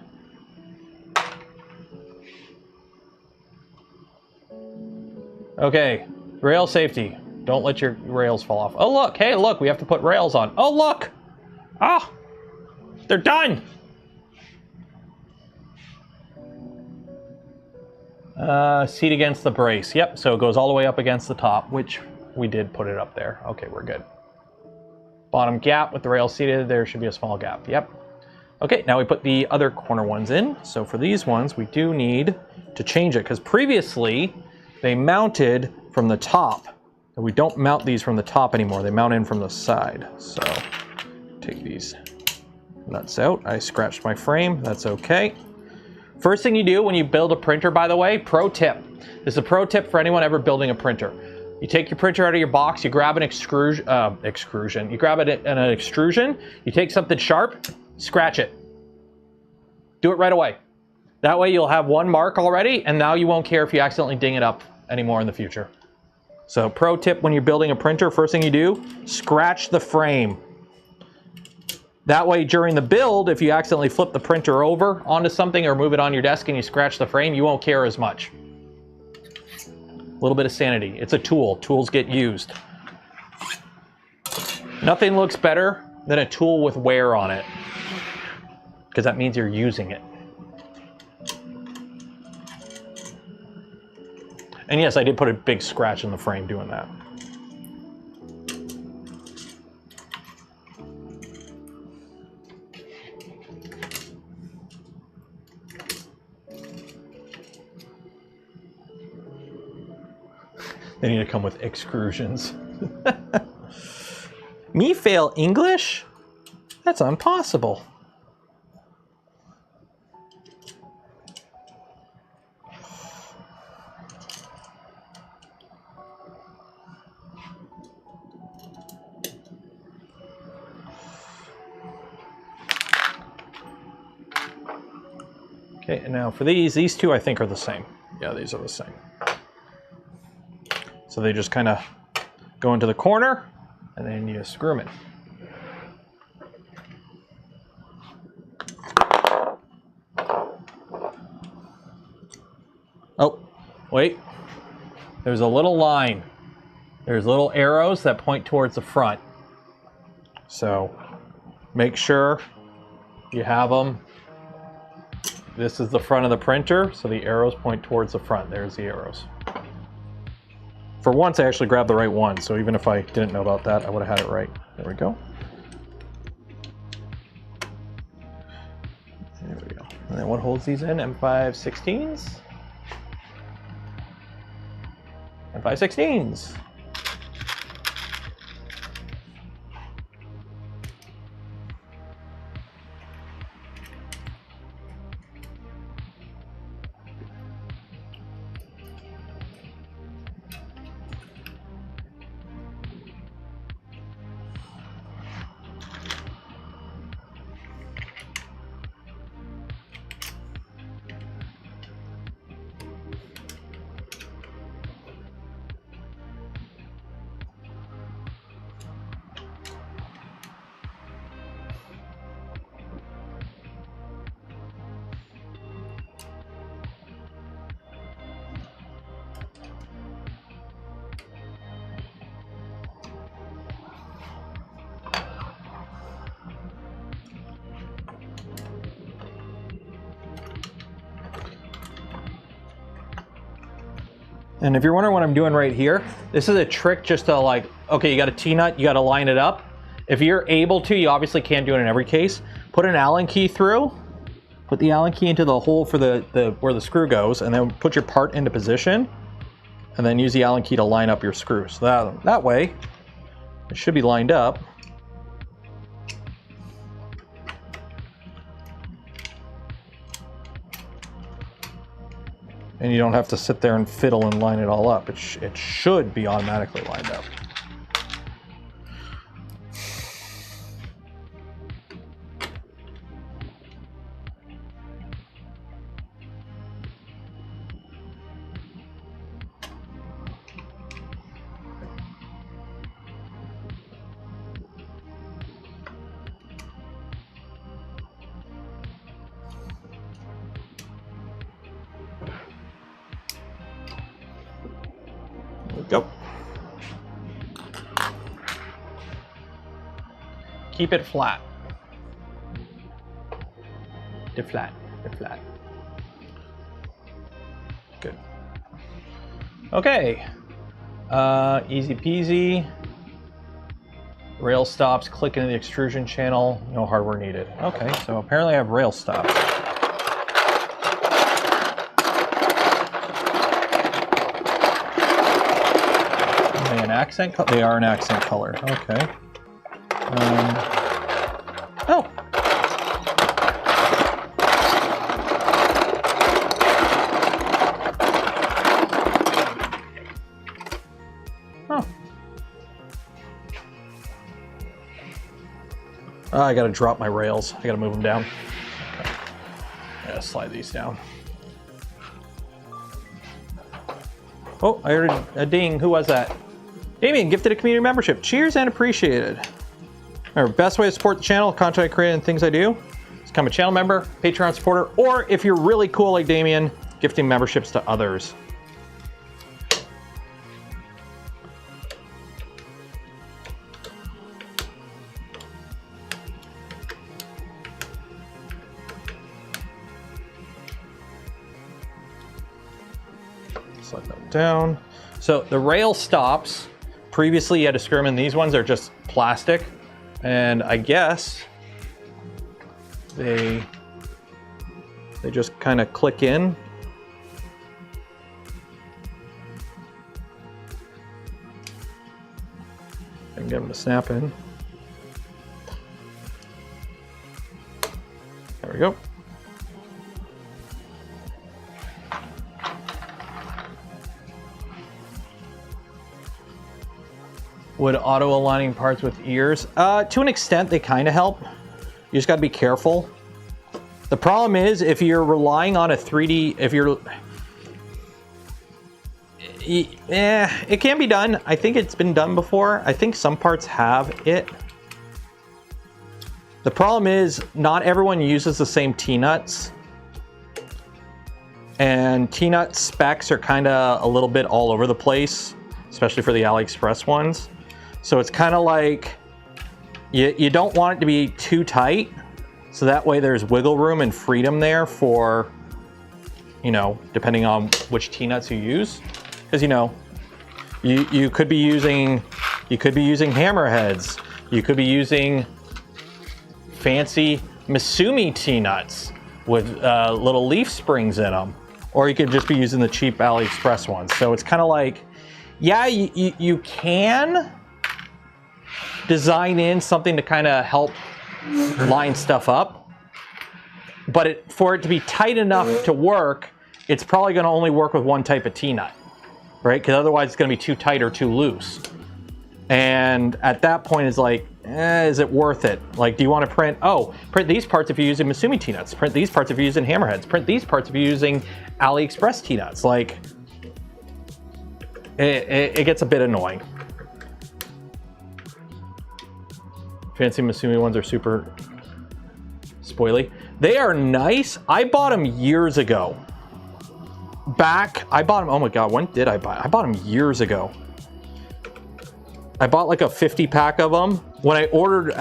Okay. Rail safety. Don't let your rails fall off. Oh, look. Hey, look. We have to put rails on. Oh, look. Ah. They're done. Seat against the brace. Yep, so it goes all the way up against the top, which we did put it up there. Okay, we're good. Bottom gap with the rail seated, there should be a small gap. Yep. Okay, now we put the other corner ones in. So for these ones, we do need to change it because previously they mounted from the top. And we don't mount these from the top anymore. They mount in from the side. So take these nuts out. I scratched my frame. That's okay. First thing you do when you build a printer, by the way, pro tip. This is a pro tip for anyone ever building a printer. You take your printer out of your box, you grab an extrusion, you grab an extrusion, you take something sharp, scratch it. Do it right away. That way you'll have one mark already, and now you won't care if you accidentally ding it up anymore in the future. So pro tip when you're building a printer, first thing you do, scratch the frame. That way, during the build, if you accidentally flip the printer over onto something or move it on your desk and you scratch the frame, you won't care as much. A little bit of sanity. It's a tool. Tools get used. Nothing looks better than a tool with wear on it, because that means you're using it. And yes, I did put a big scratch in the frame doing that. They need to come with excrusions. Me fail English? That's impossible. Okay, and now for these two I think are the same. Yeah, these are the same. So they just kind of go into the corner, and then you screw them in. Oh, wait. There's a little line. There's little arrows that point towards the front. So make sure you have them. This is the front of the printer, so the arrows point towards the front. There's the arrows. For once, I actually grabbed the right one, so even if I didn't know about that, I would have had it right. There we go. There we go. And then what holds these in? M516s? M516s! And if you're wondering what I'm doing right here, this is a trick just to like, okay, you got a T-nut, you got to line it up. If you're able to, you obviously can't do it in every case. Put an Allen key through, put the Allen key into the hole for the where the screw goes, and then put your part into position, and then use the Allen key to line up your screw. So that way, it should be lined up. And you don't have to sit there and fiddle and line it all up. It should be automatically lined up. Go. Keep it flat. Flat. Good. Okay. Easy peasy. Rail stops, click into the extrusion channel. No hardware needed. Okay, so apparently I have rail stops. Accent color? They are an accent color. Okay. Oh. Oh. I gotta drop my rails. I gotta move them down. Okay. I gotta slide these down. Oh, I heard a ding. Who was that? Damien gifted a community membership. Cheers and appreciated. Our best way to support the channel, content I create and things I do, is become a channel member, Patreon supporter, or if you're really cool like Damien, gifting memberships to others. Slide that down. So the rail stops. Previously, you had to screw them in. These ones are just plastic, and I guess they just kind of click in. And get them to snap in. There we go. Would auto-aligning parts with ears? To an extent, they kind of help. You just got to be careful. The problem is, if you're relying on a 3D, it can be done. I think it's been done before. I think some parts have it. The problem is, not everyone uses the same T-nuts. And T-nut specs are kind of a little bit all over the place, especially for the AliExpress ones. So it's kind of like, you don't want it to be too tight, so that way there's wiggle room and freedom there for, you know, depending on which T-nuts you use. Because, you know, you could be using hammerheads, you could be using fancy Misumi T-nuts with little leaf springs in them, or you could just be using the cheap AliExpress ones. So it's kind of like, yeah, you can design in something to kind of help line stuff up, but for it to be tight enough to work, it's probably going to only work with one type of T-nut, right? Because otherwise it's going to be too tight or too loose. And at that point, it's like, is it worth it? Like, do you want to print these parts if you're using Misumi T-nuts, print these parts if you're using hammerheads, print these parts if you're using AliExpress T-nuts? Like, it gets a bit annoying. Fancy Misumi ones are super spoily. They are nice. I bought them years ago. I bought them, oh my God, when did I buy? I bought them years ago. I bought like a 50 pack of them. When I ordered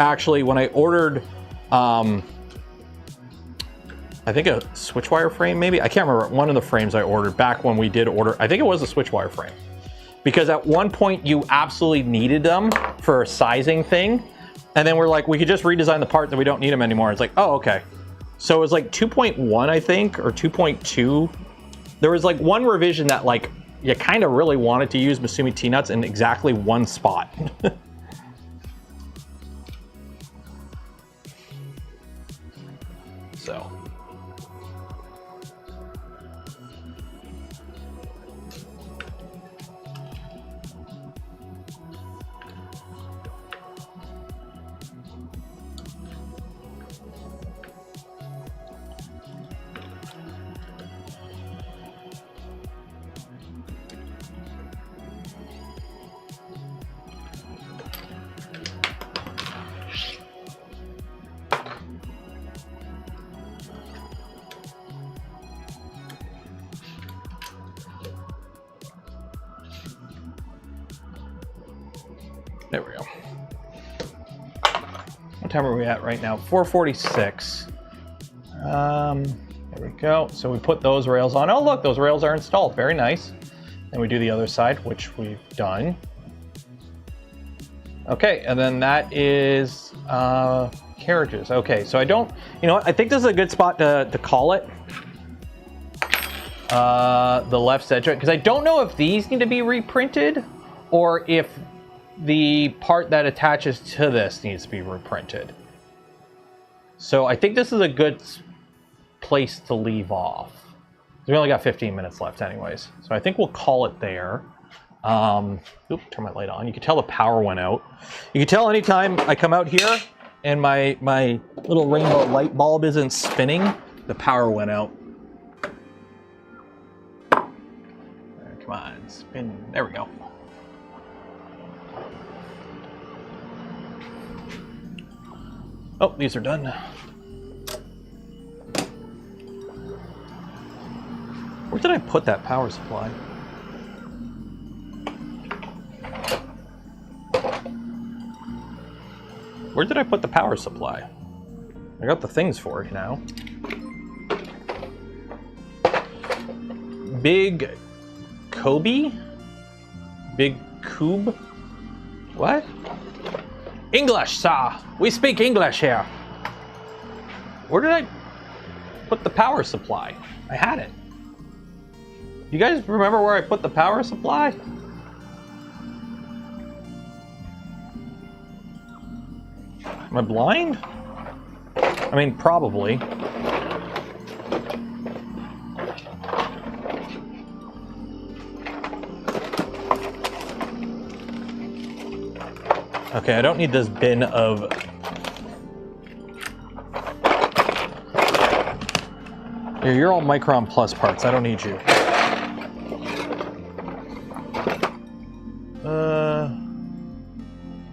I think a switch wire frame maybe. I can't remember. One of the frames I ordered back when we did order. I think it was a switch wire frame. Because at one point you absolutely needed them for a sizing thing. And then we're like, we could just redesign the part that we don't need them anymore. It's like, oh, okay. So it was like 2.1, I think, or 2.2. There was like one revision that like, you kind of really wanted to use Masumi T-nuts in exactly one spot. So. There we go. What time are we at right now? 4:46. There we go. So we put those rails on. Oh, look, those rails are installed. Very nice. And we do the other side, which we've done. Okay, and then that is carriages. Okay, so I don't, you know what? I think this is a good spot to call it. The left edge, because I don't know if these need to be reprinted or if the part that attaches to this needs to be reprinted. So I think this is a good place to leave off. We only got 15 minutes left anyways. So I think we'll call it there. Oops, turn my light on. You can tell the power went out. You can tell anytime I come out here and my little rainbow light bulb isn't spinning, the power went out. Come on, spin. There we go. Oh, these are done. Where did I put that power supply? Where did I put the power supply? I got the things for it now. Big Kobe? Big Cube? What? English, sir. We speak English here. Where did I put the power supply? I had it. You guys remember where I put the power supply? Am I blind? I mean, probably. Okay, I don't need this bin of... You're all Micron Plus parts. I don't need you.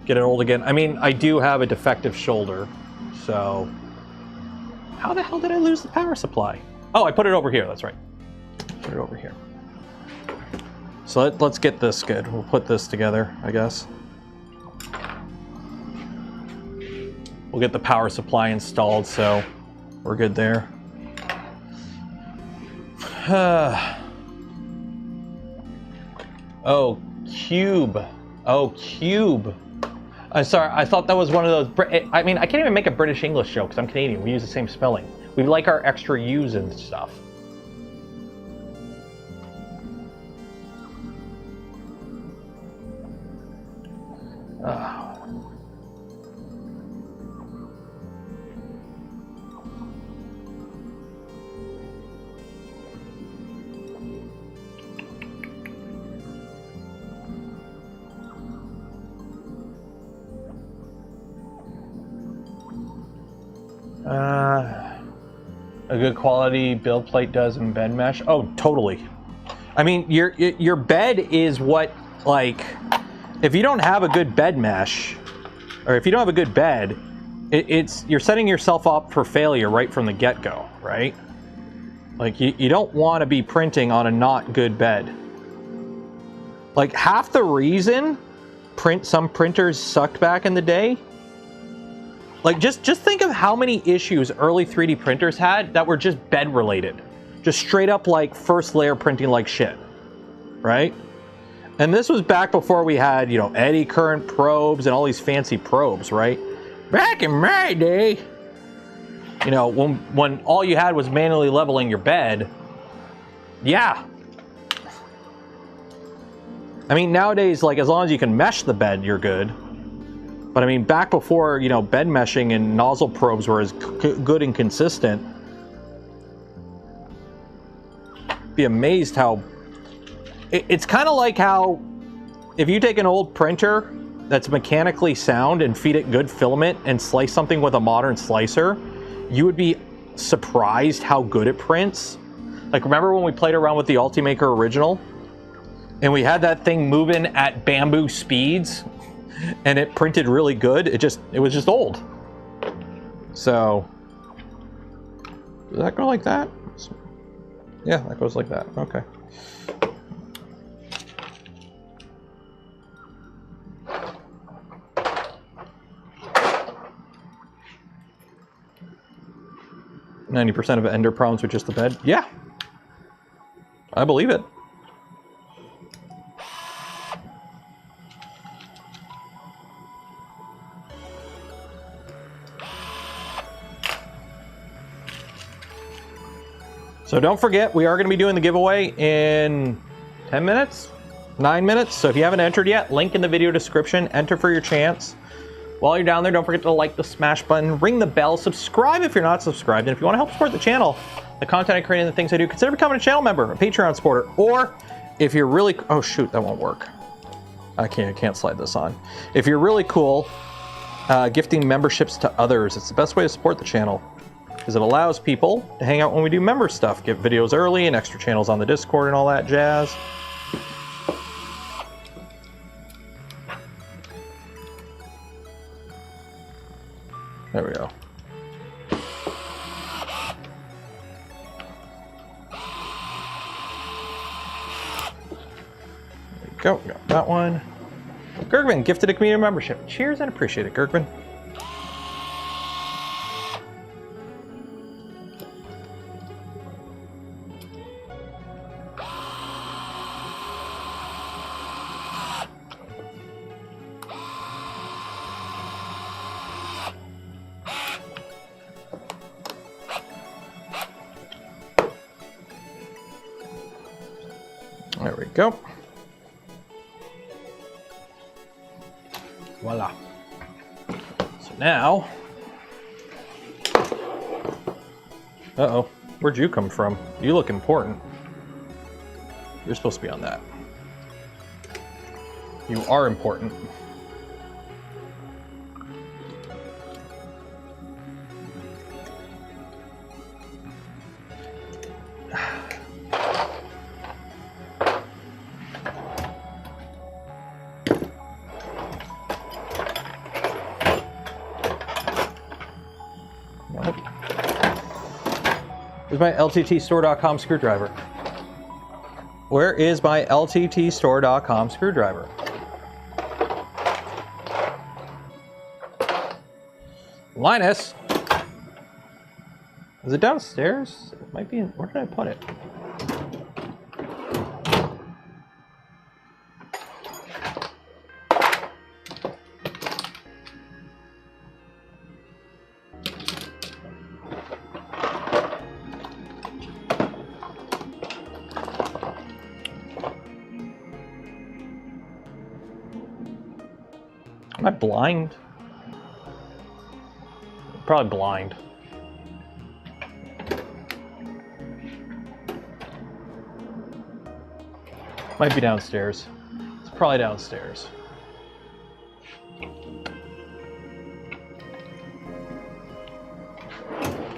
Get it old again. I mean, I do have a defective shoulder, so... How the hell did I lose the power supply? Oh, I put it over here. That's right. Put it over here. So let's get this good. We'll put this together, I guess. We'll get the power supply installed, so we're good there. Oh, cube. Oh, cube. I'm sorry, I thought that was one of those... I mean, I can't even make a British English joke because I'm Canadian. We use the same spelling. We like our extra U's and stuff. A good quality build plate does in bed mesh. Oh, totally. I mean, your bed is what, like, if you don't have a good bed mesh, or if you don't have a good bed, you're setting yourself up for failure right from the get-go, right? Like, you don't want to be printing on a not good bed. Like, half the reason some printers sucked back in the day Like, just think of how many issues early 3D printers had that were just bed related. Just straight up like first layer printing like shit, right? And this was back before we had, you know, eddy current probes and all these fancy probes, right? Back in my day, you know, when all you had was manually leveling your bed. Yeah. I mean, nowadays, like, as long as you can mesh the bed, you're good. But I mean, back before, you know, bed meshing and nozzle probes were as good and consistent, be amazed how it's kind of like how if you take an old printer that's mechanically sound and feed it good filament and slice something with a modern slicer, you would be surprised how good it prints. Like, remember when we played around with the Ultimaker original and we had that thing moving at bamboo speeds and it printed really good? It was just old. So does that go like that? Yeah, that goes like that. Okay. %90 of ender problems with just the bed. Yeah, I believe it. So don't forget, we are going to be doing the giveaway in 10 minutes, 9 minutes. So if you haven't entered yet, link in the video description. Enter for your chance. While you're down there, don't forget to like the smash button, ring the bell, subscribe if you're not subscribed, and if you want to help support the channel, the content I create and the things I do, consider becoming a channel member, a Patreon supporter, or if you're really, oh shoot, that won't work. I can't slide this on. If you're really cool, gifting memberships to others, it's the best way to support the channel, because it allows people to hang out when we do member stuff, get videos early and extra channels on the Discord and all that jazz. There we go. There we go. Got that one. Gergman gifted a community membership. Cheers and appreciate it, Gergman. There we go. Voila. So now, uh-oh, where'd you come from? You look important. You're supposed to be on that. You are important. Where's my LTTstore.com screwdriver? Where is my LTTstore.com screwdriver? Linus! Is it downstairs? It might be in, where did I put it? Am I blind? Probably blind. Might be downstairs. It's probably downstairs. Do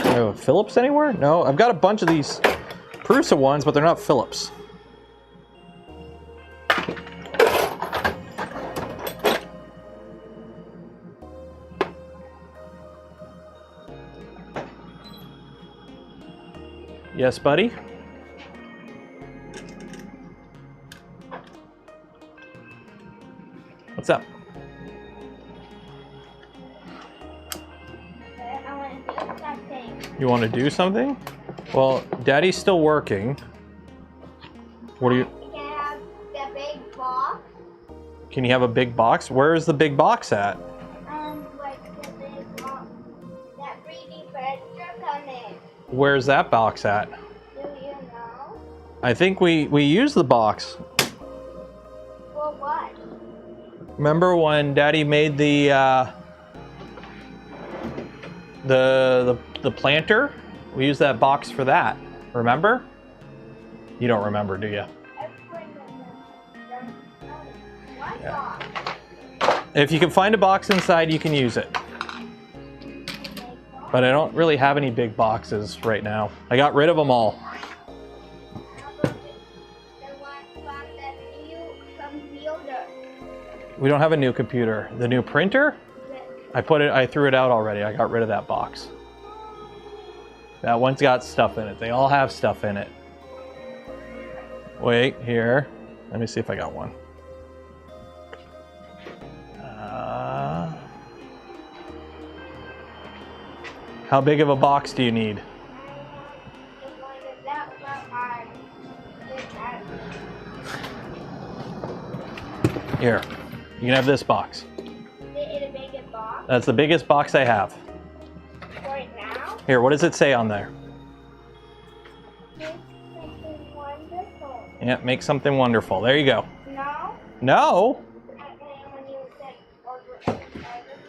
I have a Phillips anywhere? No, I've got a bunch of these Prusa ones, but they're not Phillips. Yes, buddy? What's up? You want to do something? Well, Daddy's still working. What are you... Can I have the big box? Can you have a big box? Where is the big box at? Like the big box. That 3D printer come in. Where's that box at? Do you know? I think we used the box. For what? Remember when Daddy made the planter? We used that box for that. Remember? You don't remember, do you? What box? If you can find a box inside, you can use it. But I don't really have any big boxes right now. I got rid of them all. The one from the new computer. We don't have a new computer. The new printer? I threw it out already. I got rid of that box. That one's got stuff in it. They all have stuff in it. Wait, here. Let me see if I got one. How big of a box do you need? Here, you can have this box. The biggest box That's the biggest box I have. right now. Here, what does it say on there? Make something wonderful. Yeah, make something wonderful. There you go. No? No, When you said order.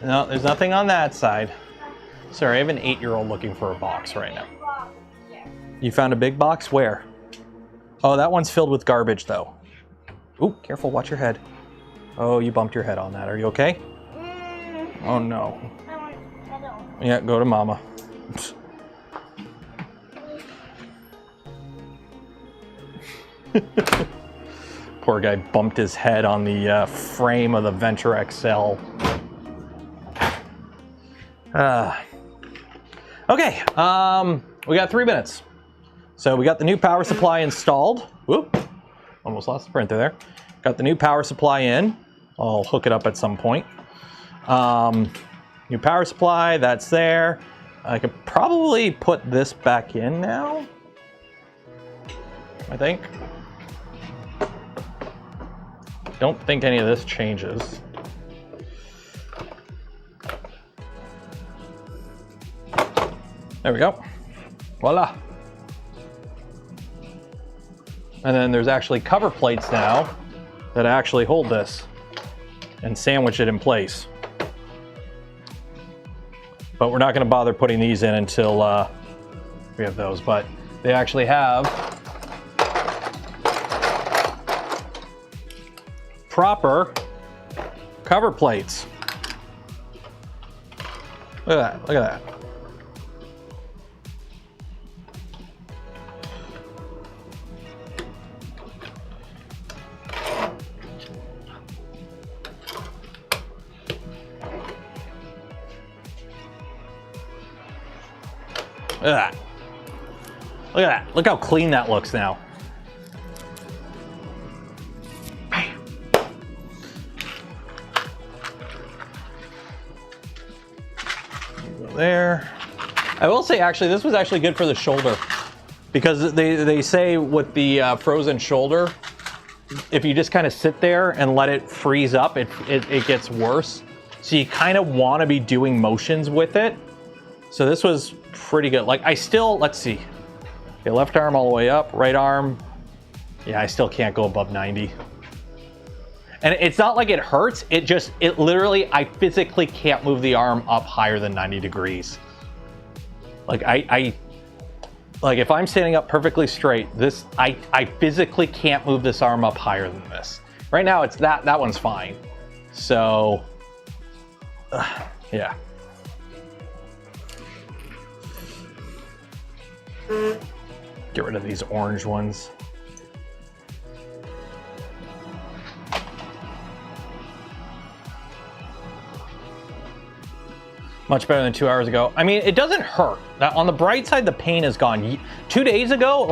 no, there's nothing on that side. Sorry, I have an 8-year-old looking for a box right now. You found a big box? Where? Oh, that one's filled with garbage, though. Ooh, careful, watch your head. Oh, you bumped your head on that. Are you okay? Oh, no. I don't. Yeah, go to Mama. Poor guy bumped his head on the frame of the Venture XL. Okay, we got 3 minutes. So we got the new power supply installed. Whoop, almost lost the printer there. Got the new power supply in. I'll hook it up at some point. New power supply, that's there. I could probably put this back in now, I think. Don't think any of this changes. There we go. Voila. And then there's actually cover plates now that actually hold this and sandwich it in place. But we're not going to bother putting these in until we have those. But they actually have proper cover plates. Look at that. Look at that. Look at that. Look at that. Look how clean that looks now. Go there. I will say, actually, this was actually good for the shoulder, because they say with the frozen shoulder, if you just kind of sit there and let it freeze up, it gets worse. So you kind of want to be doing motions with it. So this was pretty good. Like, I still, let's see. Okay, left arm all the way up, right arm. Yeah, I still can't go above 90. And it's not like it hurts. It literally, I physically can't move the arm up higher than 90 degrees. Like, like if I'm standing up perfectly straight, I physically can't move this arm up higher than this. Right now, it's that one's fine. So, yeah. Get rid of these orange ones. Much better than 2 hours ago. I mean, it doesn't hurt. On the bright side, the pain is gone. 2 days ago,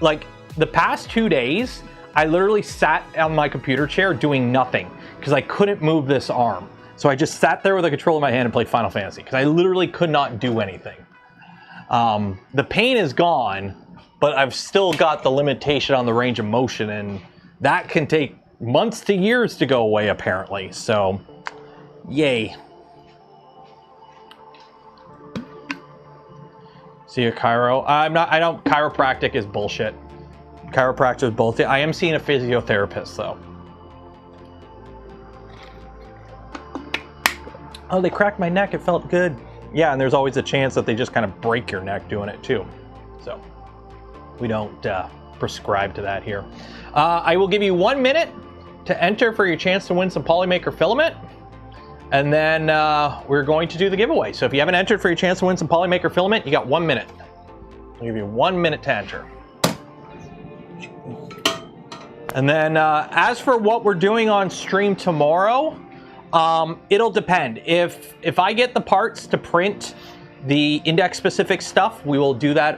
the past 2 days, I literally sat on my computer chair doing nothing because I couldn't move this arm. So I just sat there with a controller in my hand and played Final Fantasy because I literally could not do anything. The pain is gone, but I've still got the limitation on the range of motion, and that can take months to years to go away, apparently. So, yay. See you, Chiro. Chiropractic is bullshit. Chiropractic is bullshit. I am seeing a physiotherapist, though. Oh, they cracked my neck. It felt good. Yeah, and there's always a chance that they just kind of break your neck doing it, too. So, we don't prescribe to that here. I will give you 1 minute to enter for your chance to win some Polymaker filament. And then we're going to do the giveaway. So if you haven't entered for your chance to win some Polymaker filament, you got 1 minute. I'll give you 1 minute to enter. And then as for what we're doing on stream tomorrow, it'll depend. If I get the parts to print the index specific stuff, we will do that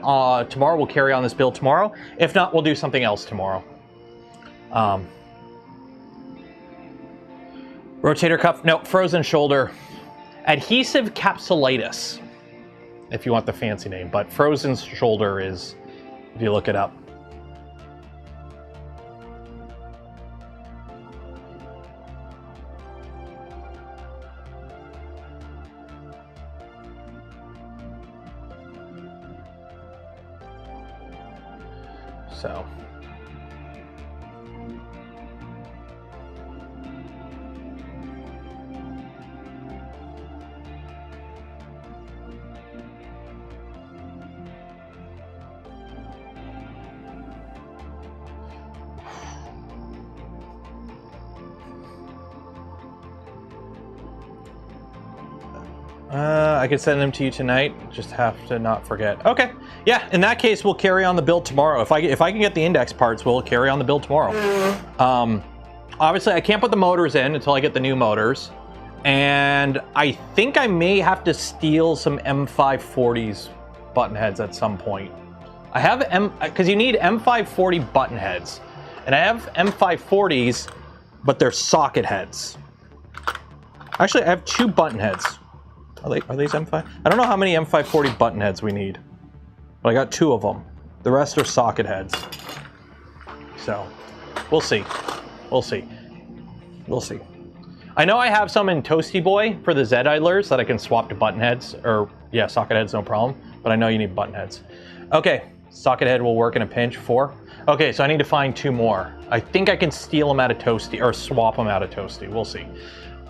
tomorrow. We'll carry on this build tomorrow. If not, we'll do something else tomorrow. Rotator cuff, no, frozen shoulder. Adhesive capsulitis, if you want the fancy name, but frozen shoulder is, if you look it up. So. I could send them to you tonight. Just have to not forget. Okay. Yeah, in that case, we'll carry on the build tomorrow. If I can get the index parts, we'll carry on the build tomorrow. Obviously, I can't put the motors in until I get the new motors. And I think I may have to steal some M540s button heads at some point. I have because you need M540 button heads. And I have M540s, but they're socket heads. Actually, I have 2 button heads. Are these M5? I don't know how many M540 button heads we need, but I got 2 of them. The rest are socket heads. So, we'll see. We'll see. We'll see. I know I have some in Toasty Boy for the Z idlers that I can swap to button heads, or yeah, socket heads, no problem. But I know you need button heads. Okay, socket head will work in a pinch. 4. Okay, so I need to find 2 more. I think I can steal them out of Toasty, or swap them out of Toasty. We'll see.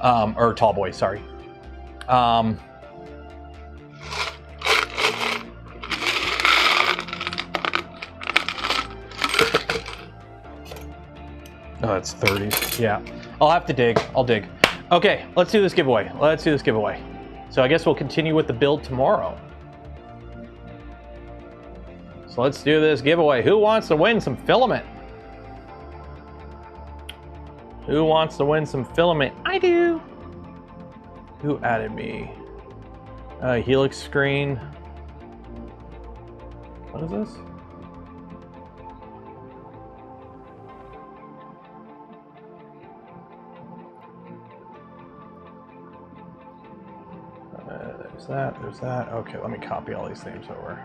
Or Tall Boy, sorry. Oh, that's 30. Yeah. I'll have to dig. I'll dig. Okay, let's do this giveaway. Let's do this giveaway. So I guess we'll continue with the build tomorrow. So let's do this giveaway. Who wants to win some filament? Who wants to win some filament? I do. Who added me? Helix screen. What is this? There's that, there's that. Okay, let me copy all these names over.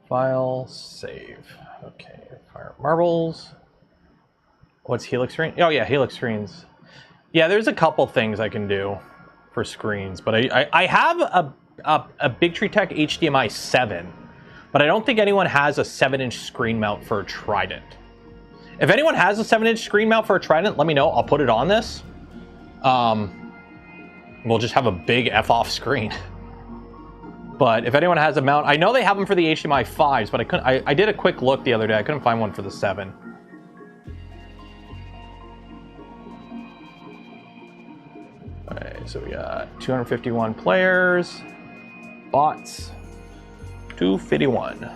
File, save. Okay, fire marbles. What's Helix screen? Oh yeah, Helix screens. Yeah, there's a couple things I can do for screens, but I have a Big Tree Tech HDMI 7, but I don't think anyone has a 7-inch screen mount for a Trident. If anyone has a 7-inch screen mount for a Trident, let me know. I'll put it on this. We'll just have a big F-off screen. But if anyone has a mount, I know they have them for the HDMI 5s, but I couldn't. I did a quick look the other day. I couldn't find one for the 7. Alright, so we got 251 players, bots, 251.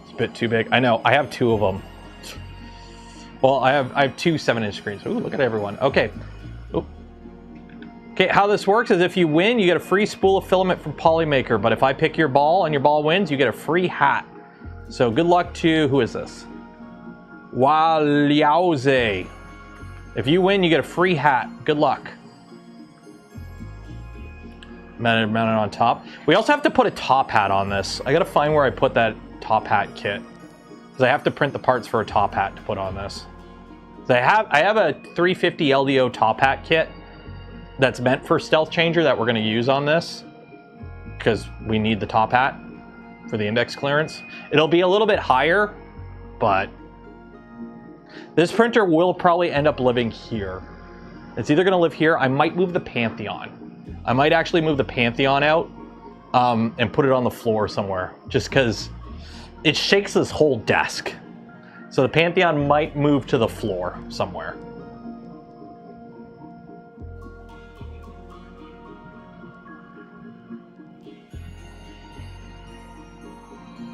It's a bit too big. I know. I have 2 of them. Well, I have 2 7-inch screens. Ooh, look at everyone. Okay. Oop. Okay, how this works is if you win, you get a free spool of filament from Polymaker. But if I pick your ball and your ball wins, you get a free hat. So good luck to, who is this? Waliauze. If you win, you get a free hat. Good luck. Mounted on top. We also have to put a top hat on this. I gotta find where I put that top hat kit. Because I have to print the parts for a top hat to put on this. So I have a 350 LDO top hat kit that's meant for stealth changer that we're gonna use on this. Because we need the top hat for the index clearance. It'll be a little bit higher, but this printer will probably end up living here. It's either gonna live here. I might move the Pantheon. I might actually move the Pantheon out and put it on the floor somewhere, just because it shakes this whole desk. So the Pantheon might move to the floor somewhere.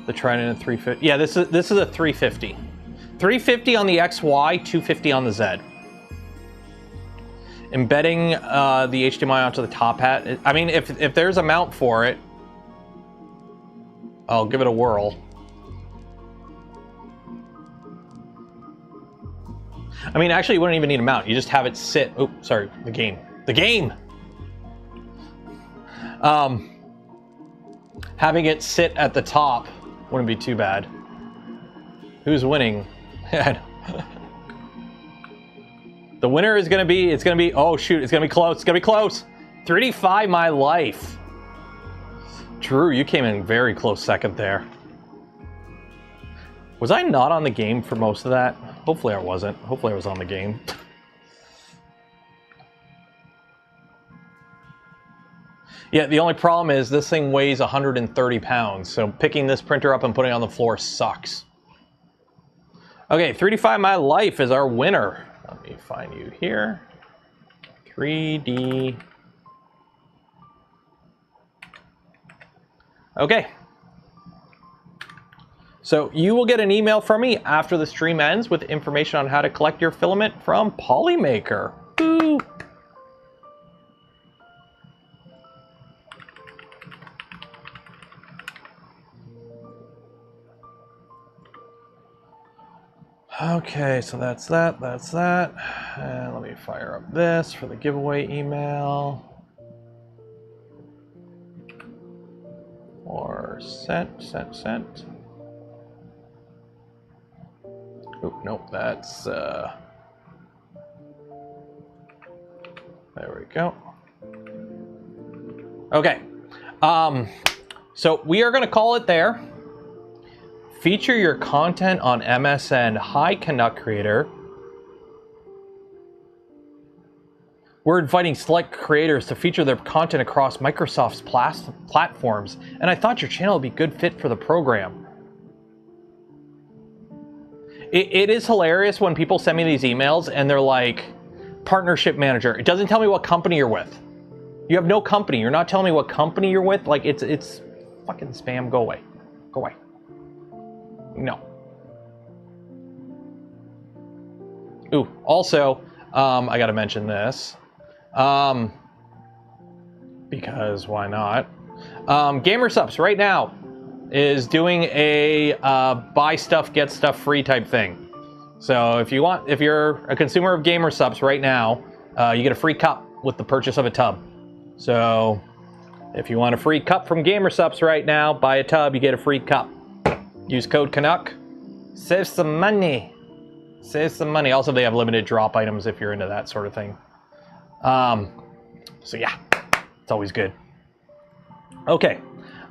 The Trident 350. Yeah, this is a 350. 350 on the XY, 250 on the Z. Embedding the HDMI onto the top hat. I mean, if there's a mount for it, I'll give it a whirl. I mean, actually, you wouldn't even need a mount. You just have it sit. Oh, sorry, the game. The game! Having it sit at the top wouldn't be too bad. Who's winning? The winner is gonna be, oh shoot, it's gonna be close, 3D5 my life. Drew, you came in very close second there. Was I not on the game for most of that? Hopefully I wasn't. Hopefully I was on the game. Yeah, the only problem is this thing weighs 130 pounds, so picking this printer up and putting it on the floor sucks. Okay, 3D5 my life is our winner. Let me find you here. 3D. Okay. So you will get an email from me after the stream ends with information on how to collect your filament from Polymaker. Boo! Okay, so that's that. And let me fire up this for the giveaway email. Or sent. Oh, nope, that's, there we go. Okay, so we are gonna call it there. Feature your content on MSN. Hi, Canuck creator. We're inviting select creators to feature their content across Microsoft's platforms, and I thought your channel would be a good fit for the program. It is hilarious when people send me these emails and they're like, partnership manager. It doesn't tell me what company you're with. You have no company. You're not telling me what company you're with. Like, it's fucking spam. Go away. Go away. No. Ooh, also, I gotta mention this. Because why not? GamerSupps right now is doing a buy stuff, get stuff free type thing. So if you're a consumer of GamerSupps right now, you get a free cup with the purchase of a tub. So if you want a free cup from GamerSupps right now, buy a tub, you get a free cup. Use code Canuck. Save some money. Save some money. Also, they have limited drop items if you're into that sort of thing. So yeah, it's always good. Okay.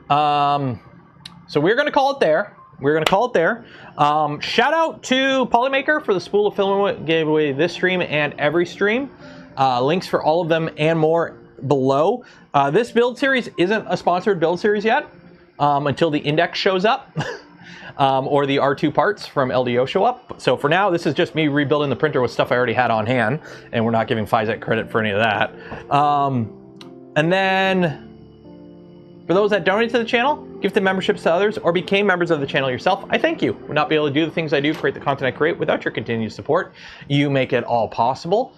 So we're going to call it there. Shout out to Polymaker for the spool of filament giveaway this stream and every stream. Links for all of them and more below. This build series isn't a sponsored build series yet until the index shows up. Or the R2 parts from LDO show up. So for now, this is just me rebuilding the printer with stuff I already had on hand, and we're not giving Physec credit for any of that. And then, for those that donate to the channel, gifted memberships to others, or became members of the channel yourself, I thank you. Would not be able to do the things I do, create the content I create, without your continued support. You make it all possible.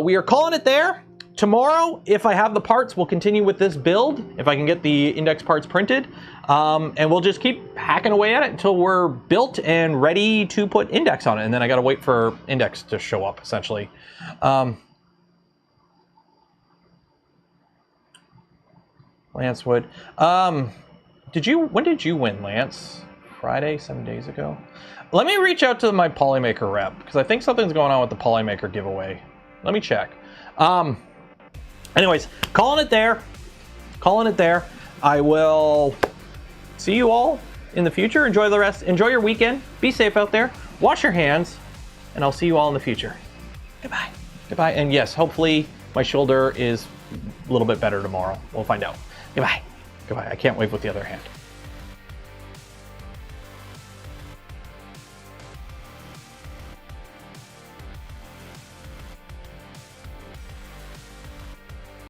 We are calling it there. tomorrow, if I have the parts, we'll continue with this build, if I can get the index parts printed. And we'll just keep hacking away at it until we're built and ready to put index on it. And then I got to wait for index to show up, essentially. Lance Wood. When did you win, Lance? Friday, 7 days ago? Let me reach out to my polymaker rep, because I think something's going on with the polymaker giveaway. Let me check. Anyways, calling it there. I will see you all in the future. Enjoy your weekend. Be safe out there. Wash your hands, and I'll see you all in the future. Goodbye. Goodbye. And yes, hopefully my shoulder is a little bit better tomorrow. We'll find out. Goodbye. Goodbye. I can't wave with the other hand.